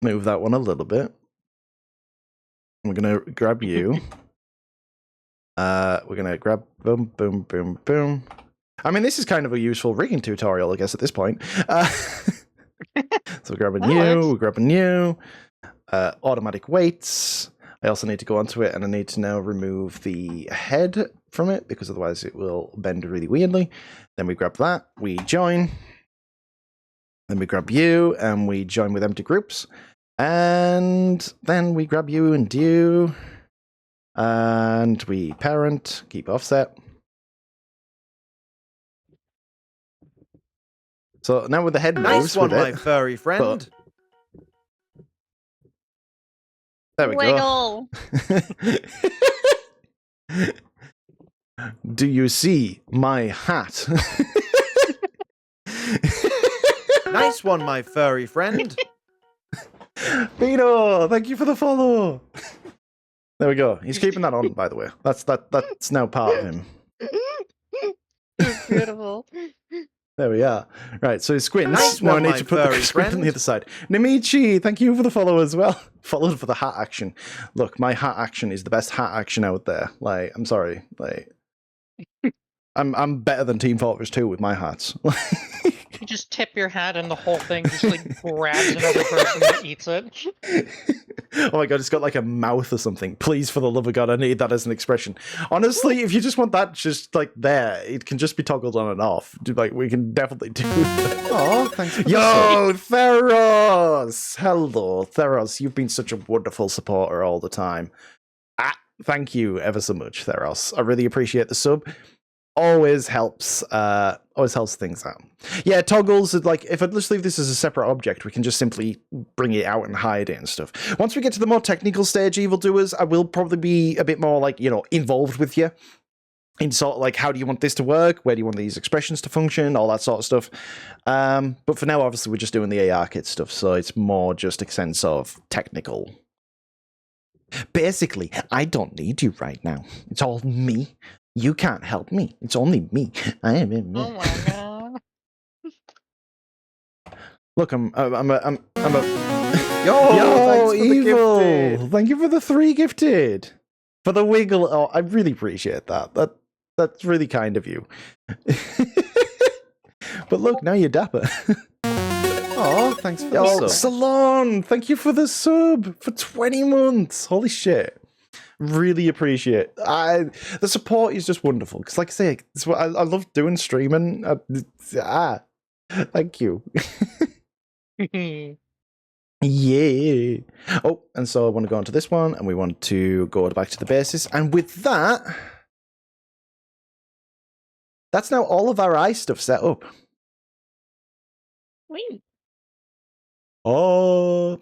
move that one a little bit. We're going to grab you. We're going to grab boom, boom, boom, boom. I mean, this is kind of a useful rigging tutorial, I guess, at this point. So we're grabbing you, automatic weights. I also need to go onto it, and I need to now remove the head from it, because otherwise it will bend really weirdly. Then we grab that, we join. Then we grab you, and we join with empty groups. And then we grab you and you. And we parent, keep offset. So now with the head moves Nice one, with my it. furry friend. There we Wiggle. go. Do you see my hat? Nice one, my furry friend. Beano, thank you for the follow. There we go. He's keeping that on, by the way. That's now part of him. It's beautiful. There we are. Right, so he squints. Nice Now I one, need my to put the furry squint on friend. the other side. Namichi, thank you for the follow as well. Followed for the hat action. Look, my hat action is the best hat action out there. Like, I'm sorry. Like, I'm better than Team Fortress 2 with my hats. You just tip your hat and the whole thing just like grabs another person that eats it. Oh my god, it's got like a mouth or something. Please, for the love of God, I need that as an expression. Honestly, if you just want that just like there, it can just be toggled on and off. Like, we can definitely do that. Oh, thanks for the Yo, Theros! Hello, Theros. You've been such a wonderful supporter all the time. Thank you ever so much, Theros. I really appreciate the sub. Always helps things out. Yeah, toggles, like, if I just leave this as a separate object, we can just simply bring it out and hide it and stuff. Once we get to the more technical stage, Evil Doers, I will probably be a bit more, like, you know, involved with you. in sort of like, how do you want this to work? Where do you want these expressions to function? All that sort of stuff. But for now, obviously, we're just doing the ARKit stuff, so it's more just a sense of technical. Basically, I don't need you right now. It's all me. You can't help me. It's only me. I am in me. Oh my god. Look, I'm a. Yo, thanks for the Evil! gifted. Thank you for the 3 gifted. For the wiggle. Oh, I really appreciate that. That's really kind of you. But look, now you're dapper. Oh, thanks for the Yo, sub. Salon, thank you for the sub for 20 months. Holy shit. Really appreciate it. The support is just wonderful. Because like I say, it's what I love doing streaming. Thank you. Yeah. Oh, and so I want to go on to this one, and we want to go back to the basis. And with that, that's now all of our eye stuff set up. Wait. Oh.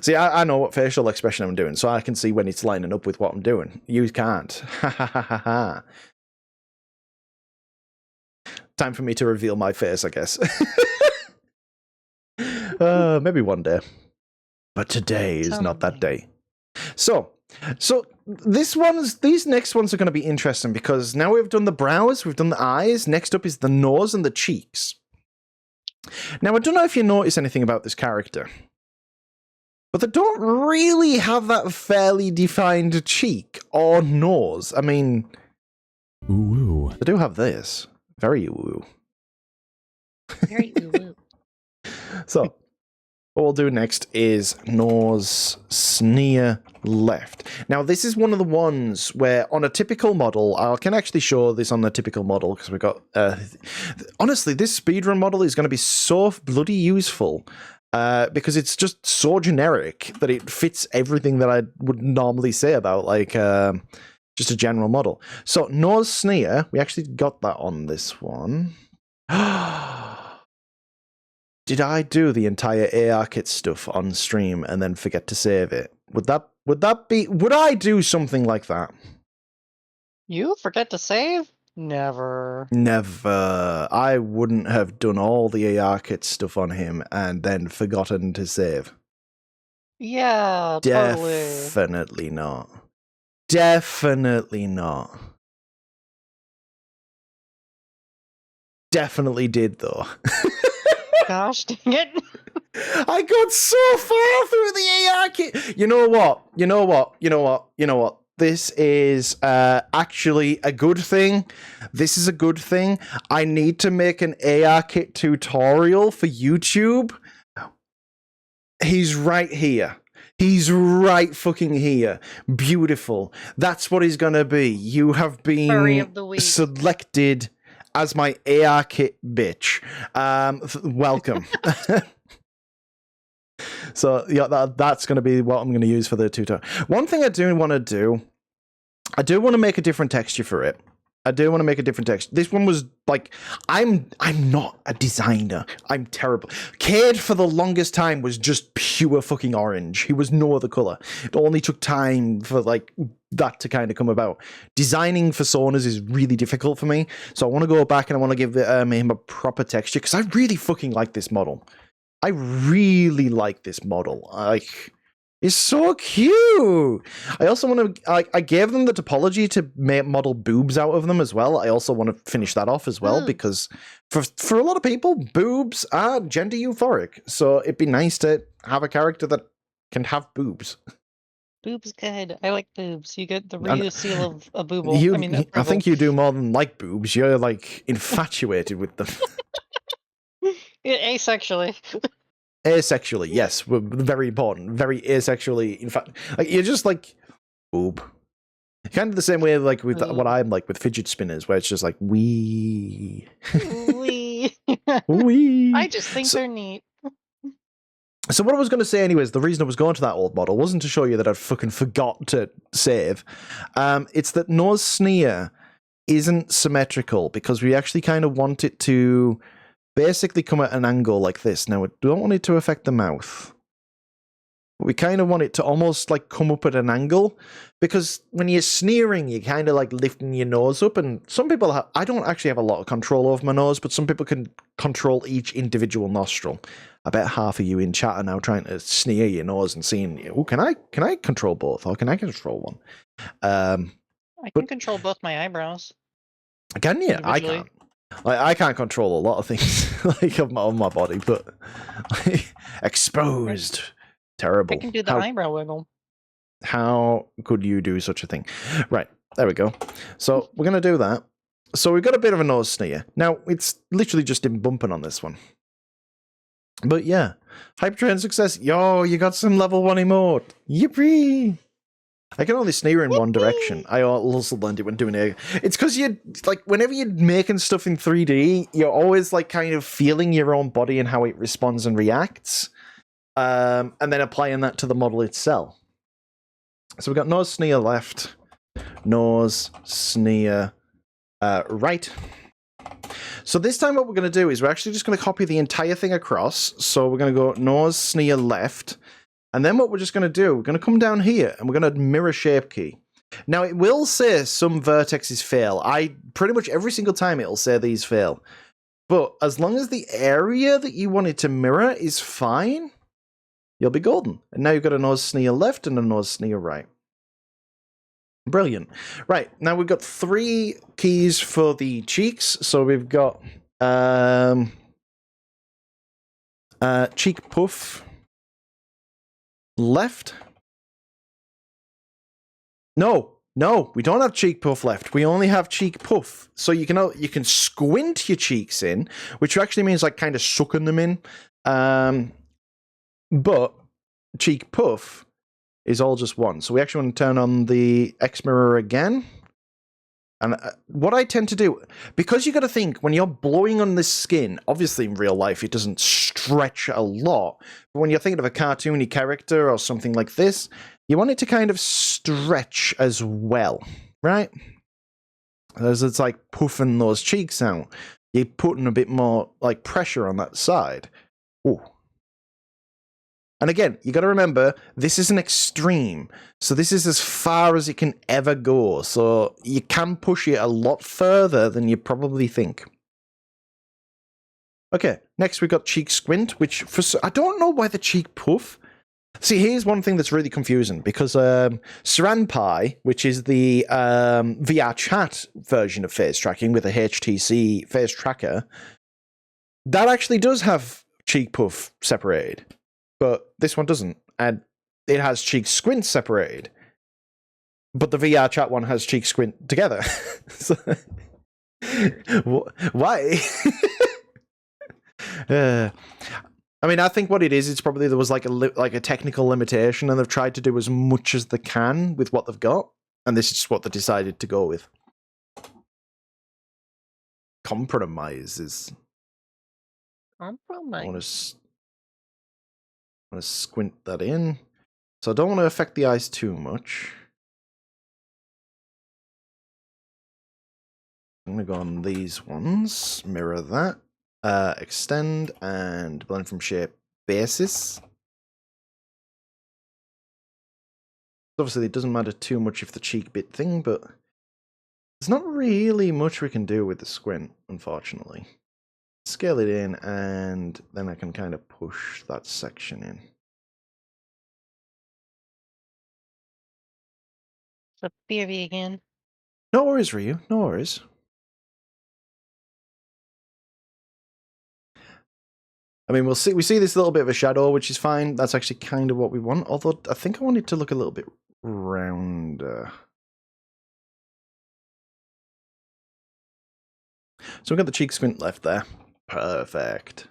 See, I know what facial expression I'm doing, so I can see when it's lining up with what I'm doing. You can't. Ha ha ha ha ha. Time for me to reveal my face, I guess. Maybe one day. But today is not that day. So these next ones are going to be interesting because now we've done the brows, we've done the eyes. Next up is the nose and the cheeks. Now, I don't know if you notice anything about this character, but they don't really have that fairly defined cheek or nose. I mean, Ooh. they do have this. Very ooh. Very ooh. So, what we'll do next is nose sneer left. Now, this is one of the ones where on a typical model, I can actually show this on the typical model because we've got... honestly, this speedrun model is going to be so bloody useful because it's just so generic that it fits everything that I would normally say about, like, just a general model. So, nose sneer, we actually got that on this one. Did I do the entire ARKit stuff on stream and then forget to save it? Would I do something like that? You forget to save? Never. Never. I wouldn't have done all the ARKit stuff on him and then forgotten to save. Yeah, totally. Definitely not. Definitely not. Definitely did though. Gosh dang it. I got so far through the ARKit. You know what? This is actually a good thing. This is a good thing. I need to make an ARKit tutorial for YouTube. He's right here. He's right fucking here. Beautiful. That's what he's gonna be. You have Furry of the been week. selected as my ARKit bitch. Welcome. So yeah, that's going to be what I'm going to use for the tutorial. One thing I do want to do, I do want to make a different texture for it. I do want to make a different texture. This one was like, I'm not a designer. I'm terrible. Cade for the longest time was just pure fucking orange. He was no other color. It only took time for like that to kind of come about. Designing personas is really difficult for me. So I want to go back and I want to give him a proper texture because I really fucking like this model. I really like this model. Like, it's so cute. I also want to. I gave them the topology to model boobs out of them as well. I also want to finish that off as well because for a lot of people, boobs are gender euphoric. So it'd be nice to have a character that can have boobs. Boobs good. I like boobs. You get the real seal of a booble. I think you do more than like boobs. You're like infatuated with them. Asexually. Asexually, yes, very important. Very asexually, in fact, like you're just like boob. Kind of the same way, like with what I'm like with fidget spinners, where it's just like wee. Wee. Wee. I just think they're neat. So what I was going to say, anyways, the reason I was going to that old model wasn't to show you that I fucking forgot to save. It's that nose sneer isn't symmetrical because we actually kind of want it to basically come at an angle like this. Now, we don't want it to affect the mouth. We kind of want it to almost like come up at an angle, because when you're sneering, you're kind of like lifting your nose up, and some people have, I don't actually have a lot of control over my nose, but some people can control each individual nostril. I bet half of you in chat are now trying to sneer your nose and seeing, oh, can I control both, or can I control one? I can control both my eyebrows. Can you? I Individually. can't. I can't control a lot of things like on my body, but exposed. Terrible. I can do the eyebrow wiggle. How could you do such a thing? Right, there we go. So we're going to do that. So we've got a bit of a nose sneer. Now, it's literally just in bumping on this one. But yeah, Hypertrain success. Yo, you got some level 1 emote. Yippee! I can only sneer in one direction. I also learned it when doing it. It's because you like whenever you're making stuff in 3D, you're always like kind of feeling your own body and how it responds and reacts. And then applying that to the model itself. So we've got nose sneer left, nose sneer right. So this time what we're going to do is we're actually just going to copy the entire thing across. So we're going to go nose sneer left. And then what we're just going to do, we're going to come down here and we're going to mirror shape key. Now it will say some vertexes fail. Pretty much every single time it'll say these fail. But as long as the area that you want it to mirror is fine, you'll be golden. And now you've got a nose sneer left and a nose sneer right. Brilliant. Right, now we've got 3 keys for the cheeks. So we've got cheek puff left. No, we don't have cheek puff left. We only have cheek puff. So you can squint your cheeks in, which actually means like kind of sucking them in. But cheek puff is all just one. So we actually want to turn on the X mirror again. And what I tend to do, because you got to think, when you're blowing on this skin, obviously in real life it doesn't stretch a lot, but when you're thinking of a cartoony character or something like this, you want it to kind of stretch as well, right? As it's like puffing those cheeks out, you're putting a bit more like pressure on that side. Ooh. And again, you got to remember, this is an extreme. So this is as far as it can ever go. So you can push it a lot further than you probably think. Okay, next we've got cheek squint, which I don't know why the cheek puff. See, here's one thing that's really confusing, because Saran Pi, which is the VR chat version of face tracking with a HTC face tracker, that actually does have cheek puff separated. But this one doesn't, and it has cheek squint separated. But the VR chat one has cheek squint together. So, why? I mean, I think what it is, it's probably there was like a technical limitation, and they've tried to do as much as they can with what they've got, and this is what they decided to go with. Compromises. Compromise. I want to squint that in. So I don't want to affect the eyes too much. I'm going to go on these ones, mirror that, extend, and blend from shape basis. Obviously, it doesn't matter too much if the cheek bit thing, but there's not really much we can do with the squint, unfortunately. Scale it in, and then I can kind of push that section in. So BRB again. No worries, Ryu. No worries. I mean, we see this little bit of a shadow, which is fine. That's actually kind of what we want. Although I think I want it to look a little bit rounder. So we've got the cheek squint left there. Perfect.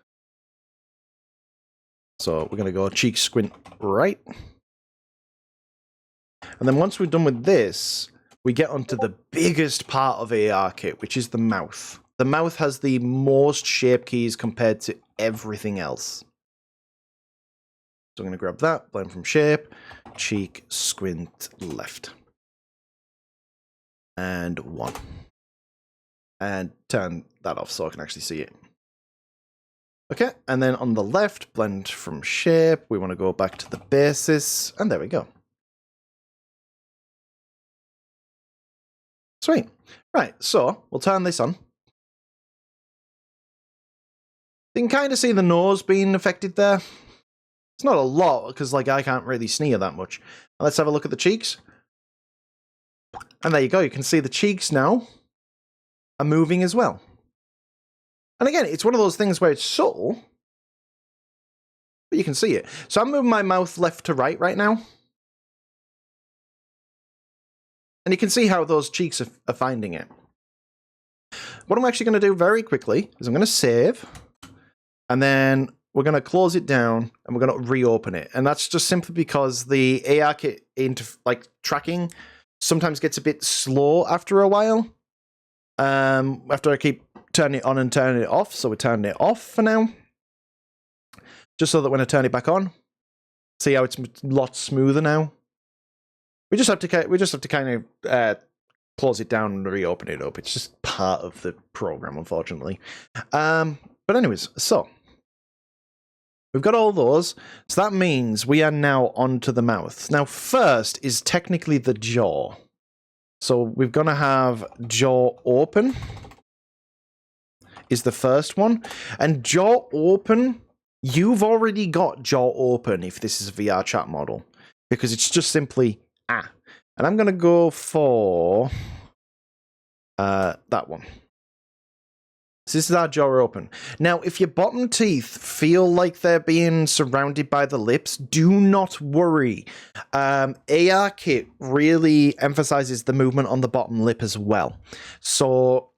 So we're going to go cheek squint right. And then once we're done with this, we get onto the biggest part of ARKit, which is the mouth. The mouth has the most shape keys compared to everything else. So I'm going to grab that, blend from shape, cheek, squint, left. And 1. And turn that off so I can actually see it. Okay, and then on the left, blend from shape. We want to go back to the basis, and there we go. Sweet. Right, so we'll turn this on. You can kind of see the nose being affected there. It's not a lot, because like I can't really sneer that much. Let's have a look at the cheeks. And there you go, you can see the cheeks now are moving as well. And again, it's one of those things where it's subtle, but you can see it. So I'm moving my mouth left to right now. And you can see how those cheeks are finding it. What I'm actually going to do very quickly is I'm going to save, and then we're going to close it down, and we're going to reopen it. And that's just simply because the ARKit tracking sometimes gets a bit slow after a while. After I keep turning it on and turning it off, so we're turning it off for now. Just so that when I turn it back on, see how it's a lot smoother now. We just have to kind of close it down and reopen it up. It's just part of the program, unfortunately. But anyways, so we've got all those. So that means we are now onto the mouth. Now, first is technically the jaw. So we're going to have jaw open is the first one. And jaw open, you've already got jaw open if this is a VR chat model. Because it's just simply ah. And I'm going to go for that one. So this is our jaw open. Now, if your bottom teeth feel like they're being surrounded by the lips, do not worry. ARKit really emphasizes the movement on the bottom lip as well. So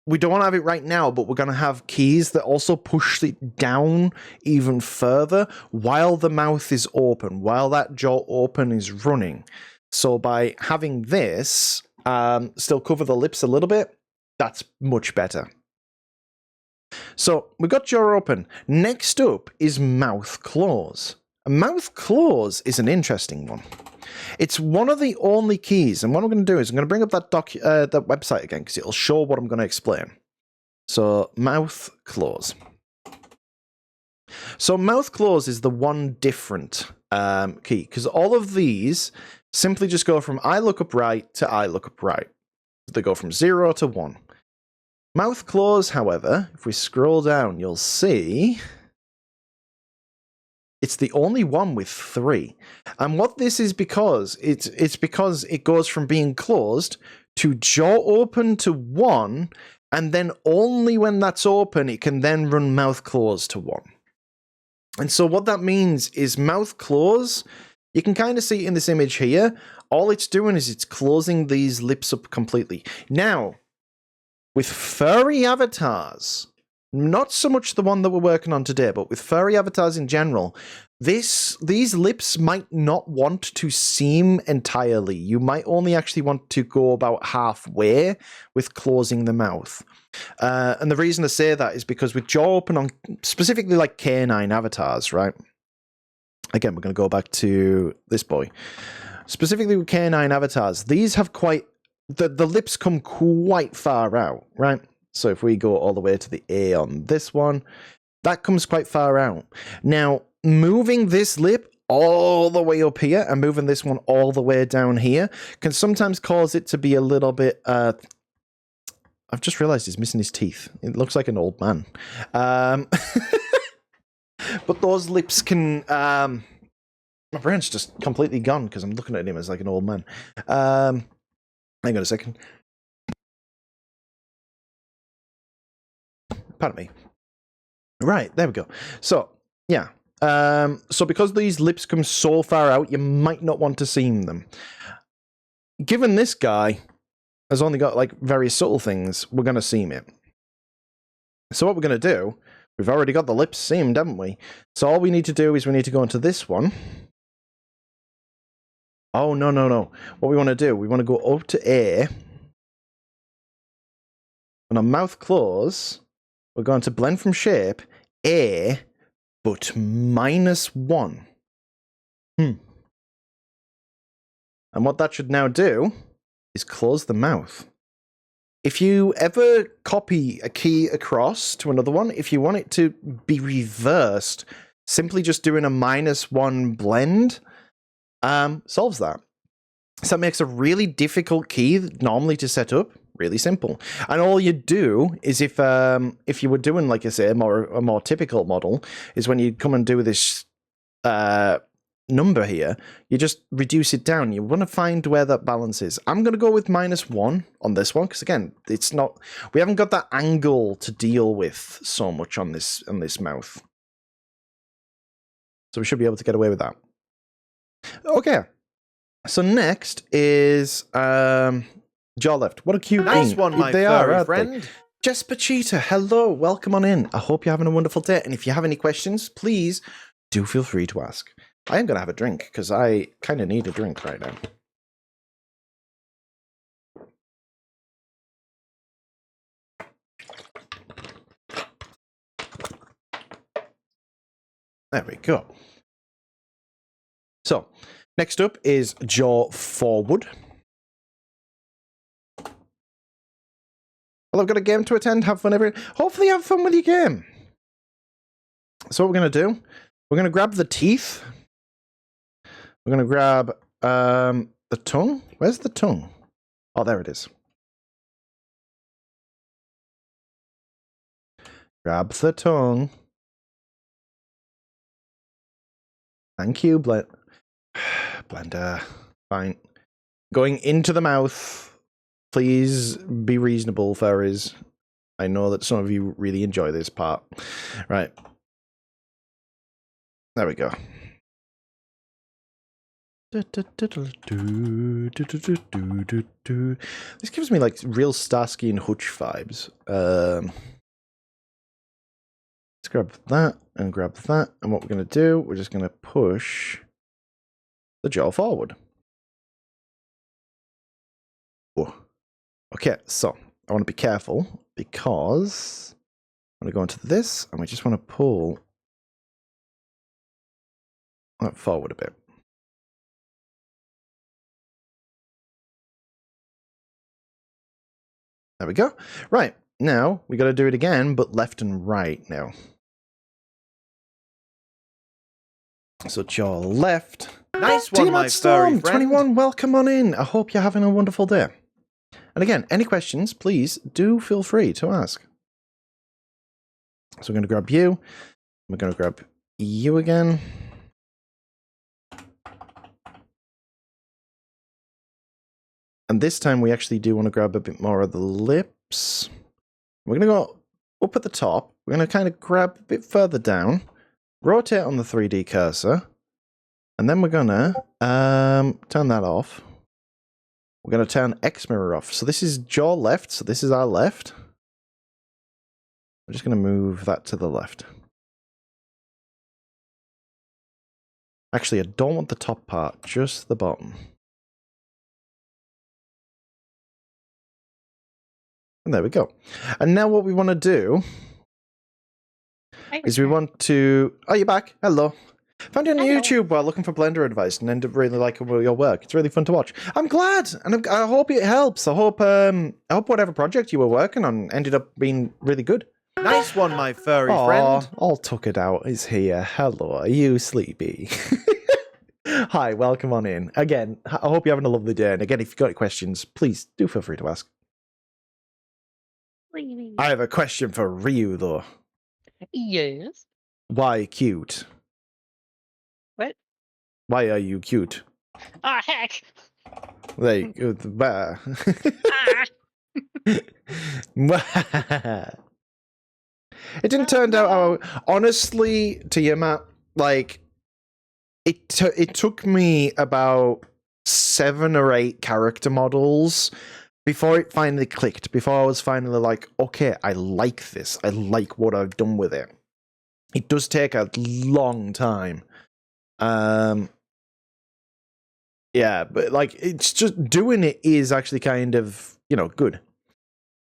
we don't want to have it right now, but we're going to have keys that also push it down even further while the mouth is open, while that jaw open is running. So by having this still cover the lips a little bit, that's much better. So we've got jaw open. Next up is mouth close. A mouth close is an interesting one. It's one of the only keys, and what I'm going to do is I'm going to bring up that that website again because it'll show what I'm going to explain. So mouth close. So mouth close is the one different key because all of these simply just go from I look up right to I look up right. They go from 0 to 1. Mouth close, however, if we scroll down, you'll see it's the only one with 3. And what this is because, it's because it goes from being closed to jaw open to 1, and then only when that's open, it can then run mouth close to 1. And so what that means is mouth close, you can kind of see it in this image here, all it's doing is it's closing these lips up completely. Now, with furry avatars, not so much the one that we're working on today, but with furry avatars in general, these lips might not want to seam entirely. You might only actually want to go about halfway with closing the mouth. And the reason to say that is because with jaw open on specifically like canine avatars, right? Again, we're going to go back to this boy. Specifically with canine avatars, these have quite... The lips come quite far out, right? So if we go all the way to the A on this one, that comes quite far out. Now, moving this lip all the way up here and moving this one all the way down here can sometimes cause it to be a little bit... I've just realized he's missing his teeth. It looks like an old man. But those lips can... my brain's just completely gone because I'm looking at him as like an old man. Hang on a second. Pardon me. Right, there we go. So, yeah. So because these lips come so far out, you might not want to seam them. Given this guy has only got like very subtle things, we're going to seam it. So what we're going to do, we've already got the lips seamed, haven't we? So all we need to do is we need to go into this one. Oh, no, no, no. What we want to do, we want to go up to A. And on mouth close, we're going to blend from shape, A, but -1. And what that should now do is close the mouth. if you ever copy a key across to another one, if you want it to be reversed, simply just doing a -1 blend solves that. So that makes a really difficult key normally to set up really simple. And all you do is if you were doing, like I say, a more typical model, is when you come and do this number here, you just reduce it down. You want to find where that balance is. I'm going to go with -1 on this one because again, it's not. We haven't got that angle to deal with so much on this mouth, so we should be able to get away with that. Okay. So next is jaw left. What a cute Nice thing. one, my They furry aren't they? friend. Jesper Cheetah, hello, welcome on in. I hope you're having a wonderful day. And if you have any questions, please do feel free to ask. I am going to have a drink because I kind of need a drink right now. There we go. So, next up is jaw forward. Well, I've got a game to attend. Have fun, everyone. Hopefully, have fun with your game. So, what we're going to do, we're going to grab the teeth. We're going to grab the tongue. Where's the tongue? Oh, there it is. Grab the tongue. Thank you, Blender. Fine. Going into the mouth. Please be reasonable, furries. I know that some of you really enjoy this part. Right. There we go. This gives me like real Starsky and Hutch vibes. Let's grab that and grab that. And what we're going to do, we're just going to push the jaw forward. Whoa. Okay, so I want to be careful because I'm going to go into this and we just want to pull that forward a bit. There we go. Right, now we got to do it again, but left and right now. So jaw left. Nice one, my furry Storm, friend. 21, welcome on in. I hope you're having a wonderful day. And again, any questions, please do feel free to ask. So we're going to grab you. We're going to grab you again. And this time we actually do want to grab a bit more of the lips. We're going to go up at the top. We're going to kind of grab a bit further down. Rotate on the 3D cursor. And then we're going to turn that off. We're going to turn X mirror off. So this is jaw left. So this is our left. I'm just going to move that to the left. Actually, I don't want the top part, just the bottom. And there we go. And now what we want to do is we want to... Oh, you're back. Hello. Found you on YouTube while looking for Blender advice and ended up really liking your work. It's really fun to watch. I'm glad, and I hope it helps. I hope whatever project you were working on ended up being really good. Nice one, my furry friend. All tuckered out is here. Hello, are you sleepy? Hi, welcome on in. Again, I hope you're having a lovely day. And again, if you've got any questions, please do feel free to ask. I have a question for Ryu, though. Yes. Why cute? What? Why are you cute? Ah, heck. Like, bah. It didn't turn out how... Honestly, to you, Matt, like, it took me about 7 or 8 character models before it finally clicked, before I was finally like, okay, I like this. I like what I've done with it. It does take a long time. Yeah, but like, it's just doing it is actually kind of, good.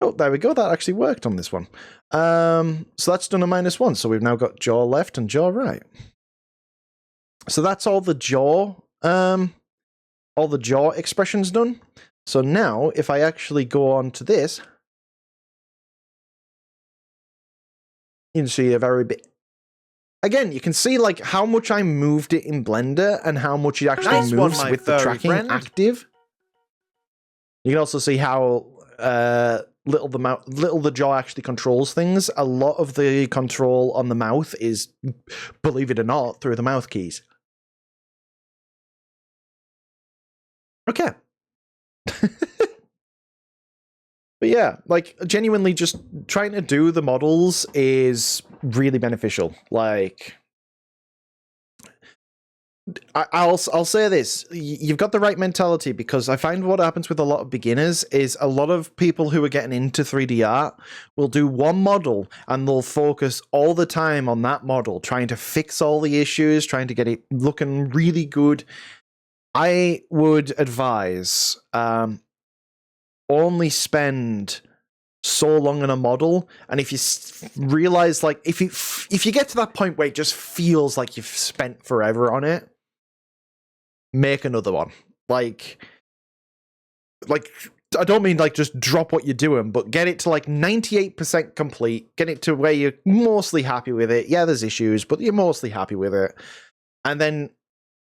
Oh, there we go. That actually worked on this one. So that's done a -1. So we've now got jaw left and jaw right. So that's all the jaw expressions done. So now, if I actually go on to this, You can see a very bit. Again, you can see like how much I moved it in Blender and how much it actually Nice one, moves my with the furry tracking friend. active. You can also see how little the jaw actually controls things. A lot of the control on the mouth is, believe it or not, through the mouth keys. Okay. But yeah, like, genuinely just trying to do the models is really beneficial. Like, I'll say this, you've got the right mentality, because I find what happens with a lot of beginners is a lot of people who are getting into 3D art will do one model and they'll focus all the time on that model, trying to fix all the issues, trying to get it looking really good. I would advise only spend so long on a model, and if you realize, like, if you get to that point where it just feels like you've spent forever on it, make another one. Like I don't mean like just drop what you're doing, but get it to like 98% complete, get it to where you're mostly happy with it. Yeah, there's issues, but you're mostly happy with it, and then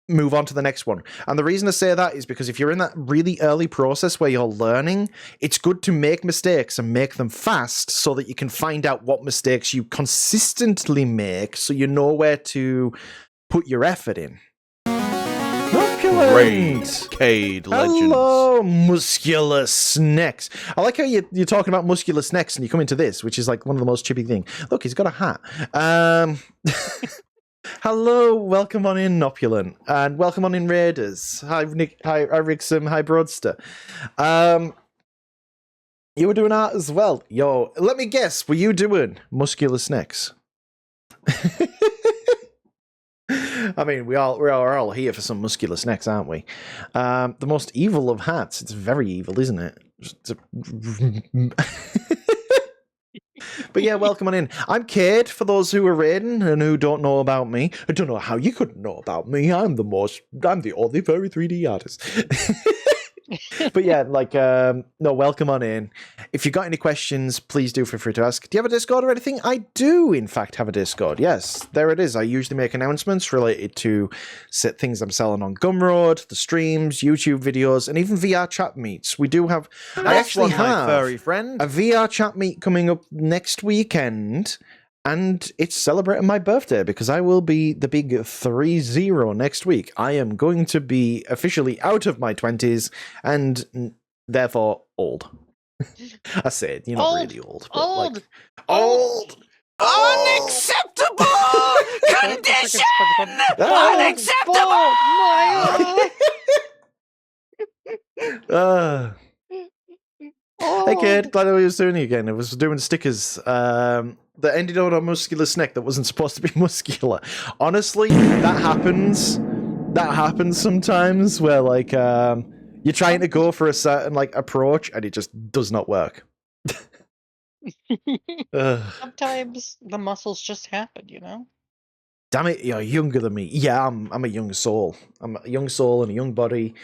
move on to the next one. And the reason I say that is because if you're in that really early process where you're learning, it's good to make mistakes and make them fast so that you can find out what mistakes you consistently make, so you know where to put your effort in. Great Cade Legends. Hello, muscular snacks. I like how you're talking about muscular snacks and you come into this, which is like one of the most chippy things. Look, he's got a hat. Hello, welcome on in, Opulent, and welcome on in, Raiders. Hi, Nick. Hi, Rickson. Hi, Broadster. You were doing art as well. Yo, let me guess, were you doing muscular snacks? I mean, we're all here for some muscular snacks, aren't we? The most evil of hats. It's very evil, isn't it? But yeah, welcome on in. I'm Cade, for those who are raiding and who don't know about me. I don't know how you couldn't know about me. I'm the only furry 3D artist. But yeah, like, no, welcome on in. If you got any questions, please do feel free to ask. Do you have a Discord or anything? I do, in fact, have a Discord. Yes, there it is. I usually make announcements related to things I'm selling on Gumroad, the streams, YouTube videos, and even VR chat meets. We do have... I actually One, my have furry friend. a VR chat meet coming up next weekend, and it's celebrating my birthday because I will be the big 3-0 next week. I am going to be officially out of my 20s and therefore old. I said, you're not really old, but like old. Unacceptable condition. Unacceptable. Hey kid, glad I was doing it again. I was doing stickers that ended on a muscular snack that wasn't supposed to be muscular. Honestly, that happens. That happens sometimes where like you're trying to go for a certain like approach and it just does not work. Sometimes the muscles just happen, you know? Damn it, you're younger than me. Yeah, I'm a young soul. I'm a young soul and a young body.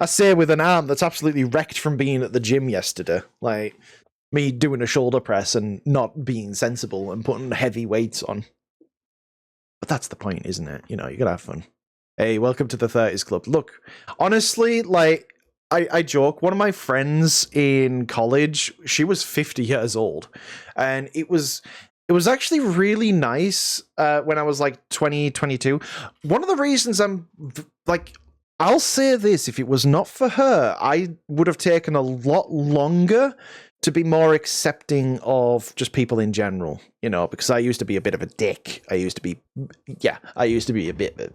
I say with an arm that's absolutely wrecked from being at the gym yesterday. Like, me doing a shoulder press and not being sensible and putting heavy weights on. But that's the point, isn't it? You know, you gotta have fun. Hey, welcome to the 30s Club. Look, honestly, like, I joke, one of my friends in college, she was 50 years old. And it was actually really nice when I was like 20, 22. One of the reasons I'm like, I'll say this, if it was not for her, I would have taken a lot longer to be more accepting of just people in general, you know, because I used to be a bit of a dick. I used to be a bit of a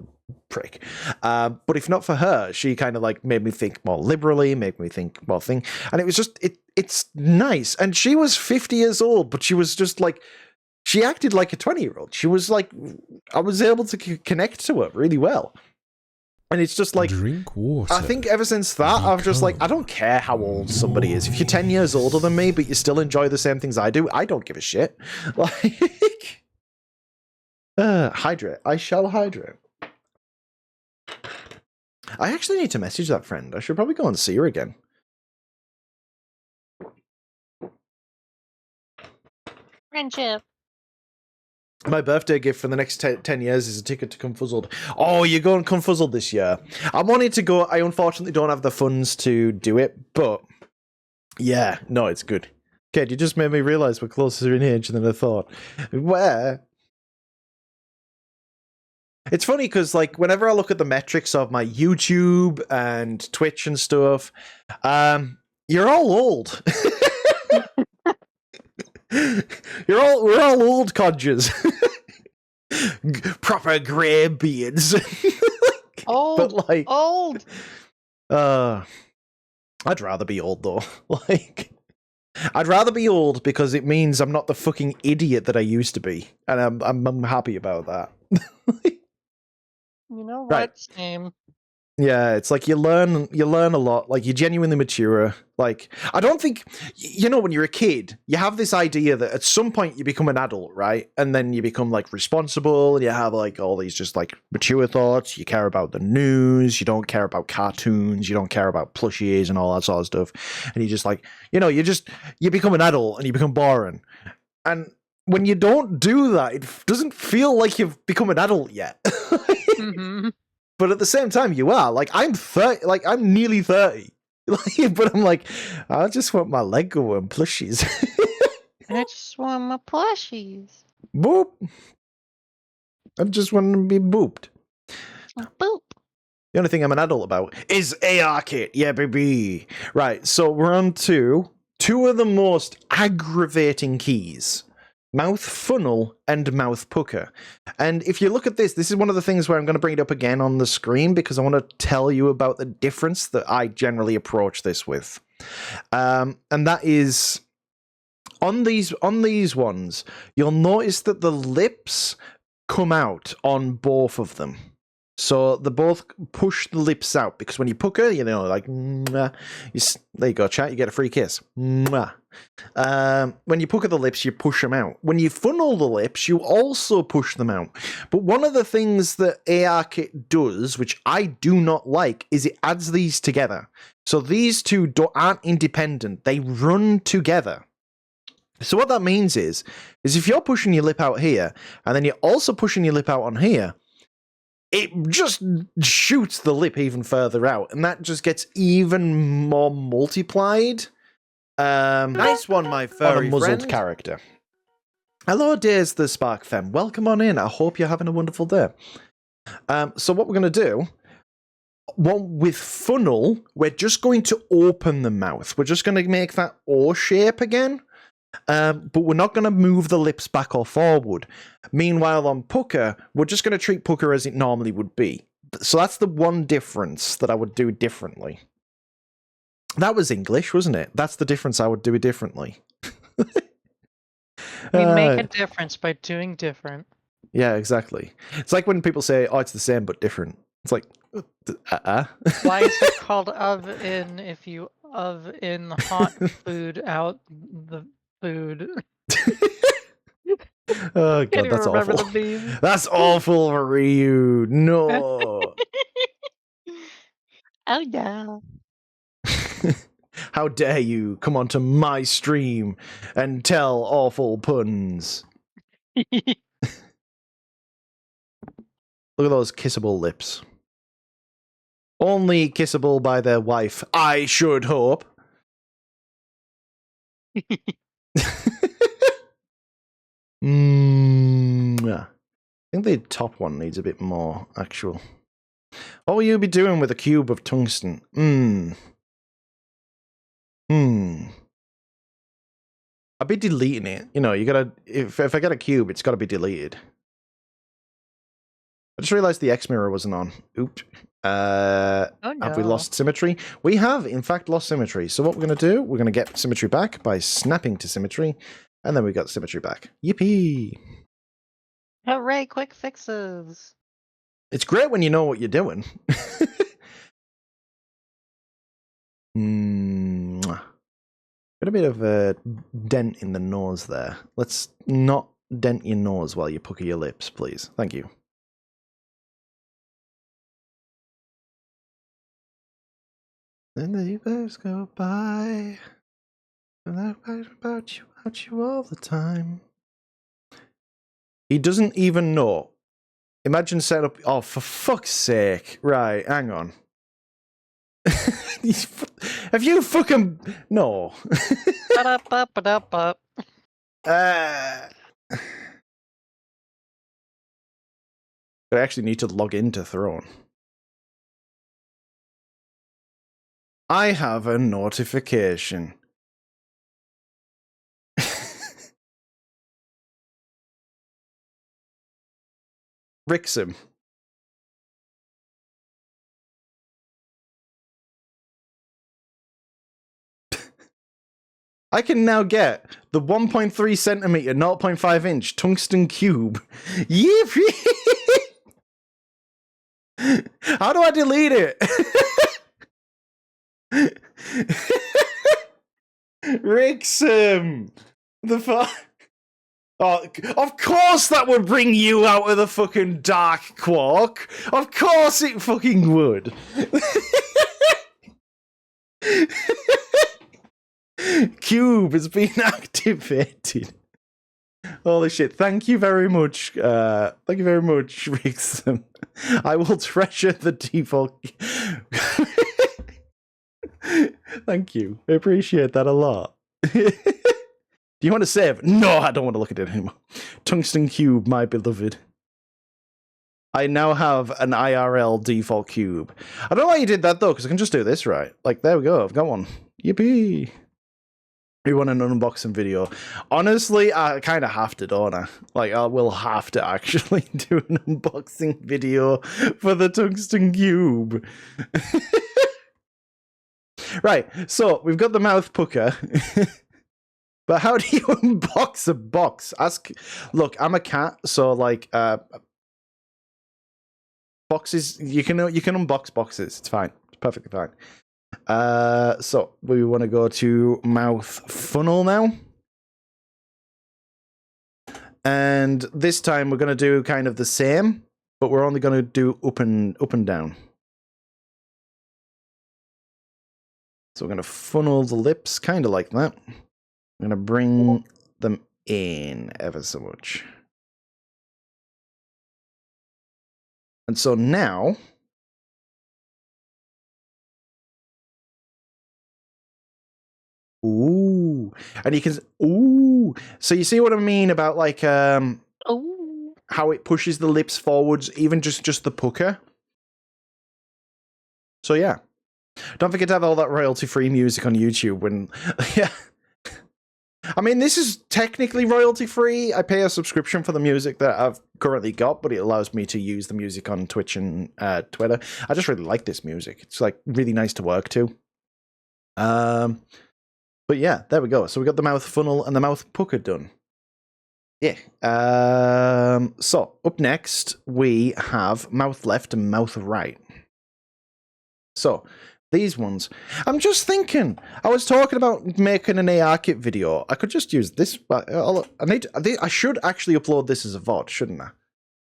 prick. But if not for her, she kind of like made me think more liberally, made me think more thing. And it was just, it's nice. And she was 50 years old, but she was just like, she acted like a 20-year-old. She was like, I was able to connect to her really well. And it's just like, drink water. I think ever since that, I've just like, I don't care how old somebody is. If you're 10 years older than me, but you still enjoy the same things I do, I don't give a shit. Like, hydrate. I shall hydrate. I actually need to message that friend. I should probably go and see her again. Friendship. My birthday gift for the next 10 years is a ticket to Confuzzled. Oh, you're going Confuzzled this year. I wanted to go. I unfortunately don't have the funds to do it, but yeah, no, it's good. Kid, you just made me realise we're closer in age than I thought. Where? It's funny because, like, whenever I look at the metrics of my YouTube and Twitch and stuff, you're all old. We're all old codgers. Proper grey beards. Old, But like, old. I'd rather be old though. Like, I'd rather be old because it means I'm not the fucking idiot that I used to be, and I'm happy about that. You know what? Right. Same. Yeah, it's like you learn a lot. Like, you genuinely mature. Like, I don't think, you know, when you're a kid, you have this idea that at some point you become an adult, right? And then you become like responsible, and you have like all these just like mature thoughts. You care about the news. You don't care about cartoons. You don't care about plushies and all that sort of stuff. And you just like, you know, you become an adult and you become boring. And when you don't do that, it doesn't feel like you've become an adult yet. Mm-hmm. But at the same time, you are. Like, I'm 30, like, I'm nearly 30. Like, but I'm like, I just want my Lego and plushies. I just want my plushies. Boop. I just want to be booped. Boop. The only thing I'm an adult about is ARKit. Yeah, baby. Right, so we're on to two of the most aggravating keys. Mouth funnel and mouth pucker. And if you look at this is one of the things where I'm going to bring it up again on the screen because I want to tell you about the difference that I generally approach this with. And that is, on these ones, you'll notice that the lips come out on both of them. So they both push the lips out, because when you pucker, you know, like, there you go, chat, you get a free kiss. When you pucker the lips, you push them out. When you funnel the lips, you also push them out. But one of the things that ARKit does, which I do not like, is it adds these together. So these two aren't independent. They run together. So what that means is if you're pushing your lip out here, and then you're also pushing your lip out on here, it just shoots the lip even further out, and that just gets even more multiplied. Nice one, my On a furry muzzled friend. character. Hello, dears the Spark Fem. Welcome on in. I hope you're having a wonderful day. So what we're going to do, with funnel, we're just going to open the mouth. We're just going to make that O shape again. But we're not going to move the lips back or forward. Meanwhile, on pucker, we're just going to treat pucker as it normally would be. So that's the one difference that I would do differently. That was English, wasn't it? That's the difference. I would do it differently. We make a difference by doing different. Yeah, exactly. It's like when people say, "Oh, it's the same but different." It's like, Why is it called oven if you oven hot food out the food? Oh Can't god, even that's remember awful. the meme. That's awful for you. No. Oh yeah. How dare you come onto my stream and tell awful puns? Look at those kissable lips. Only kissable by their wife, I should hope. I think the top one needs a bit more actual. What will you be doing with a cube of tungsten? I'd be deleting it. You know, you gotta. If I get a cube, it's gotta be deleted. I just realized the X mirror wasn't on. Oops. Oh, Have we no. lost symmetry? We have, in fact, lost symmetry. So what we're going to do, we're going to get symmetry back by snapping to symmetry, and then we got symmetry back. Yippee! Hooray, quick fixes. It's great when you know what you're doing. Got a bit of a dent in the nose there. Let's not dent your nose while you pucker your lips, please. Thank you. And the years go by, and I write about you all the time. He doesn't even know. Imagine set up. Oh, for fuck's sake! Right, hang on. Have you fucking no? Ba-da-ba-ba-da-ba. I actually need to log into Throne. I have a notification. Rixham. I can now get the 1.3 centimeter, 0.5 inch tungsten cube. Yippee! How do I delete it? Rixham! The fuck? Oh, of course that would bring you out of the fucking dark, Quark. Of course it fucking would. Cube has been activated. Holy shit. Thank you very much. Thank you very much, Rixham. I will treasure the default. Thank you. I appreciate that a lot. Do you want to save? No, I don't want to look at it anymore. Tungsten cube, my beloved. I now have an IRL default cube. I don't know why you did that though, because I can just do this right. Like, there we go. I've got one. Yippee. We want an unboxing video. Honestly, I kind of have to, don't I? Like, I will have to actually do an unboxing video for the tungsten cube. Right, so we've got the mouth pucker. But how do you unbox a box? Look, I'm a cat, so like boxes, you can unbox boxes. It's fine. It's perfectly fine. So we want to go to mouth funnel now. And this time we're going to do kind of the same, but we're only going to do up and down. So we're going to funnel the lips kind of like that. I'm going to bring them in ever so much. And so now ooh, and you can so you see what I mean about like how it pushes the lips forwards, even just the pucker. So yeah, don't forget to have all that royalty-free music on YouTube when yeah. I mean, this is technically royalty-free. I pay a subscription for the music that I've currently got, but it allows me to use the music on Twitch and Twitter. I just really like this music. It's like really nice to work to. But yeah, there we go. So we got the mouth funnel and the mouth pucker done. Yeah. So up next we have mouth left and mouth right. So these ones. I'm just thinking. I was talking about making an ARKit video. I could just use this. I should actually upload this as a VOD, shouldn't I?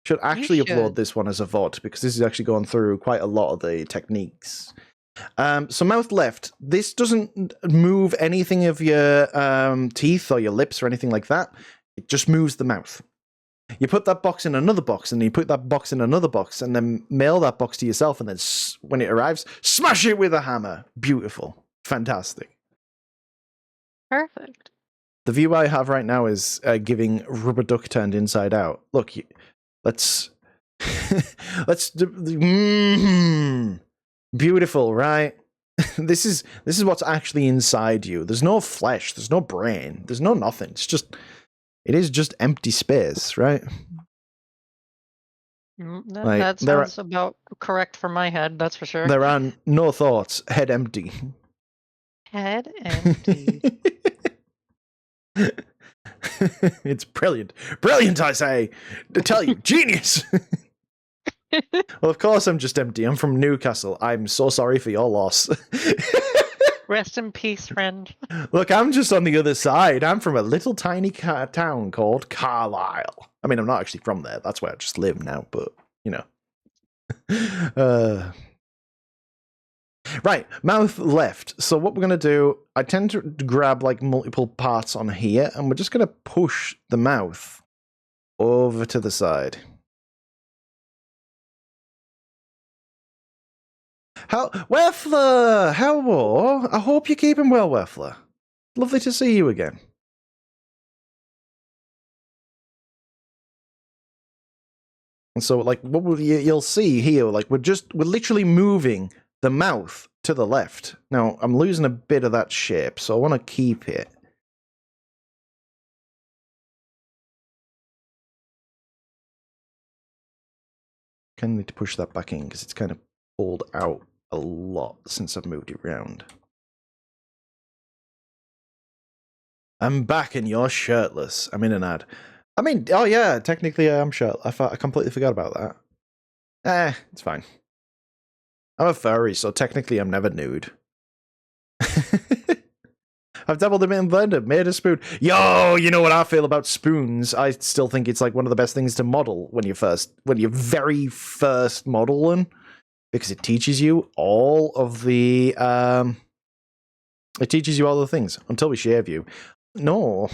Should actually upload this one as a VOD because this is actually going through quite a lot of the techniques. So mouth left. This doesn't move anything of your teeth or your lips or anything like that. It just moves the mouth. You put that box in another box, and you put that box in another box, and then mail that box to yourself, and then when it arrives, smash it with a hammer. Beautiful. Fantastic. Perfect. The view I have right now is giving rubber duck turned inside out. Look, let's... Beautiful, right? This is what's actually inside you. There's no flesh, there's no brain, there's no nothing. It is just empty space, right? That sounds about correct for my head, that's for sure. There are no thoughts, head empty. Head empty. It's brilliant. Brilliant, I say! To tell you, genius! Well, of course I'm just empty. I'm from Newcastle. I'm so sorry for your loss. Rest in peace, friend. Look, I'm just on the other side. I'm from a little tiny town called Carlisle. I mean, I'm not actually from there. That's where I just live now, but, you know. Right, mouth left. So what we're going to do, I tend to grab like multiple parts on here, and we're just going to push the mouth over to the side. How, Weffler? How? I hope you're keeping well, Weffler. Lovely to see you again. And so, like, what will you'll see here? Like, we're literally moving the mouth to the left. Now, I'm losing a bit of that shape, so I want to keep it. Kind of need to push that back in because it's kind of pulled out a lot since I've moved it around. I'm back and you're shirtless. I'm in an ad. I mean, oh yeah, technically I am shirtless. I completely forgot about that. It's fine. I'm a furry, so technically I'm never nude. I've dabbled in it in blender, made a spoon. Yo, you know what I feel about spoons? I still think it's like one of the best things to model when you very first model one, because it teaches you all of the things until we shave you. No.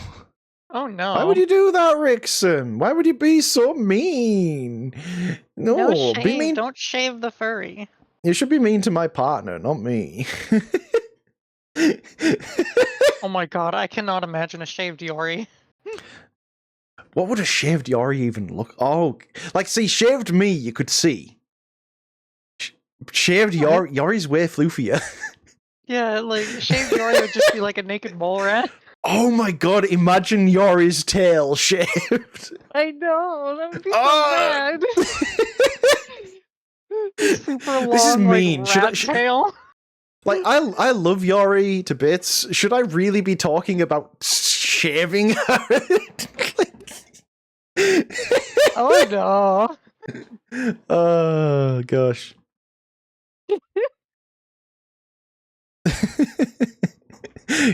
Oh no. Why would you do that, Rickson? Why would you be so mean? No, shave. be mean. Don't shave the furry. You should be mean to my partner, not me. Oh my god, I cannot imagine a shaved Yori. What would a shaved Yori even look? Oh, like, see, shaved me, you could see. Shaved Yori's way floofier. Yeah, like, shaved Yori would just be like a naked mole rat. Oh my god, imagine Yori's tail shaved. I know, that would be so bad. Super long, This is mean. like, rat tail. Like, I love Yori to bits. Should I really be talking about shaving her? Oh no. Oh gosh.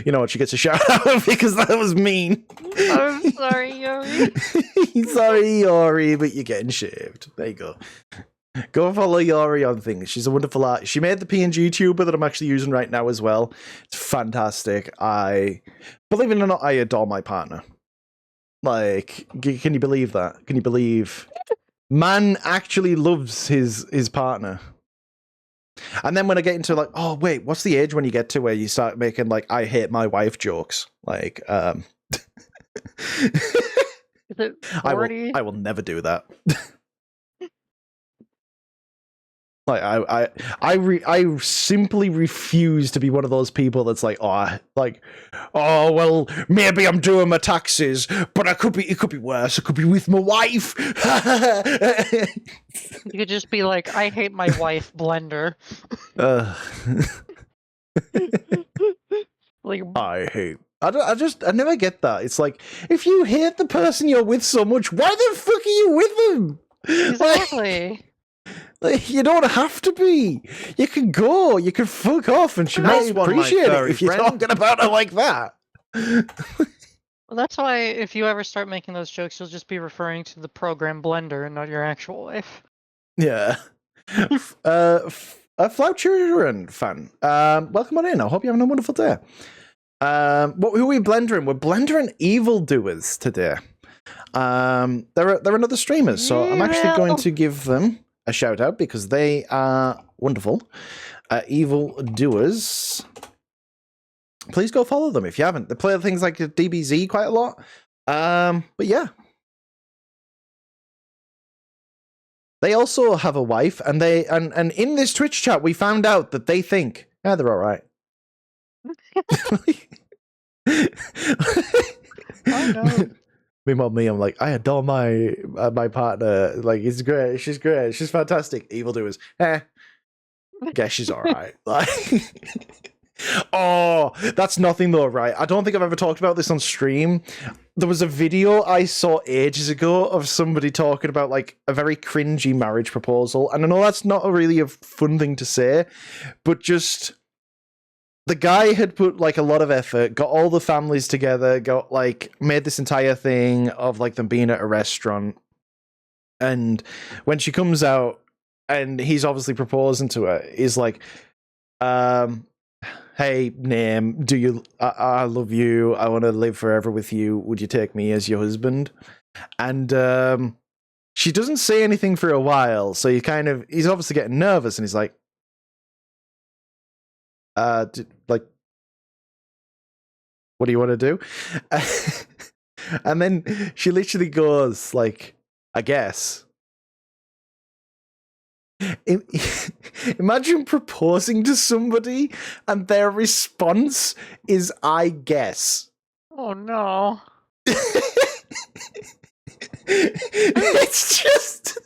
You know what? She gets a shout out because that was mean. I'm sorry, Yori. Sorry, Yori, but you're getting shaved. There you go. Go follow Yori on things. She's a wonderful artist. She made the PNG tuber that I'm actually using right now as well. It's fantastic. Believe it or not, I adore my partner. Like, can you believe that? Can you believe man actually loves his partner? And then when I get into like, oh wait, what's the age when you get to where you start making like I hate my wife jokes? Like, Is it 40? I will never do that. Like I simply refuse to be one of those people that's like, oh well, maybe I'm doing my taxes, but it could be worse. It could be with my wife. You could just be like, I hate my wife, Blender. Like, I never get that. It's like, if you hate the person you're with so much, why the fuck are you with them? exactly. Like, you don't have to be. You can go. You can fuck off, and she might appreciate it if you're talking about her like that. Well, that's why if you ever start making those jokes, you'll just be referring to the program Blender and not your actual wife. Yeah. A Flouturan fan. Welcome on in. I hope you're having a wonderful day. Who are we blendering? We're blendering Evil Doerz today. They're another streamers, so I'm actually going to give them a shout out because they are wonderful. Evil Doerz. Please go follow them if you haven't. They play things like DBZ quite a lot. But yeah. They also have a wife, and and in this Twitch chat we found out that they think, yeah, they're alright. Oh no. Meanwhile, I'm like, I adore my my partner. Like, it's great. She's great. She's fantastic. Evil Doerz. Guess she's all right. Like, oh, that's nothing though, right? I don't think I've ever talked about this on stream. There was a video I saw ages ago of somebody talking about like a very cringy marriage proposal, and I know that's not really a fun thing to say, but just. The guy had put like a lot of effort, got all the families together, made this entire thing of like them being at a restaurant. And when she comes out and he's obviously proposing to her, he's like, hey, name, I love you. I want to live forever with you. Would you take me as your husband? And she doesn't say anything for a while, so he's obviously getting nervous, and he's like, what do you want to do? And then she literally goes, like, I guess. Imagine proposing to somebody and their response is, I guess. Oh no. It's just,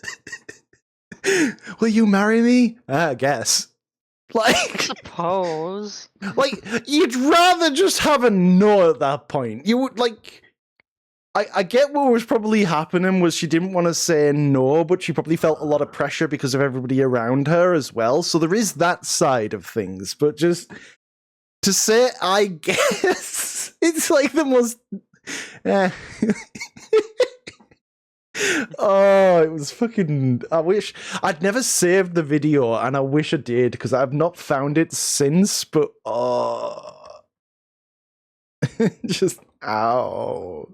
will you marry me? I guess. Like, Suppose. like, you'd rather just have a no at that point. You would, like, I get what was probably happening was she didn't want to say no, but she probably felt a lot of pressure because of everybody around her as well. So there is that side of things, but just to say, I guess, it's like the most... Oh, it was fucking... I wish... I'd never saved the video, and I wish I did, because I've not found it since, but... Oh... Just... Ow.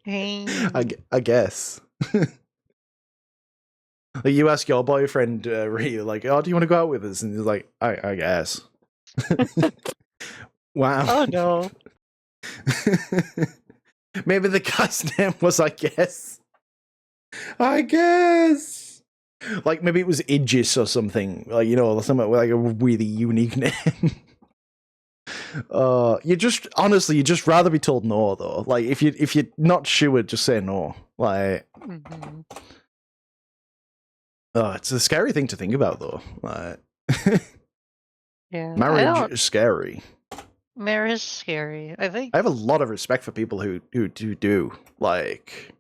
Hey. I guess. Like, you ask your boyfriend, Ryu, like, oh, do you want to go out with us? And he's like, I guess. Wow. Oh no. Maybe the guy's name was I guess. I guess. Like, maybe it was Idris or something. Like, you know, something like a really unique name. You just rather be told no, though. Like, if you're not sure, just say no. Like, oh, it's a scary thing to think about, though. Like, Yeah. marriage is scary. Marriage is scary. I think. I have a lot of respect for people who do, like,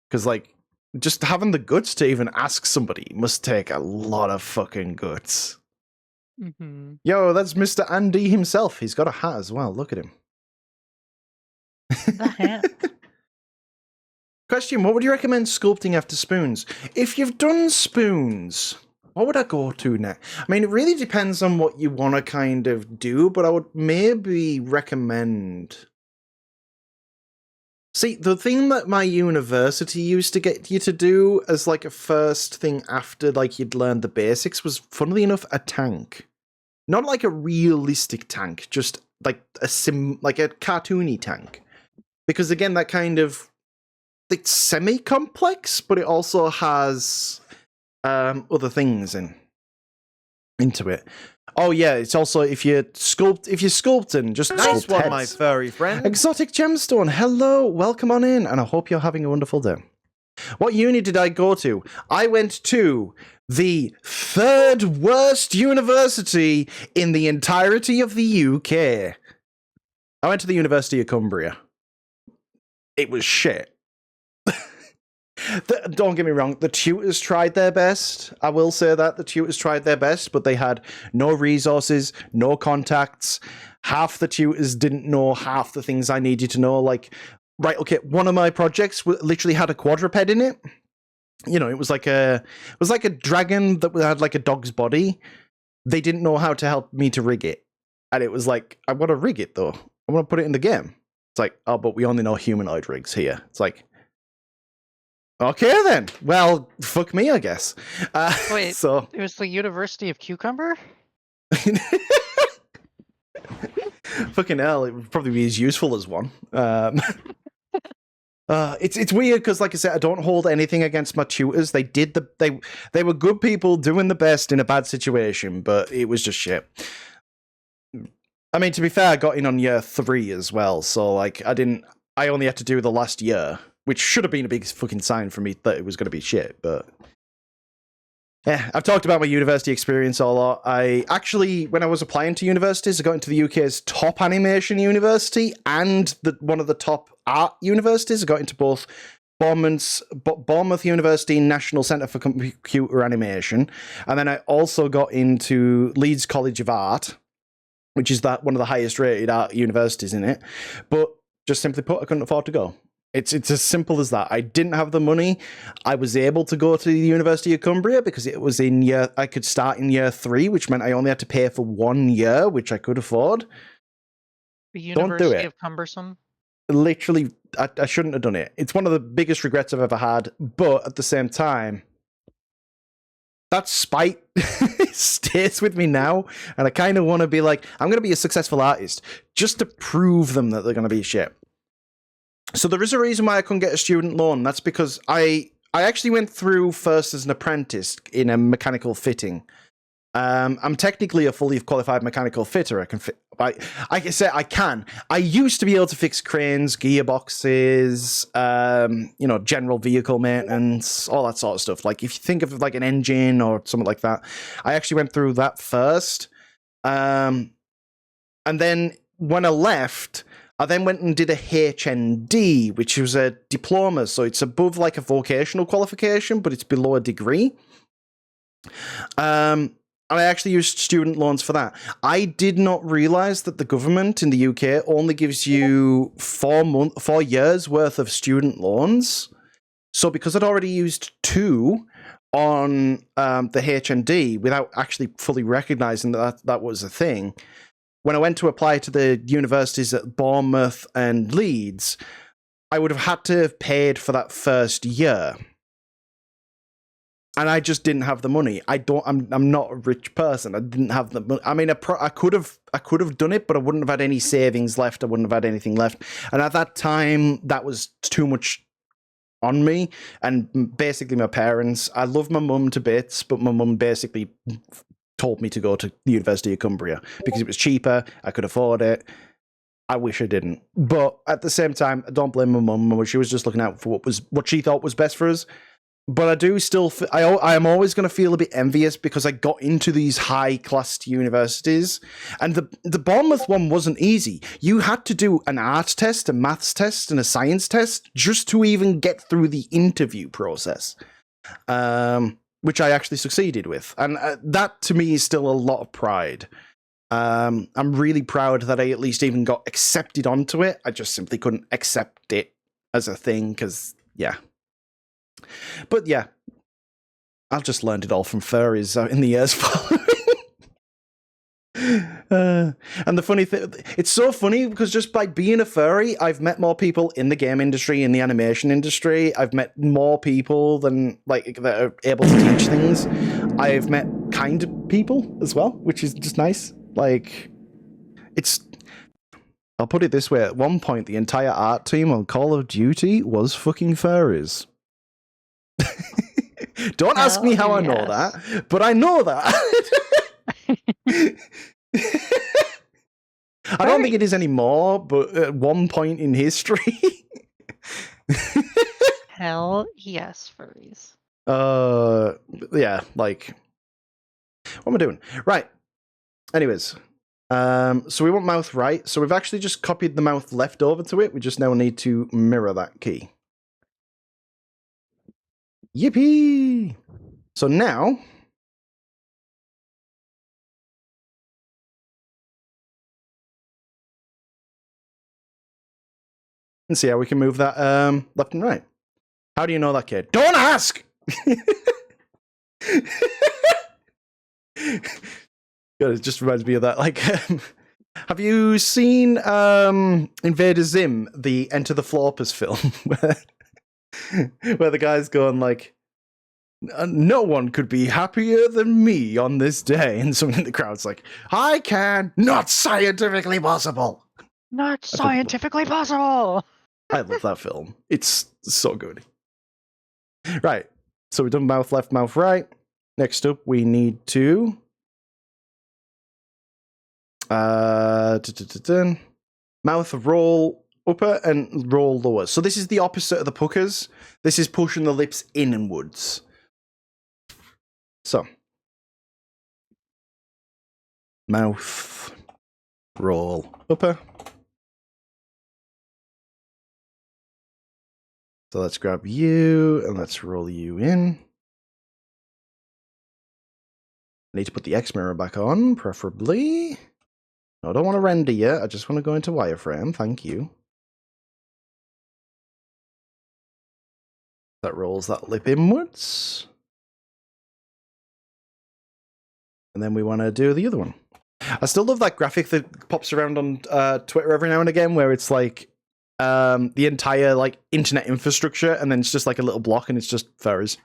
because, like, just having the guts to even ask somebody must take a lot of fucking guts. Yo, that's Mr. Andy himself. He's got a hat as well. Look at him. The hat. Question, what would you recommend sculpting after spoons? If you've done spoons, what would I go to next? I mean, it really depends on what you want to kind of do, but I would maybe recommend... See, the thing that my university used to get you to do as, like, a first thing after, like, you'd learned the basics was, funnily enough, a tank. Not like a realistic tank, just like a cartoony tank. Because again, that kind of, it's semi-complex, but it also has other things into it. Oh yeah, it's also if you're sculpting, just Nice sculpt one, heads. my furry friend. Exotic Gemstone, hello, welcome on in, and I hope you're having a wonderful day. What uni did I go to? I went to the third worst university in the entirety of the UK. I went to the University of Cumbria. It was shit. Don't get me wrong, the tutors tried their best. I will say that. The tutors tried their best, but they had no resources, no contacts. Half the tutors didn't know half the things I needed to know. Like, right, okay, one of my projects literally had a quadruped in it. You know, it was like a dragon that had like a dog's body. They didn't know how to help me to rig it. And it was like, I want to rig it though. I want to put it in the game. It's like, oh, but we only know humanoid rigs here. It's like, okay then. Well, fuck me, I guess. Wait, so it was the University of Cucumber? fucking hell, it would probably be as useful as one. It's weird because, like I said, I don't hold anything against my tutors. They did they were good people doing the best in a bad situation, but it was just shit. I mean, to be fair, I got in on year 3 as well, so like I only had to do the last year, which should have been a big fucking sign for me that it was going to be shit, but yeah, I've talked about my university experience a lot. I actually, when I was applying to universities, I got into the UK's top animation university and one of the top art universities. I got into both Bournemouth University National Centre for Computer Animation, and then I also got into Leeds College of Art, which is one of the highest rated art universities in it. But just simply put, I couldn't afford to go. It's as simple as that. I didn't have the money. I was able to go to the University of Cumbria because it was I could start in year 3, which meant I only had to pay for 1 year, which I could afford. The Don't do University it. of Cumbersome? literally, I shouldn't have done it. It's one of the biggest regrets I've ever had, but at the same time, that spite stays with me now, and I kind of want to be like, I'm going to be a successful artist just to prove them that they're going to be shit. So there is a reason why I couldn't get a student loan. That's because I actually went through first as an apprentice in a mechanical fitting. I'm technically a fully qualified mechanical fitter. I can fit. I can say I can. I used to be able to fix cranes, gearboxes, general vehicle maintenance, all that sort of stuff. Like if you think of like an engine or something like that, I actually went through that first. And then when I left, I then went and did a HND, which was a diploma. So it's above like a vocational qualification, but it's below a degree. And I actually used student loans for that. I did not realize that the government in the UK only gives you 4 years worth of student loans. So because I'd already used 2 on the HND without actually fully recognizing that was a thing, when I went to apply to the universities at Bournemouth and Leeds, I would have had to have paid for that first year. And I just didn't have the money. I'm not a rich person. I didn't have the money. I mean, I could have done it, but I wouldn't have had any savings left. I wouldn't have had anything left. And at that time, that was too much on me. And basically, my parents. I love my mum to bits, but my mum basically told me to go to the University of Cumbria because it was cheaper. I could afford it. I wish I didn't. But at the same time, I don't blame my mum. She was just looking out for what she thought was best for us. But I do still, I am always going to feel a bit envious because I got into these high-class universities, and the Bournemouth one wasn't easy. You had to do an art test, a maths test, and a science test just to even get through the interview process, which I actually succeeded with. And that, to me, is still a lot of pride. I'm really proud that I at least even got accepted onto it. I just simply couldn't accept it as a thing because, yeah. But yeah, I've just learned it all from furries in the years following. And the funny thing, it's so funny because just by being a furry, I've met more people in the game industry, in the animation industry. I've met more people than that are able to teach things. I've met kind people as well, which is just nice. I'll put it this way: at one point, the entire art team on Call of Duty was fucking furries. Don't ask me how I know that, but I know that. I don't think it is anymore, but at one point in history. Hell yes, furries. Yeah, what am I doing? Right. Anyways, so we want mouth right. So we've actually just copied the mouth left over to it. We just now need to mirror that key. Yippee! So now, and see how we can move that left and right. How do you know that, kid? Don't ask! God, it just reminds me of that. Have you seen Invader Zim, the Enter the Florpus film? Where the guy's going no one could be happier than me on this day. And someone in the crowd's like, I can. Not scientifically possible. Not scientifically possible. I love that film. It's so good. Right. So we've done mouth left, mouth right. Next up, we need to... mouth roll upper and roll lower. So this is the opposite of the puckers. This is pushing the lips inwards. So, mouth roll upper. So let's grab you and let's roll you in. I need to put the X mirror back on, preferably. No, I don't want to render yet. I just want to go into wireframe. Thank you. That rolls that lip inwards. And then we want to do the other one. I still love that graphic that pops around on Twitter every now and again where it's like the entire like internet infrastructure, and then it's just like a little block, and it's just furries.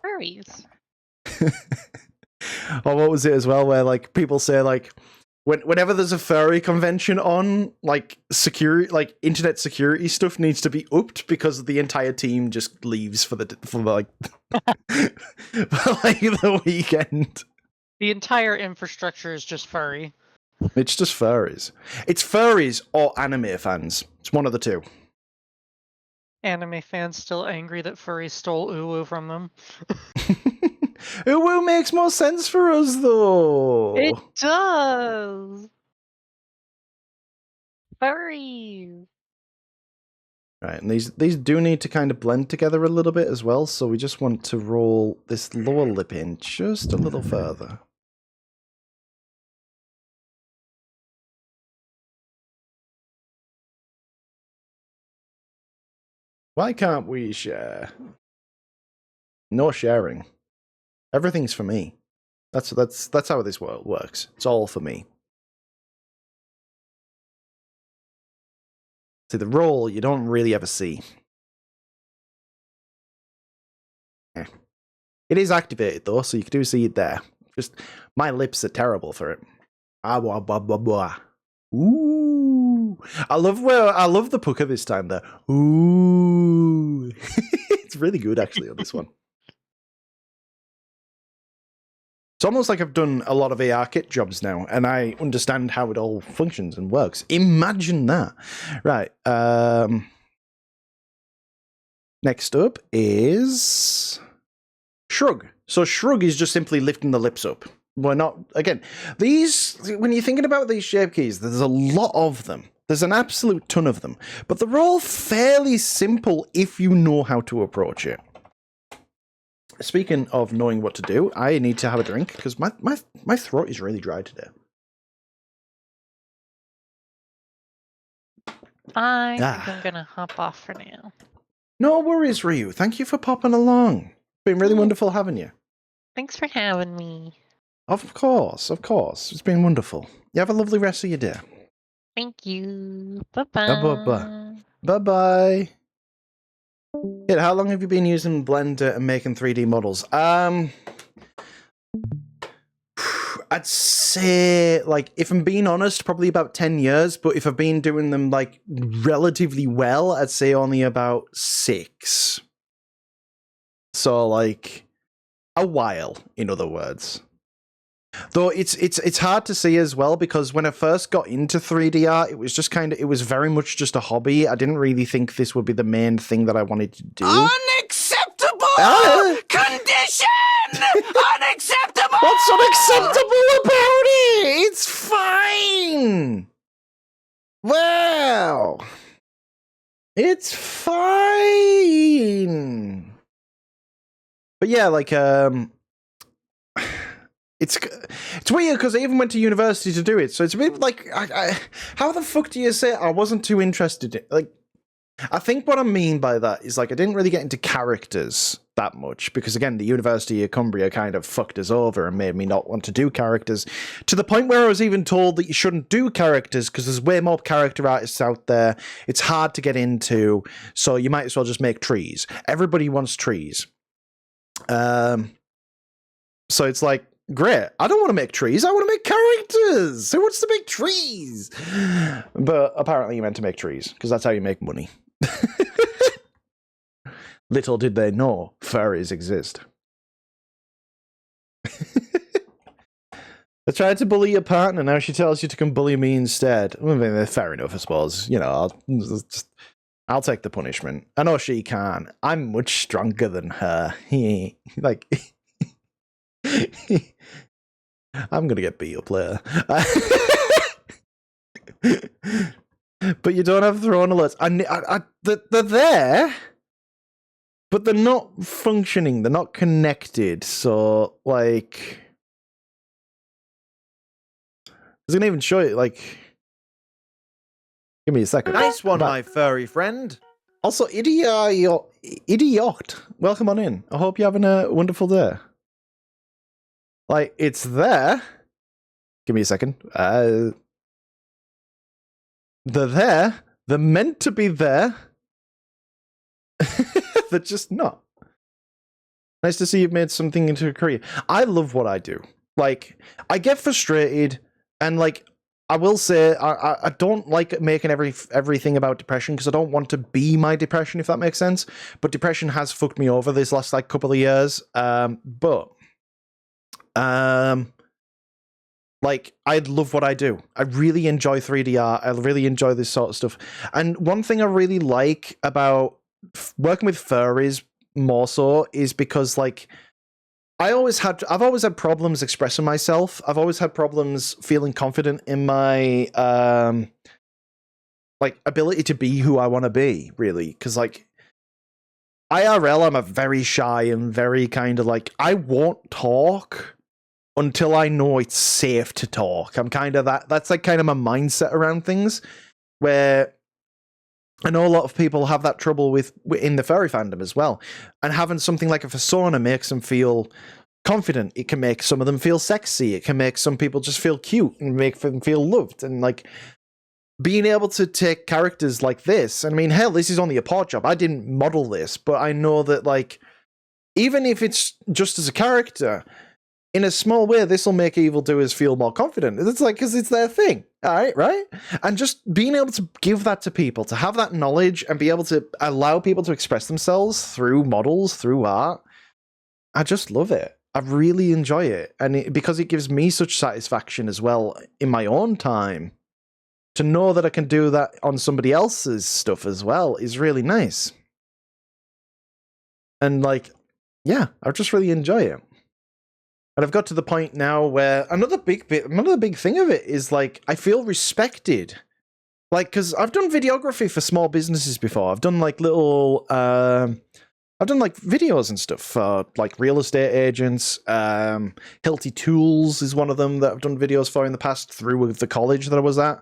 Furries. Or what was it as well, where like people say like whenever there's a furry convention on, like security, like internet security stuff needs to be upped because the entire team just leaves for like for like the weekend. The entire infrastructure is just furry. It's just furries. It's furries or anime fans. It's one of the two. Anime fans still angry that furries stole Uwu from them. Uwu makes more sense for us, though. It does. Furries. Right, and these do need to kind of blend together a little bit as well, so we just want to roll this lower lip in just a little further. Why can't we share? No sharing. Everything's for me. That's how this world works. It's all for me. See, the roll you don't really ever see. Yeah. It is activated though, so you do see it there. Just my lips are terrible for it. Ah, blah, blah, blah, blah. Ooh, I love the pucker this time there. Ooh, it's really good actually on this one. It's almost like I've done a lot of ARKit jobs now, and I understand how it all functions and works. Imagine that. Right. Next up is shrug. So shrug is just simply lifting the lips up. We're not, again, these, when you're thinking about these shape keys, there's a lot of them. There's an absolute ton of them. But they're all fairly simple if you know how to approach it. Speaking of knowing what to do, I need to have a drink because my throat is really dry today. I think I'm gonna hop off for now. No worries, Ryu. Thank you for popping along. It's been really wonderful having you. Thanks for having me. Of course, of course. It's been wonderful. You have a lovely rest of your day. Thank you. Bye-bye. Bye-bye. Bye-bye. Yeah, how long have you been using Blender and making 3D models? I'd say, like, if I'm being honest, probably about 10 years, but if I've been doing them, like, relatively well, I'd say only about 6. So, like, a while, in other words. Though it's hard to see as well, because when I first got into 3D art, it was just it was very much just a hobby. I didn't really think this would be the main thing that I wanted to do. Unacceptable condition! Unacceptable! What's unacceptable about it? It's fine! Wow! It's fine! But yeah, like, It's weird because I even went to university to do it, so it's a bit like, how the fuck do you say I wasn't too interested in, like, I think what I mean by that is, like, I didn't really get into characters that much, because again, the University of Cumbria kind of fucked us over and made me not want to do characters, to the point where I was even told that you shouldn't do characters because there's way more character artists out there, it's hard to get into, so you might as well just make trees. Everybody wants trees. So it's like, great, I don't want to make trees, I want to make characters! Who wants to make trees? But apparently you meant to make trees, because that's how you make money. Little did they know, furries exist. I tried to bully your partner, now she tells you to come bully me instead. I mean, fair enough, I suppose. You know, I'll take the punishment. I know she can. I'm much stronger than her. Like... I'm gonna get beat up later. But you don't have thrown alerts. They're there, but they're not functioning. They're not connected. So, like, I was gonna even show you. Like, give me a second. Nice one, my furry friend. Also, idiot, welcome on in. I hope you're having a wonderful day. Like, it's there. Give me a second. They're there. They're meant to be there. They're just not. Nice to see you've made something into a career. I love what I do. Like, I get frustrated, and like, I will say, I don't like making everything about depression, because I don't want to be my depression, if that makes sense. But depression has fucked me over this last like couple of years. Like, I love what I do. I really enjoy 3D art. I really enjoy this sort of stuff. And one thing I really like about working with furries more so is because, like, I've always had problems expressing myself. I've always had problems feeling confident in my like ability to be who I want to be, really. Because like IRL, I'm a very shy and very kind of like, I won't talk until I know it's safe to talk. I'm kind of that's like kind of my mindset around things, where I know a lot of people have that trouble with in the furry fandom as well. And having something like a persona makes them feel confident. It can make some of them feel sexy. It can make some people just feel cute and make them feel loved. And like being able to take characters like this, and I mean, hell, this is only a paw job. I didn't model this, but I know that like, even if it's just as a character, in a small way, this will make Evil Doerz feel more confident. It's like, because it's their thing, all right, right? And just being able to give that to people, to have that knowledge and be able to allow people to express themselves through models, through art, I just love it. I really enjoy it. And because it gives me such satisfaction as well in my own time, to know that I can do that on somebody else's stuff as well is really nice. And like, yeah, I just really enjoy it. And I've got to the point now where another big thing of it is like, I feel respected. Like, because I've done videography for small businesses before. I've done like little, I've done like videos and stuff for like real estate agents. Hilty Tools is one of them that I've done videos for in the past through the college that I was at.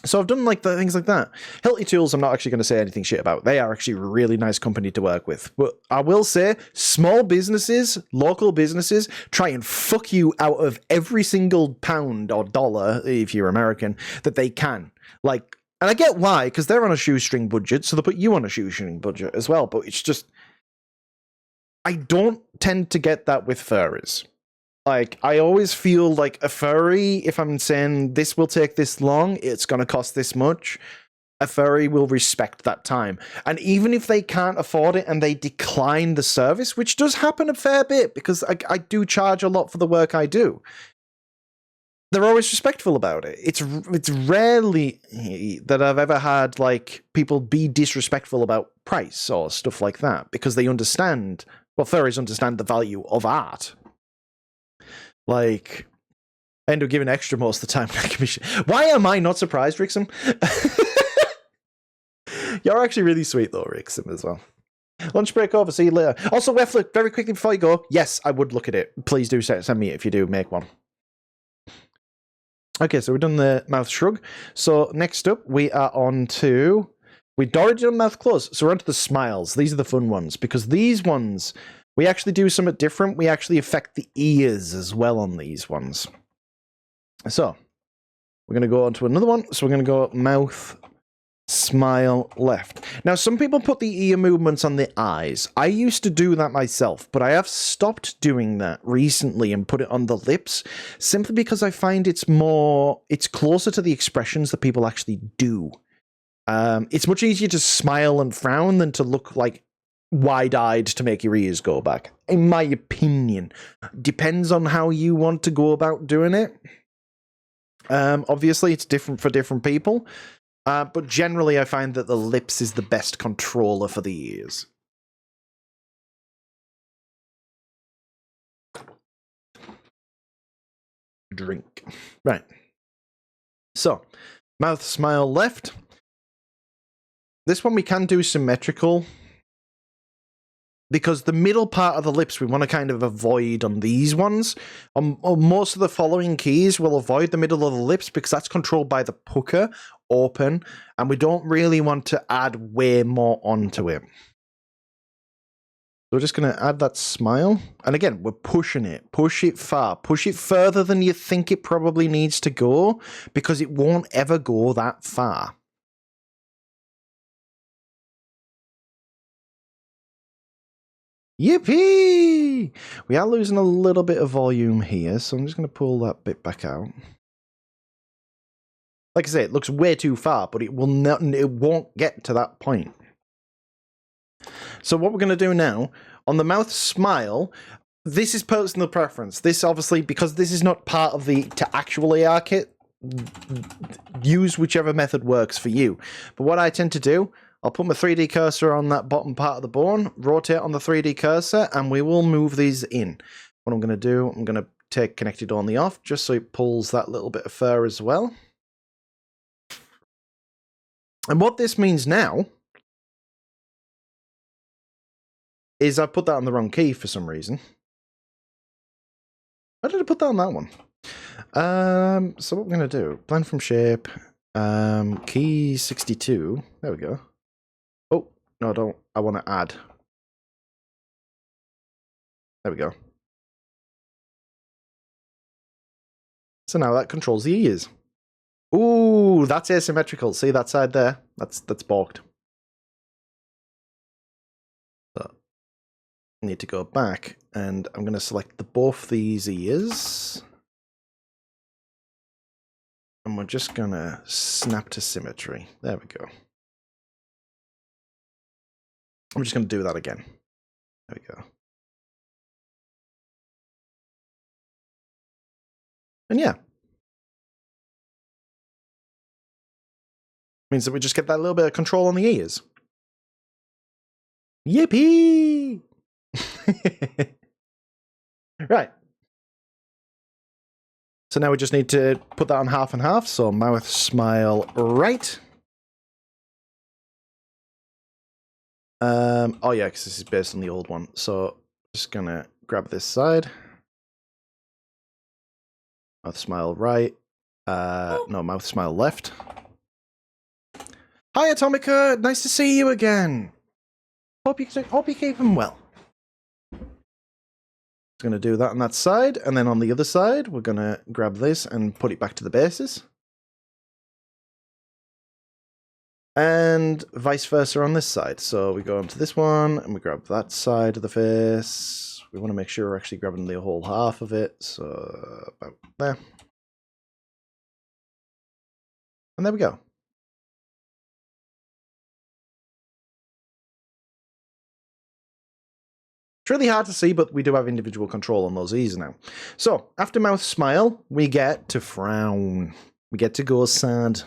So I've done like the things like that. Hilty Tools, I'm not actually going to say anything shit about. They are actually a really nice company to work with. But I will say, small businesses, local businesses, try and fuck you out of every single pound or dollar, if you're American, that they can. Like, and I get why, because they're on a shoestring budget, so they put you on a shoestring budget as well. But it's just, I don't tend to get that with furries. Like, I always feel like a furry, if I'm saying this will take this long, it's going to cost this much, a furry will respect that time. And even if they can't afford it and they decline the service, which does happen a fair bit, because I do charge a lot for the work I do, they're always respectful about it. It's rarely that I've ever had, like, people be disrespectful about price or stuff like that, because they understand, well, furries understand the value of art. Like, I end up giving extra most of the time. Why am I not surprised, Rixum? You're actually really sweet, though, Rixum, as well. Lunch break over. See you later. Also, Weflick, very quickly before you go, yes, I would look at it. Please do send me it if you do make one. Okay, so we've done the mouth shrug. So next up, we are on to... We'd already done mouth close, so we're on to the smiles. These are the fun ones, because these ones... We actually do something different. We actually affect the ears as well on these ones. So, we're going to go on to another one. So we're going to go mouth, smile, left. Now, some people put the ear movements on the eyes. I used to do that myself, but I have stopped doing that recently and put it on the lips, simply because I find it's closer to the expressions that people actually do. It's much easier to smile and frown than to look like wide-eyed to make your ears go back, in my opinion. Depends on how you want to go about doing it. Obviously, it's different for different people, but generally I find that the lips is the best controller for the ears. Drink. Right. So, mouth, smile, left. This one we can do symmetrical, because the middle part of the lips we want to kind of avoid on these ones. On most of the following keys, we'll avoid the middle of the lips because that's controlled by the pucker, open, and we don't really want to add way more onto it. we're just going to add that smile. And again, we're pushing it. Push it far. Push it further than you think it probably needs to go, because it won't ever go that far. Yippee! We are losing a little bit of volume here, so I'm just going to pull that bit back out. Like I say, it looks way too far, but it won't get to that point. So what we're going to do now, on the mouth smile, this is personal preference. This obviously, because this is not part of the actual ARKit, use whichever method works for you. But what I tend to do, I'll put my 3D cursor on that bottom part of the bone, rotate on the 3D cursor, and we will move these in. What I'm going to do, I'm going to take connected only off, just so it pulls that little bit of fur as well. And what this means now is I put that on the wrong key for some reason. Why did I put that on that one? So what we're going to do, blend from shape, key 62, there we go. Oh, no, I don't, I want to add. There we go. So now that controls the ears. Ooh, that's asymmetrical. See that side there? That's balked. So I need to go back, and I'm going to select both these ears. And we're just going to snap to symmetry. There we go. I'm just going to do that again. There we go. And yeah. Means that we just get that little bit of control on the ears. Yippee! Right. So now we just need to put that on half and half. So mouth smile right. Oh yeah, because this is based on the old one. So just gonna grab this side. Mouth smile right. No, mouth smile left. Hi, Atomica! Nice to see you again! Hope you're keeping well. Just going to do that on that side, and then on the other side, we're going to grab this and put it back to the bases. And vice versa on this side. So we go onto this one, and we grab that side of the face. We want to make sure we're actually grabbing the whole half of it, so about there. And there we go. It's really hard to see, but we do have individual control on those E's now. So, after mouth smile, we get to frown. We get to go sad.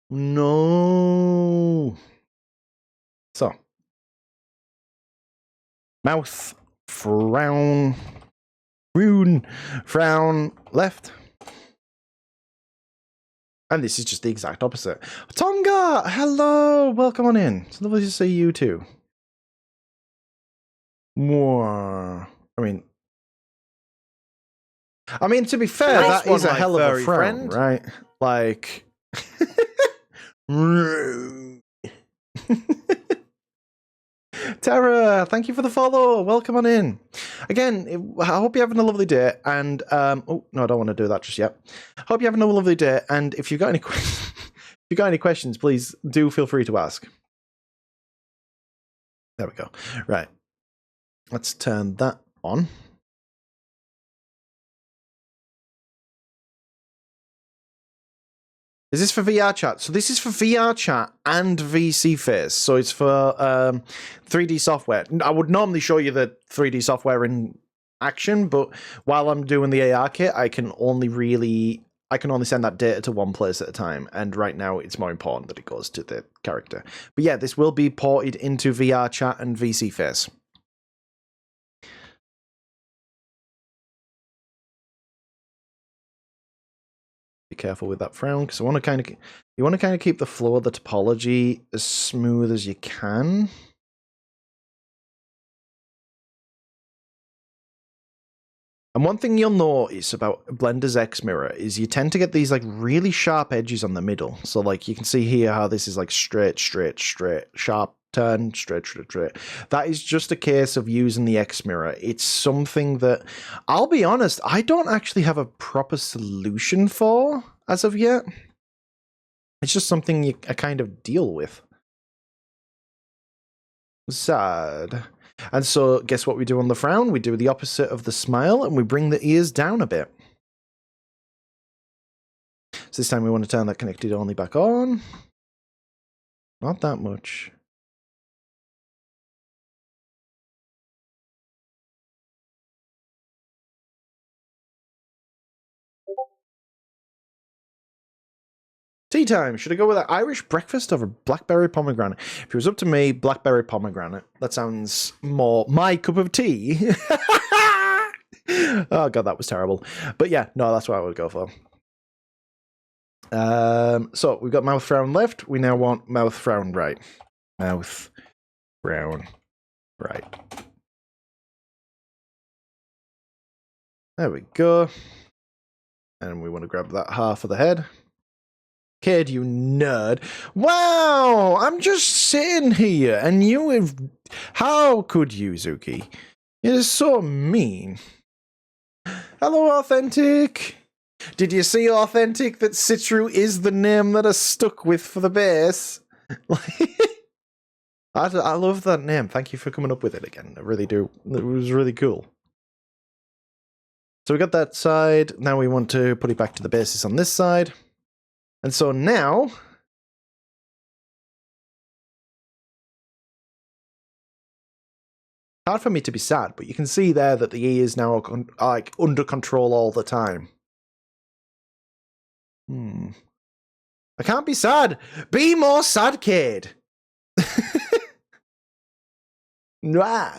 No. So, mouth, frown, frown, left. And this is just the exact opposite. Tonga, hello, welcome on in. It's lovely to see you too. More. I mean, to be fair, that is a hell of a frown, right? Like, Tara, thank you for the follow. Welcome on in. Again, I hope you're having a lovely day. And oh no, I don't want to do that just yet. Hope you're having a lovely day. And if you've got any questions, please do feel free to ask. There we go. Right. Let's turn that on. Is this for VR chat? So this is for VR chat and VC Face. So it's for 3D software. I would normally show you the 3D software in action, but while I'm doing the ARKit, I can only send that data to one place at a time. And right now, it's more important that it goes to the character. But yeah, this will be ported into VR chat and VC Face. Be careful with that frown, because you want to kind of keep the flow of the topology as smooth as you can. And one thing you'll notice about Blender's X Mirror is you tend to get these like really sharp edges on the middle. So like you can see here how this is like straight, sharp turn, straight. That is just a case of using the X mirror. It's something that, I'll be honest, I don't actually have a proper solution for as of yet. It's just something I kind of deal with. Sad. And so, guess what we do on the frown? We do the opposite of the smile, and we bring the ears down a bit. So this time we want to turn that connected only back on. Not that much. Tea time. Should I go with an Irish breakfast over blackberry pomegranate? If it was up to me, blackberry pomegranate. That sounds more my cup of tea. Oh god, that was terrible. But yeah, no, that's what I would go for. So we've got mouth frown left. We now want mouth frown right. Mouth frown right. There we go. And we want to grab that half of the head. Kid, you nerd. Wow, I'm just sitting here and you have... How could you, Zuki? It is so mean. Hello, Authentic. Did you see, Authentic, that Citru is the name that I stuck with for the base? I love that name. Thank you for coming up with it again. I really do. It was really cool. So we got that side. Now we want to put it back to the bases on this side. And so now, hard for me to be sad, but you can see there that the ears now are like under control all the time. I can't be sad. Be more sad, kid. Nah.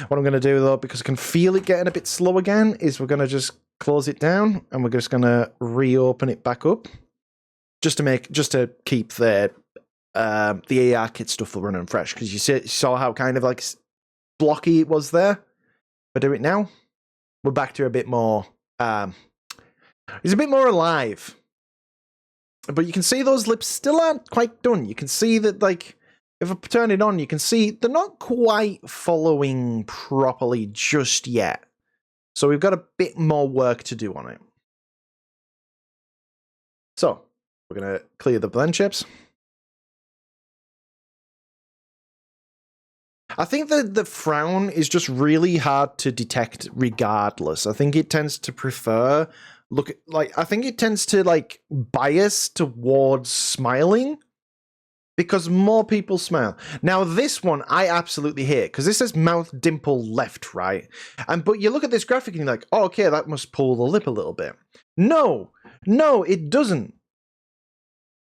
What I'm going to do though, because I can feel it getting a bit slow again, is we're going to just close it down and we're just going to reopen it back up. Just to keep the ARKit stuff running fresh, because you saw how kind of like blocky it was there. But do it now. We're back to a bit more. It's a bit more alive. But you can see those lips still aren't quite done. You can see that, like, if I turn it on, you can see they're not quite following properly just yet. So we've got a bit more work to do on it. So we're going to clear the blend chips. I think that the frown is just really hard to detect regardless. I think it tends to prefer, I think it tends to like bias towards smiling because more people smile. Now this one I absolutely hate because this says mouth dimple left, right? But you look at this graphic and you're like, oh, okay, that must pull the lip a little bit. No, it doesn't.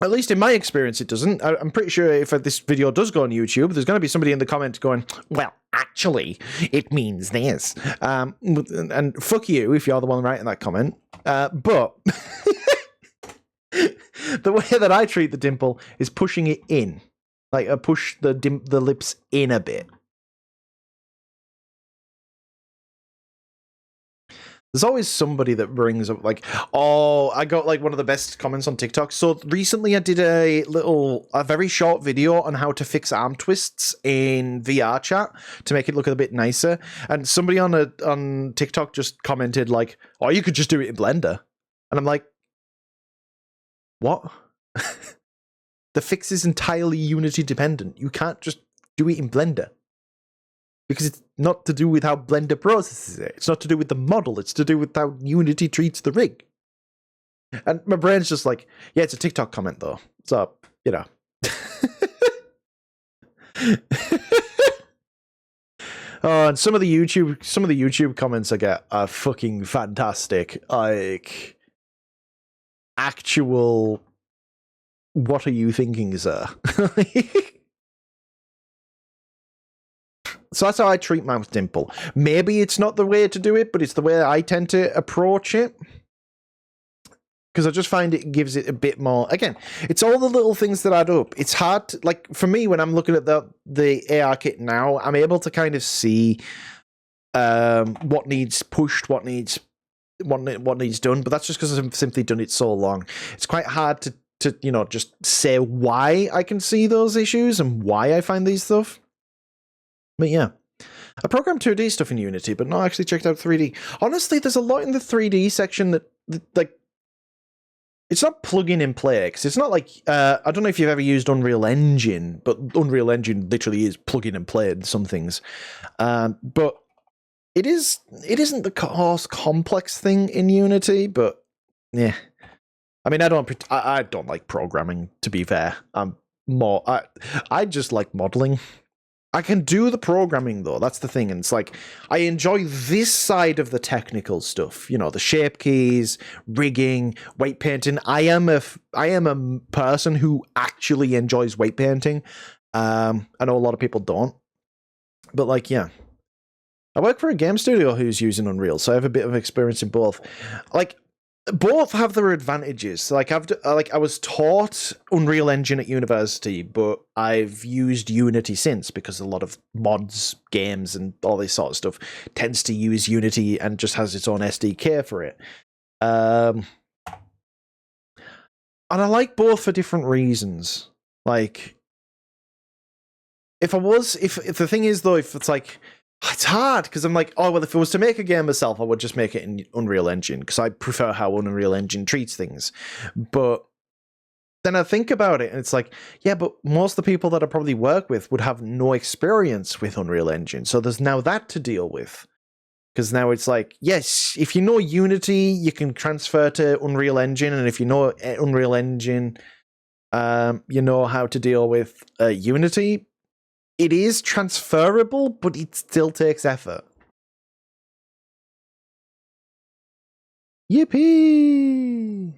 At least in my experience, it doesn't. I'm pretty sure if this video does go on YouTube, there's going to be somebody in the comments going, well, actually, it means this. And fuck you if you're the one writing that comment. But the way that I treat the dimple is pushing it in. Like, I push the lips in a bit. There's always somebody that brings up like, oh, I got like one of the best comments on TikTok. So recently I did a very short video on how to fix arm twists in VR chat to make it look a bit nicer. And somebody on TikTok just commented like, oh, you could just do it in Blender. And I'm like, what? The fix is entirely Unity dependent. You can't just do it in Blender. Because it's not to do with how Blender processes it. It's not to do with the model. It's to do with how Unity treats the rig. And my brain's just like, yeah, it's a TikTok comment though. So, you know. Oh, and some of the YouTube comments I get are fucking fantastic. Like, actual, what are you thinking, sir? So that's how I treat mouth dimple. Maybe it's not the way to do it, but it's the way I tend to approach it. Because I just find it gives it a bit more... Again, it's all the little things that add up. It's hard to... Like, for me, when I'm looking at the ARKit now, I'm able to kind of see what needs pushed, what needs done. But that's just because I've simply done it so long. It's quite hard to, just say why I can see those issues and why I find these stuff. But yeah. I programmed 2D stuff in Unity, but not actually checked out 3D. Honestly, there's a lot in the 3D section that like, it's not plug-in and play, because it's not like, I don't know if you've ever used Unreal Engine, but Unreal Engine literally is plug-in and play in some things. But it isn't the most complex thing in Unity, but yeah. I mean, I don't like programming, to be fair. I just like modeling. I can do the programming, though. That's the thing. And it's like, I enjoy this side of the technical stuff. The shape keys, rigging, weight painting. I am a person who actually enjoys weight painting. I know a lot of people don't. But, like, yeah. I work for a game studio who's using Unreal, so I have a bit of experience in both. Like, both have their advantages. Like I was taught Unreal Engine at university, but I've used Unity since because a lot of mods, games, and all this sort of stuff tends to use Unity and just has its own SDK for it. And I like both for different reasons. Like, if the thing is though, if it's like, it's hard because I'm like, oh, well, if it was to make a game myself, I would just make it in Unreal Engine because I prefer how Unreal Engine treats things. But then I think about it and it's like, yeah, but most of the people that I probably work with would have no experience with Unreal Engine. So there's now that to deal with. Because now it's like, yes, if you know Unity, you can transfer to Unreal Engine. And if you know Unreal Engine, you know how to deal with Unity. It is transferable, but it still takes effort. Yippee!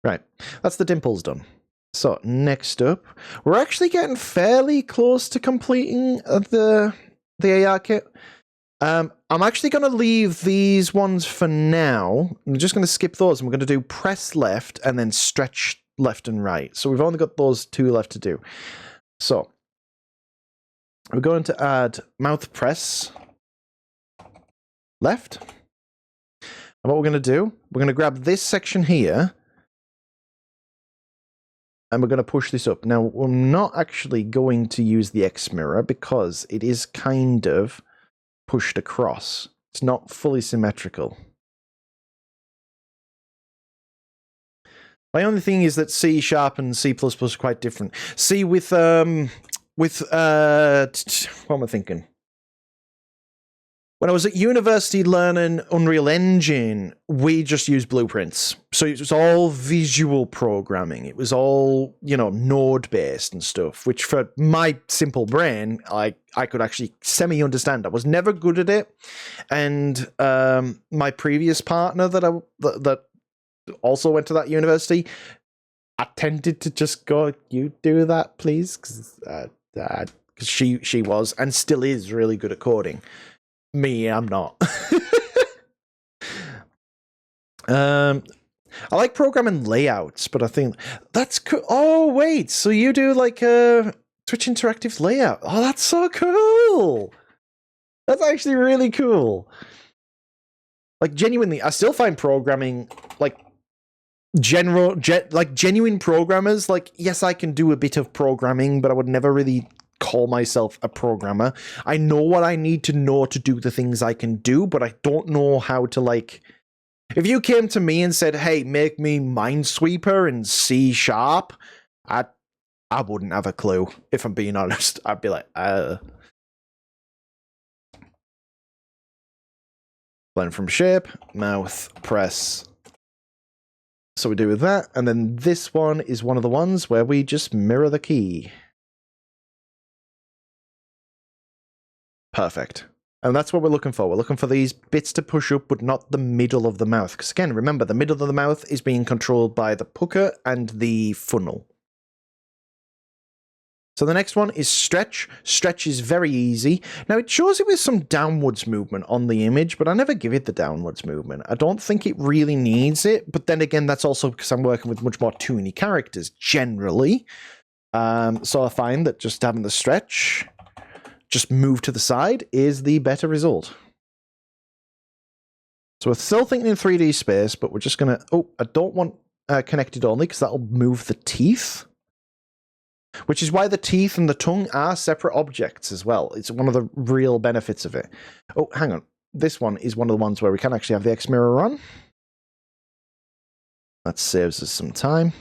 Right, that's the dimples done. So, next up, we're actually getting fairly close to completing the ARKit. I'm actually going to leave these ones for now. I'm just going to skip those, and we're going to do press left and then stretch left and right. So we've only got those two left to do. So, we're going to add mouth press left. And what we're going to do, we're going to grab this section here. And we're going to push this up. Now, we're not actually going to use the X mirror because it is kind of pushed across. It's not fully symmetrical. My only thing is that C# and C++ are quite different. See, with what am I thinking? When I was at university learning Unreal Engine, we just used blueprints. So it was all visual programming. It was all, node-based and stuff, which for my simple brain, I could actually semi-understand. I was never good at it. And my previous partner that also went to that university, I tended to just go, you do that, please? Because she was and still is really good at coding. Me, I'm not. I like programming layouts, but I think that's cool. Oh, wait, so you do like a Twitch interactive layout? Oh, that's so cool. That's actually really cool. Like, genuinely, I still find programming like genuine programmers. Like, yes, I can do a bit of programming, but I would never really call myself a programmer. I know what I need to know to do the things I can do, but I don't know how to, like, if you came to me and said, hey, make me Minesweeper in C#, I wouldn't have a clue, if I'm being honest. I'd be like, Blend from shape, mouth, press. So we do with that, and then this one is one of the ones where we just mirror the key. Perfect. And that's what we're looking for. We're looking for these bits to push up, but not the middle of the mouth. Because again, remember, the middle of the mouth is being controlled by the pucker and the funnel. So the next one is stretch. Stretch is very easy. Now, it shows it with some downwards movement on the image, but I never give it the downwards movement. I don't think it really needs it. But then again, that's also because I'm working with much more toony characters, generally. So I find that just having the stretch, just move to the side, is the better result. So we're still thinking in 3D space, but we're just going to... Oh, I don't want connected only because that'll move the teeth. Which is why the teeth and the tongue are separate objects as well. It's one of the real benefits of it. Oh, hang on. This one is one of the ones where we can actually have the X mirror on. That saves us some time.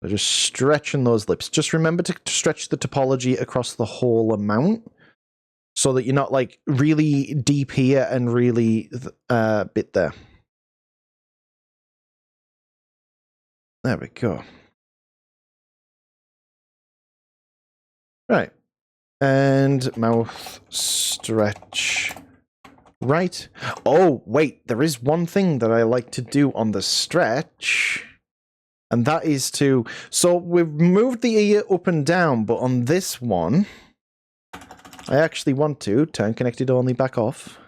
So just stretching those lips. Just remember to stretch the topology across the whole amount so that you're not like really deep here and really bit there. There we go. Right. And mouth stretch right. Oh, wait. There is one thing that I like to do on the stretch. And that is to... So we've moved the ear up and down, but on this one, I actually want to turn connected only back off.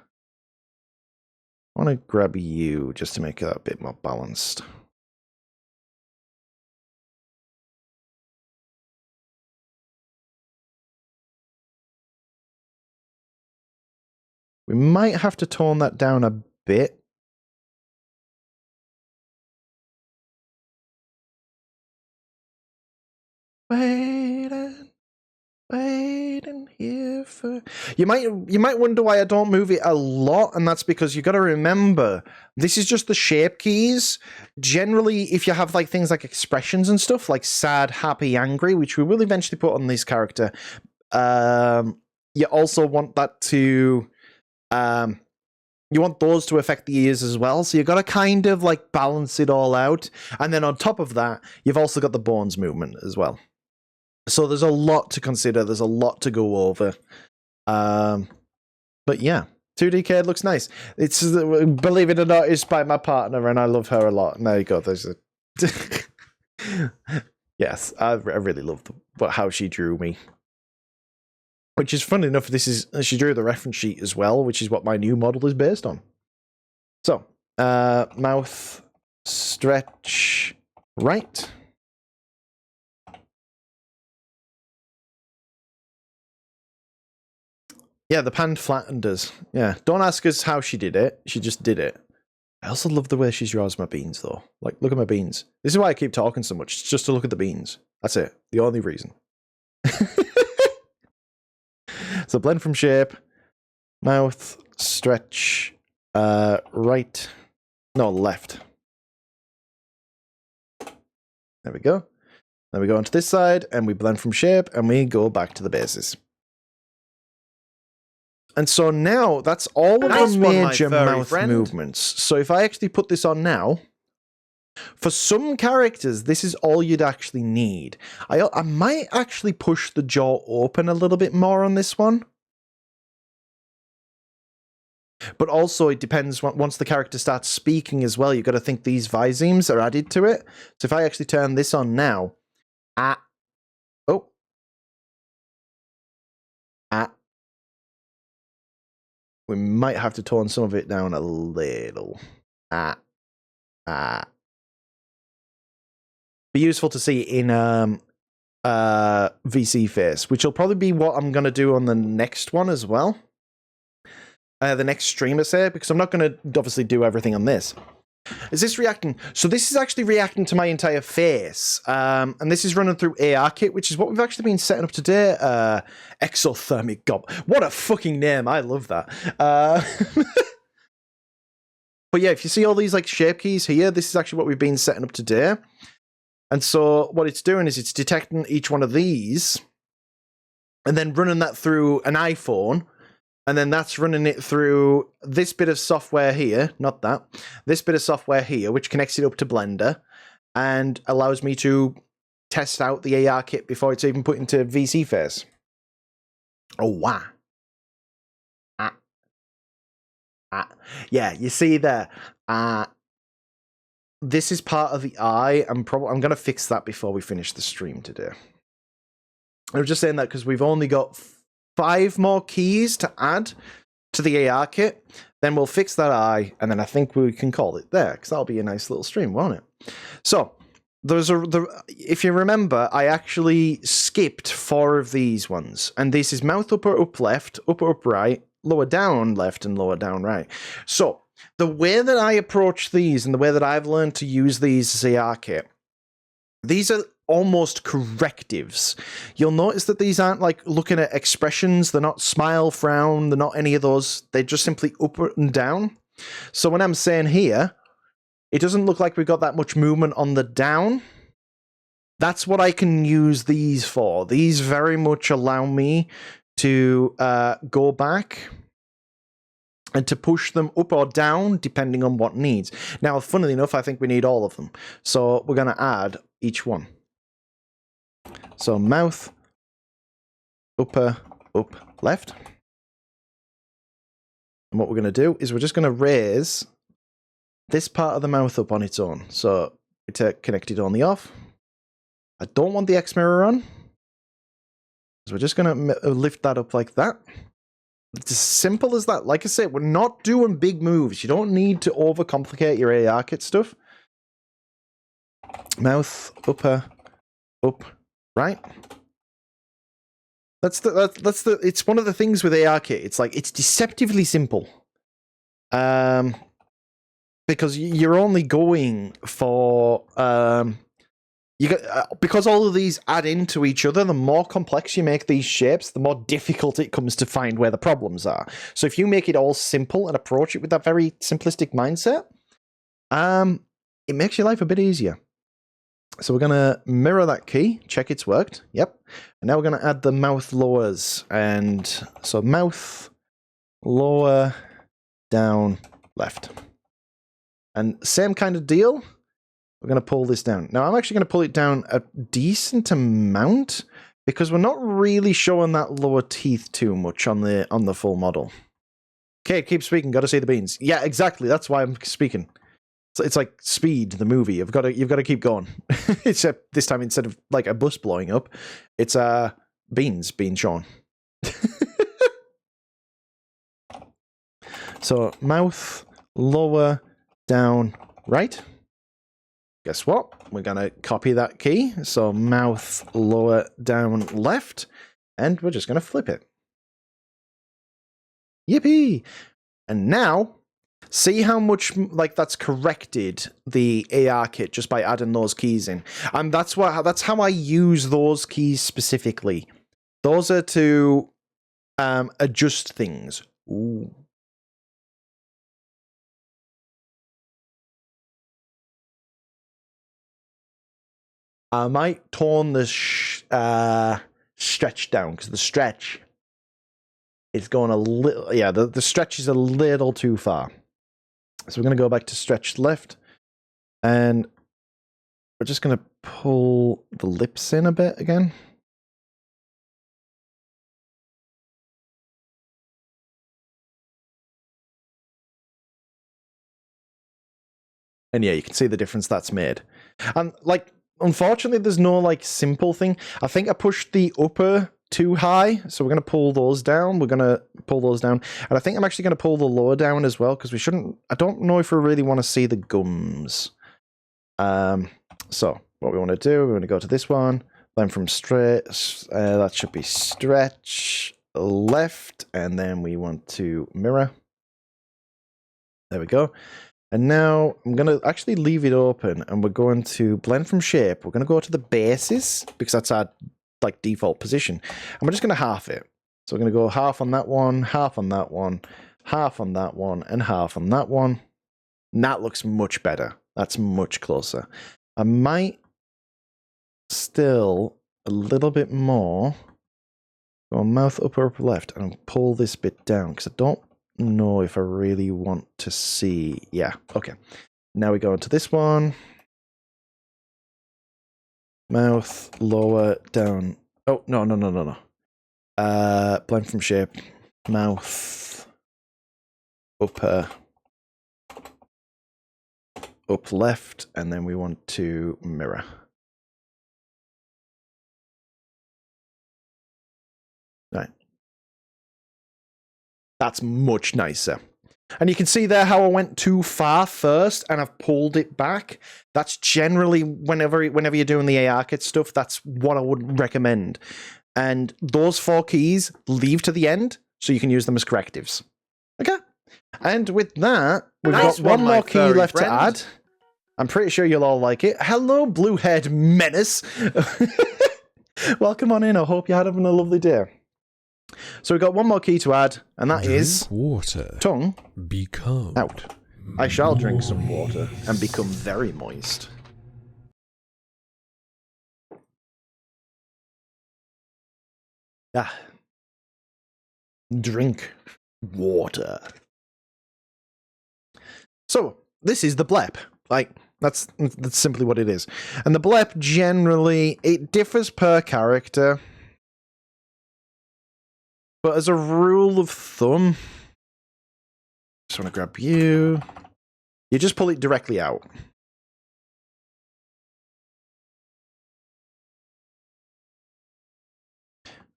I want to grab you just to make that a bit more balanced. We might have to tone that down a bit. Waiting here for... You might wonder why I don't move it a lot, and that's because you got to remember, this is just the shape keys. Generally, if you have like things like expressions and stuff, like sad, happy, angry, which we will eventually put on this character, you also want that to... you want those to affect the ears as well, so you've got to kind of like balance it all out. And then on top of that, you've also got the bones movement as well. So there's a lot to consider. There's a lot to go over. But yeah, 2DK looks nice. It's, believe it or not, it's by my partner, and I love her a lot. And there you go. There's a... Yes, I really love how she drew me. Which is funny enough, she drew the reference sheet as well, which is what my new model is based on. So, mouth stretch right. Yeah, the pan flattened us. Yeah, don't ask us how she did it. She just did it. I also love the way she draws my beans, though. Like, look at my beans. This is why I keep talking so much. It's just to look at the beans. That's it. The only reason. So blend from shape, mouth, stretch, right, no, left. There we go. Then we go onto this side, and we blend from shape, and we go back to the bases. And so now, that's all of the major mouth movements. So if I actually put this on now, for some characters, this is all you'd actually need. I might actually push the jaw open a little bit more on this one. But also, it depends, once the character starts speaking as well, you've got to think these Visemes are added to it. So if I actually turn this on now, we might have to tone some of it down a little. Be useful to see in VC face, which will probably be what I'm going to do on the next one as well. The next stream, I say, because I'm not going to obviously do everything on this. Is this reacting? So this is actually reacting to my entire face. And this is running through ARKit, which is what we've actually been setting up today. Exothermic Gob. What a fucking name. I love that. But yeah, if you see all these like shape keys here, this is actually what we've been setting up today. And so what it's doing is it's detecting each one of these and then running that through an iPhone. And then that's running it through this bit of software here, not that, this bit of software here, which connects it up to Blender and allows me to test out the ARKit before it's even put into VC face. Oh, wow. Yeah, you see there. This is part of the eye. I'm going to fix that before we finish the stream today. I was just saying that because we've only got 5 more keys to add to the ARKit, then we'll fix that eye, and then I think we can call it there, because that'll be a nice little stream, won't it? So, if you remember, I actually skipped 4 of these ones, and this is mouth upper up left, upper up right, lower down left, and lower down right. So, the way that I approach these and the way that I've learned to use these as ARKit, these are almost correctives. You'll notice that these aren't like looking at expressions. They're not smile, frown. They're not any of those. They're just simply up and down. So when I'm saying here, it doesn't look like we've got that much movement on the down. That's what I can use these for. These very much allow me to go back and to push them up or down depending on what needs. Now, funnily enough, I think we need all of them. So we're going to add each one. So mouth, upper, up, left. And what we're going to do is we're just going to raise this part of the mouth up on its own. So we connect it on the off. I don't want the X mirror on. So we're just going to lift that up like that. It's as simple as that. Like I said, we're not doing big moves. You don't need to overcomplicate your ARKit stuff. Mouth, upper, up, right. It's one of the things with ARKit. It's like, it's deceptively simple. Because you're only going for, because all of these add into each other, the more complex you make these shapes, the more difficult it comes to find where the problems are. So if you make it all simple and approach it with that very simplistic mindset, it makes your life a bit easier. So we're going to mirror that key, check it's worked. Yep. And now we're going to add the mouth lowers. And so mouth, lower, down, left. And same kind of deal. We're going to pull this down. Now, I'm actually going to pull it down a decent amount because we're not really showing that lower teeth too much on the full model. Okay, keep speaking. Got to see the beans. Yeah, exactly. That's why I'm speaking. So it's like Speed, the movie. You've got to keep going. Except this time, instead of like a bus blowing up, it's beans being shown. So mouth, lower, down, right. Guess what? We're going to copy that key. So mouth, lower, down, left. And we're just going to flip it. Yippee! And now, see how much like that's corrected the ARKit just by adding those keys in. And that's how I use those keys specifically. Those are to adjust things. Ooh. I might tone the stretch down because the stretch is going a little. Yeah, the stretch is a little too far. So we're going to go back to stretch left, and we're just going to pull the lips in a bit again. And yeah, you can see the difference that's made. And like, unfortunately, there's no like simple thing. I think I pushed the upper too high, so we're going to pull those down. We're going to pull those down. And I think I'm actually going to pull the lower down as well, because we shouldn't... I don't know if we really want to see the gums. So, what we want to do, we want to go to this one, then from straight... that should be stretch left, and then we want to mirror. There we go. And now I'm going to actually leave it open, and we're going to blend from shape. We're going to go to the bases, because that's our like default position. And we're just going to half it. So we're going to go half on that one, half on that one, half on that one, and half on that one. And that looks much better. That's much closer. I might still a little bit more go mouth upper left and pull this bit down, because I don't know if I really want to see. Yeah, okay. Now we go into this one. Mouth, lower, down. Oh, no. Blend from shape. Mouth, upper, up left, and then we want to mirror. Right. That's much nicer. And you can see there how I went too far first and I've pulled it back. That's generally, whenever you're doing the ARKit stuff, that's what I would recommend. And those 4 keys leave to the end, so you can use them as correctives. Okay? And with that, we've Nice got one one, my more key furry left friend. to add. I'm pretty sure you'll all like it. Hello, friend. to add. I'm pretty sure you'll all like it. Hello, blue-haired menace. Welcome on in. I hope you're having a lovely day. So we've got one more key to add, and that is Drink water. tongue Become out. I shall drink some water and become very moist. Ah. Drink water. So, this is the blep. Like, that's simply what it is. And the blep, generally, it differs per character. But as a rule of thumb, just want to grab you. You just pull it directly out.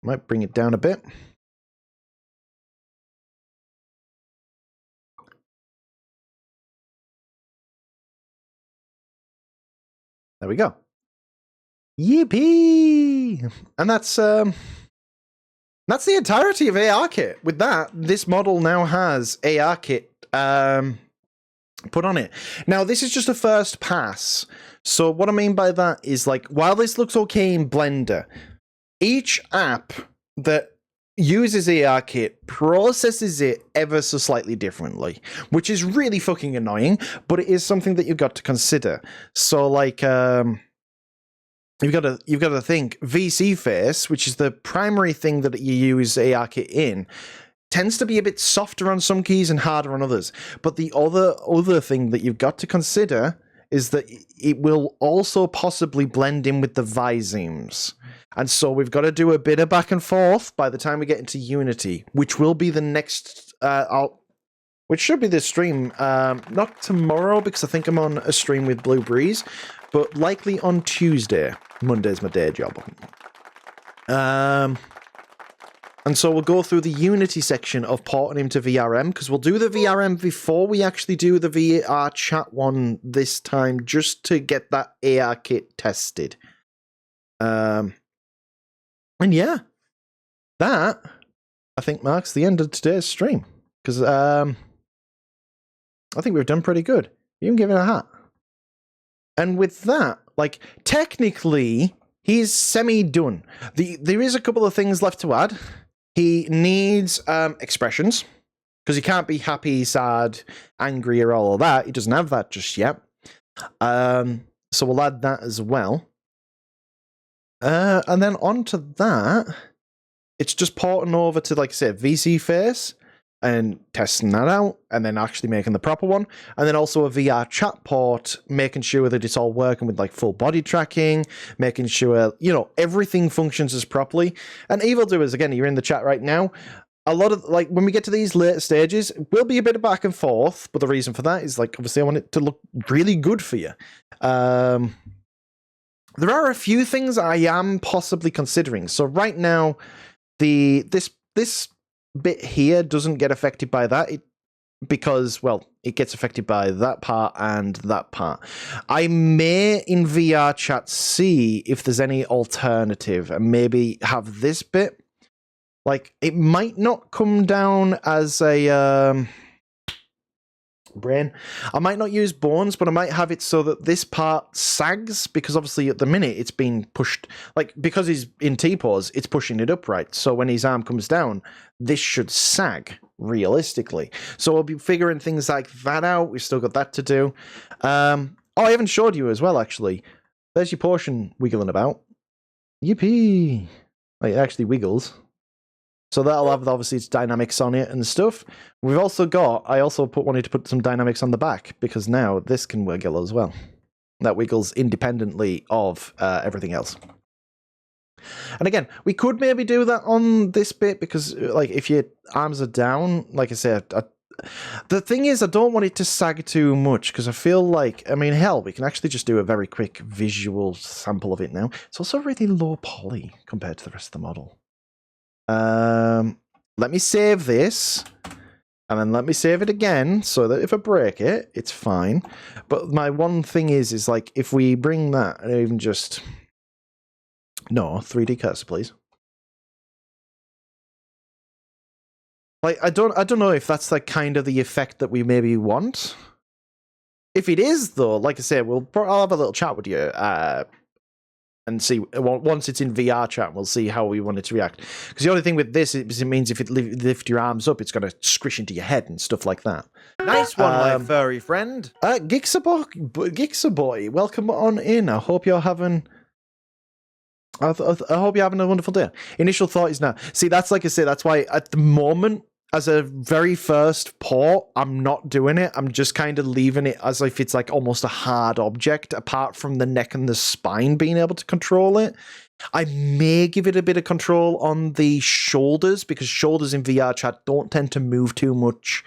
Might bring it down a bit. There we go. Yippee! And that's the entirety of ARKit. With that, this model now has ARKit put on it. Now, this is just a first pass. So what I mean by that is, like, while this looks okay in Blender, each app that uses ARKit processes it ever so slightly differently, which is really fucking annoying, but it is something that you've got to consider. So, like, you've got to think Visemes, which is the primary thing that you use ARKit in, tends to be a bit softer on some keys and harder on others. But the other thing that you've got to consider is that it will also possibly blend in with the Visemes. And so we've got to do a bit of back and forth by the time we get into Unity, which will be the next, which should be this stream. Not tomorrow, because I think I'm on a stream with Blue Breeze, but likely on Tuesday. Monday's my day job. And so we'll go through the Unity section of porting him to VRM, because we'll do the VRM before we actually do the VR chat one this time, just to get that ARKit tested. And yeah, that, I think, marks the end of today's stream, because I think we've done pretty good. You can give it a hat. And with that, like, technically, he's semi-done. There is a couple of things left to add. He needs expressions, because he can't be happy, sad, angry, or all of that. He doesn't have that just yet. So we'll add that as well. And then onto that, it's just porting over to, like I said, VC Face, and testing that out, and then actually making the proper one, and then also a VR chat port, making sure that it's all working with, like, full body tracking, making sure, you know, everything functions as properly. And Evil Doerz, again, you're in the chat right now. A lot of, like, when we get to these later stages, it will be a bit of back and forth, but the reason for that is, like, obviously I want it to look really good for you. There are a few things I am possibly considering. So right now, this bit here doesn't get affected by that because, well, it gets affected by that part and that part. I may in VR chat see if there's any alternative and maybe have this bit, like, it might not come down as a brain. I might not use bones, but I might have it so that this part sags, because obviously at the minute it's being pushed, like, because he's in T-pose, it's pushing it upright. So when his arm comes down, this should sag realistically. So we'll be figuring things like that out. We've still got that to do. Oh, I haven't showed you as well, actually. There's your portion wiggling about. Yippee! Like, it actually wiggles. So that'll have, obviously, its dynamics on it and stuff. We've also got, I also wanted to put some dynamics on the back, because now this can wiggle as well. That wiggles independently of everything else. And again, we could maybe do that on this bit, because, like, if your arms are down, like I said, the thing is, I don't want it to sag too much, because I feel like, I mean, hell, we can actually just do a very quick visual sample of it now. It's also really low poly compared to the rest of the model. Let me save this, and then let me save it again, so that if I break it, it's fine. But my one thing is like, if we bring that, and even just... No, 3D cursor, please. Like, I don't know if that's like kind of the effect that we maybe want. If it is, though, like I say, I'll have a little chat with you and see once it's in VR chat, we'll see how we want it to react. Because the only thing with this is it means if it lift your arms up, it's going to squish into your head and stuff like that. Nice one, my furry friend. Gixaboy, welcome on in. I hope you're having. I hope you're having a wonderful day. Initial thought is now. See, that's like I say. That's why at the moment, as a very first port, I'm not doing it. I'm just kind of leaving it as if it's like almost a hard object, apart from the neck and the spine being able to control it. I may give it a bit of control on the shoulders, because shoulders in VR chat don't tend to move too much,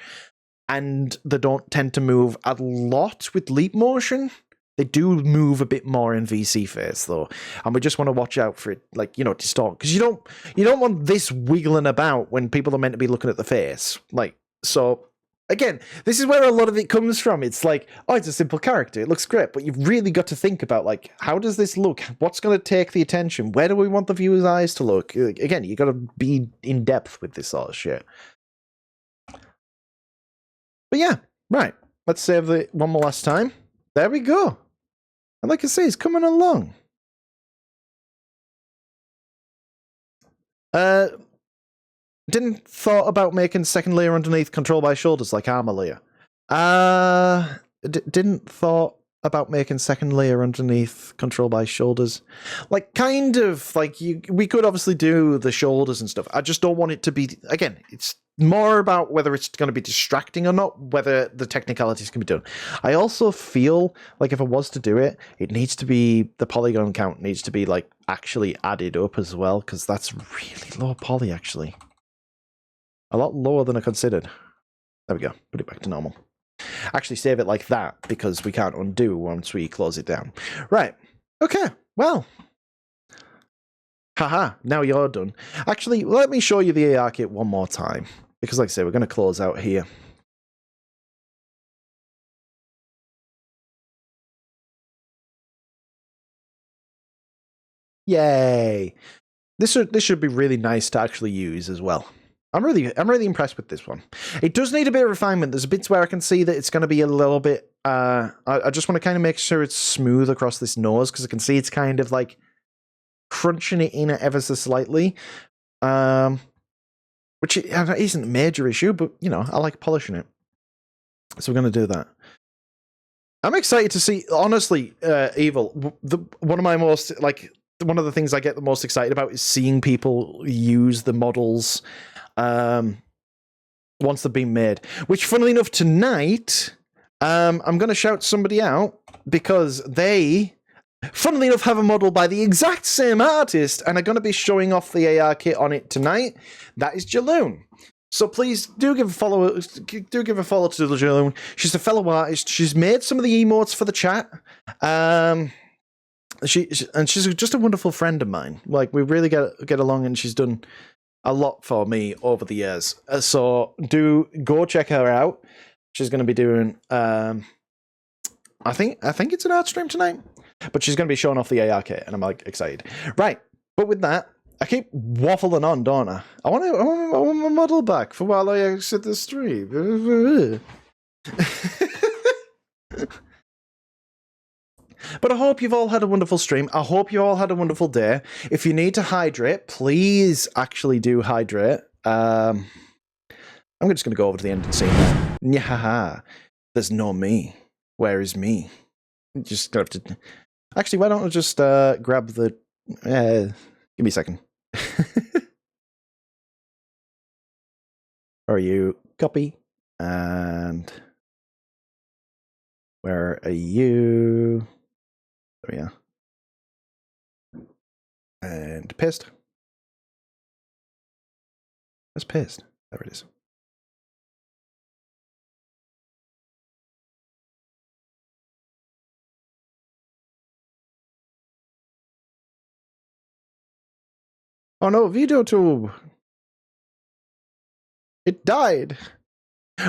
and they don't tend to move a lot with leap motion. They do move a bit more in VC face though, and we just want to watch out for it, like, you know, distort, because you don't want this wiggling about when people are meant to be looking at the face. Like, so again, this is where a lot of it comes from. It's like, oh, it's a simple character, it looks great, but you've really got to think about, like, how does this look? What's going to take the attention? Where do we want the viewer's eyes to look? Again, you got to be in depth with this sort of shit. But yeah, right. Let's save it one more last time. There we go. And like I say, it's coming along. Didn't thought about making second layer underneath control by shoulders like armor layer. Didn't thought about making second layer underneath control by shoulders. Like, kind of, like, we could obviously do the shoulders and stuff. I just don't want it to be, again, it's more about whether it's going to be distracting or not, whether the technicalities can be done. I also feel like if I was to do it, it needs to be, the polygon count needs to be, like, actually added up as well, because that's really low poly, actually. A lot lower than I considered. There we go. Put it back to normal. Actually save it like that, because we can't undo once we close it down. Right. Okay. Well. Haha. Now you're done. Actually, let me show you the ARKit one more time. Because like I say, we're going to close out here. Yay. This should be really nice to actually use as well. I'm really impressed with this one. It does need a bit of refinement. There's bits where I can see that it's going to be a little bit. I just want to kind of make sure it's smooth across this nose, because I can see it's kind of like crunching it in ever so slightly, which isn't a major issue, but you know, I like polishing it. So we're going to do that. I'm excited to see. Honestly, Evil. One of the things I get the most excited about is seeing people use the models once they've been made. Which, funnily enough, tonight, I'm going to shout somebody out, because they, funnily enough, have a model by the exact same artist and are going to be showing off the ARKit on it tonight. That is Jaloon. So please do give a follow. Do give a follow to Jaloon. She's a fellow artist. She's made some of the emotes for the chat. She's just a wonderful friend of mine. Like, we really get along, and she's done a lot for me over the years. So do go check her out. She's going to be doing. I think it's an art stream tonight, but she's going to be showing off the ARKit, and I'm like excited. Right, but with that, I keep waffling on, don't I? I want my model back for while I exit the stream. But I hope you've all had a wonderful stream. I hope you all had a wonderful day. If you need to hydrate, please actually do hydrate. I'm just going to go over to the end and say, Nyahaha, there's no me. Where is me? Just have to. Actually, why don't I just grab the. Give me a second. Are you copy? And where are you? There we are. And paste. Where's paste? There it is. Oh no, VideoTube! It died!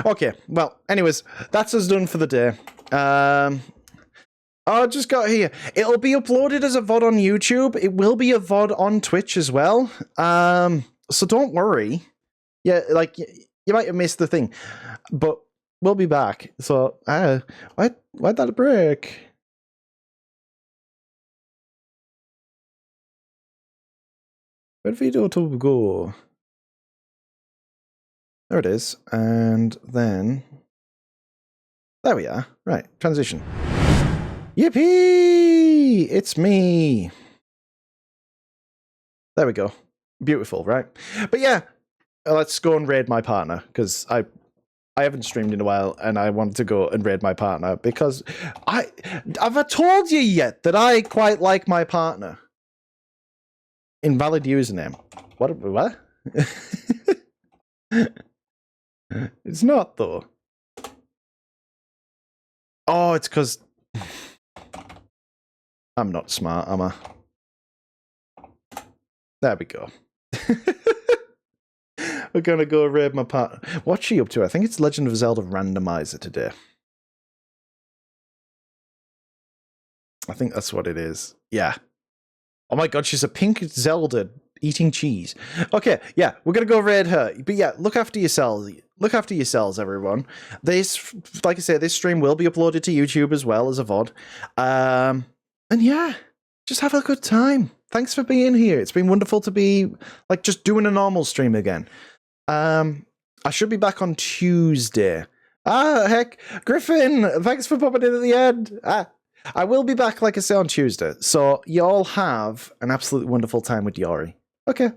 Okay, well, anyways, that's us done for the day. I just got here. It'll be uploaded as a VOD on YouTube. It will be a VOD on Twitch as well. So don't worry. Yeah, like, you might have missed the thing, but we'll be back. So, why'd that break? Where'd video to go? There it is. And then... There we are. Right, transition. Yippee! It's me! There we go. Beautiful, right? But yeah, let's go and raid my partner, because I haven't streamed in a while, and I wanted to go and raid my partner, because have I told you yet that I quite like my partner? Invalid username. What? It's not, though. Oh, it's because... I'm not smart, am I? There we go. We're gonna go raid my partner. What's she up to? I think it's Legend of Zelda Randomizer today. I think that's what it is. Yeah. Oh my god, she's a pink Zelda eating cheese. Okay, yeah, we're gonna go raid her. But yeah, look after yourselves. Look after yourselves, everyone. This, like I say, this stream will be uploaded to YouTube as well as a VOD. And yeah, just have a good time. Thanks for being here. It's been wonderful to be, like, just doing a normal stream again. I should be back on Tuesday. Heck, Griffin, thanks for popping in at the end. I will be back, like I say, on Tuesday. So you all have an absolutely wonderful time with Yori. Okay,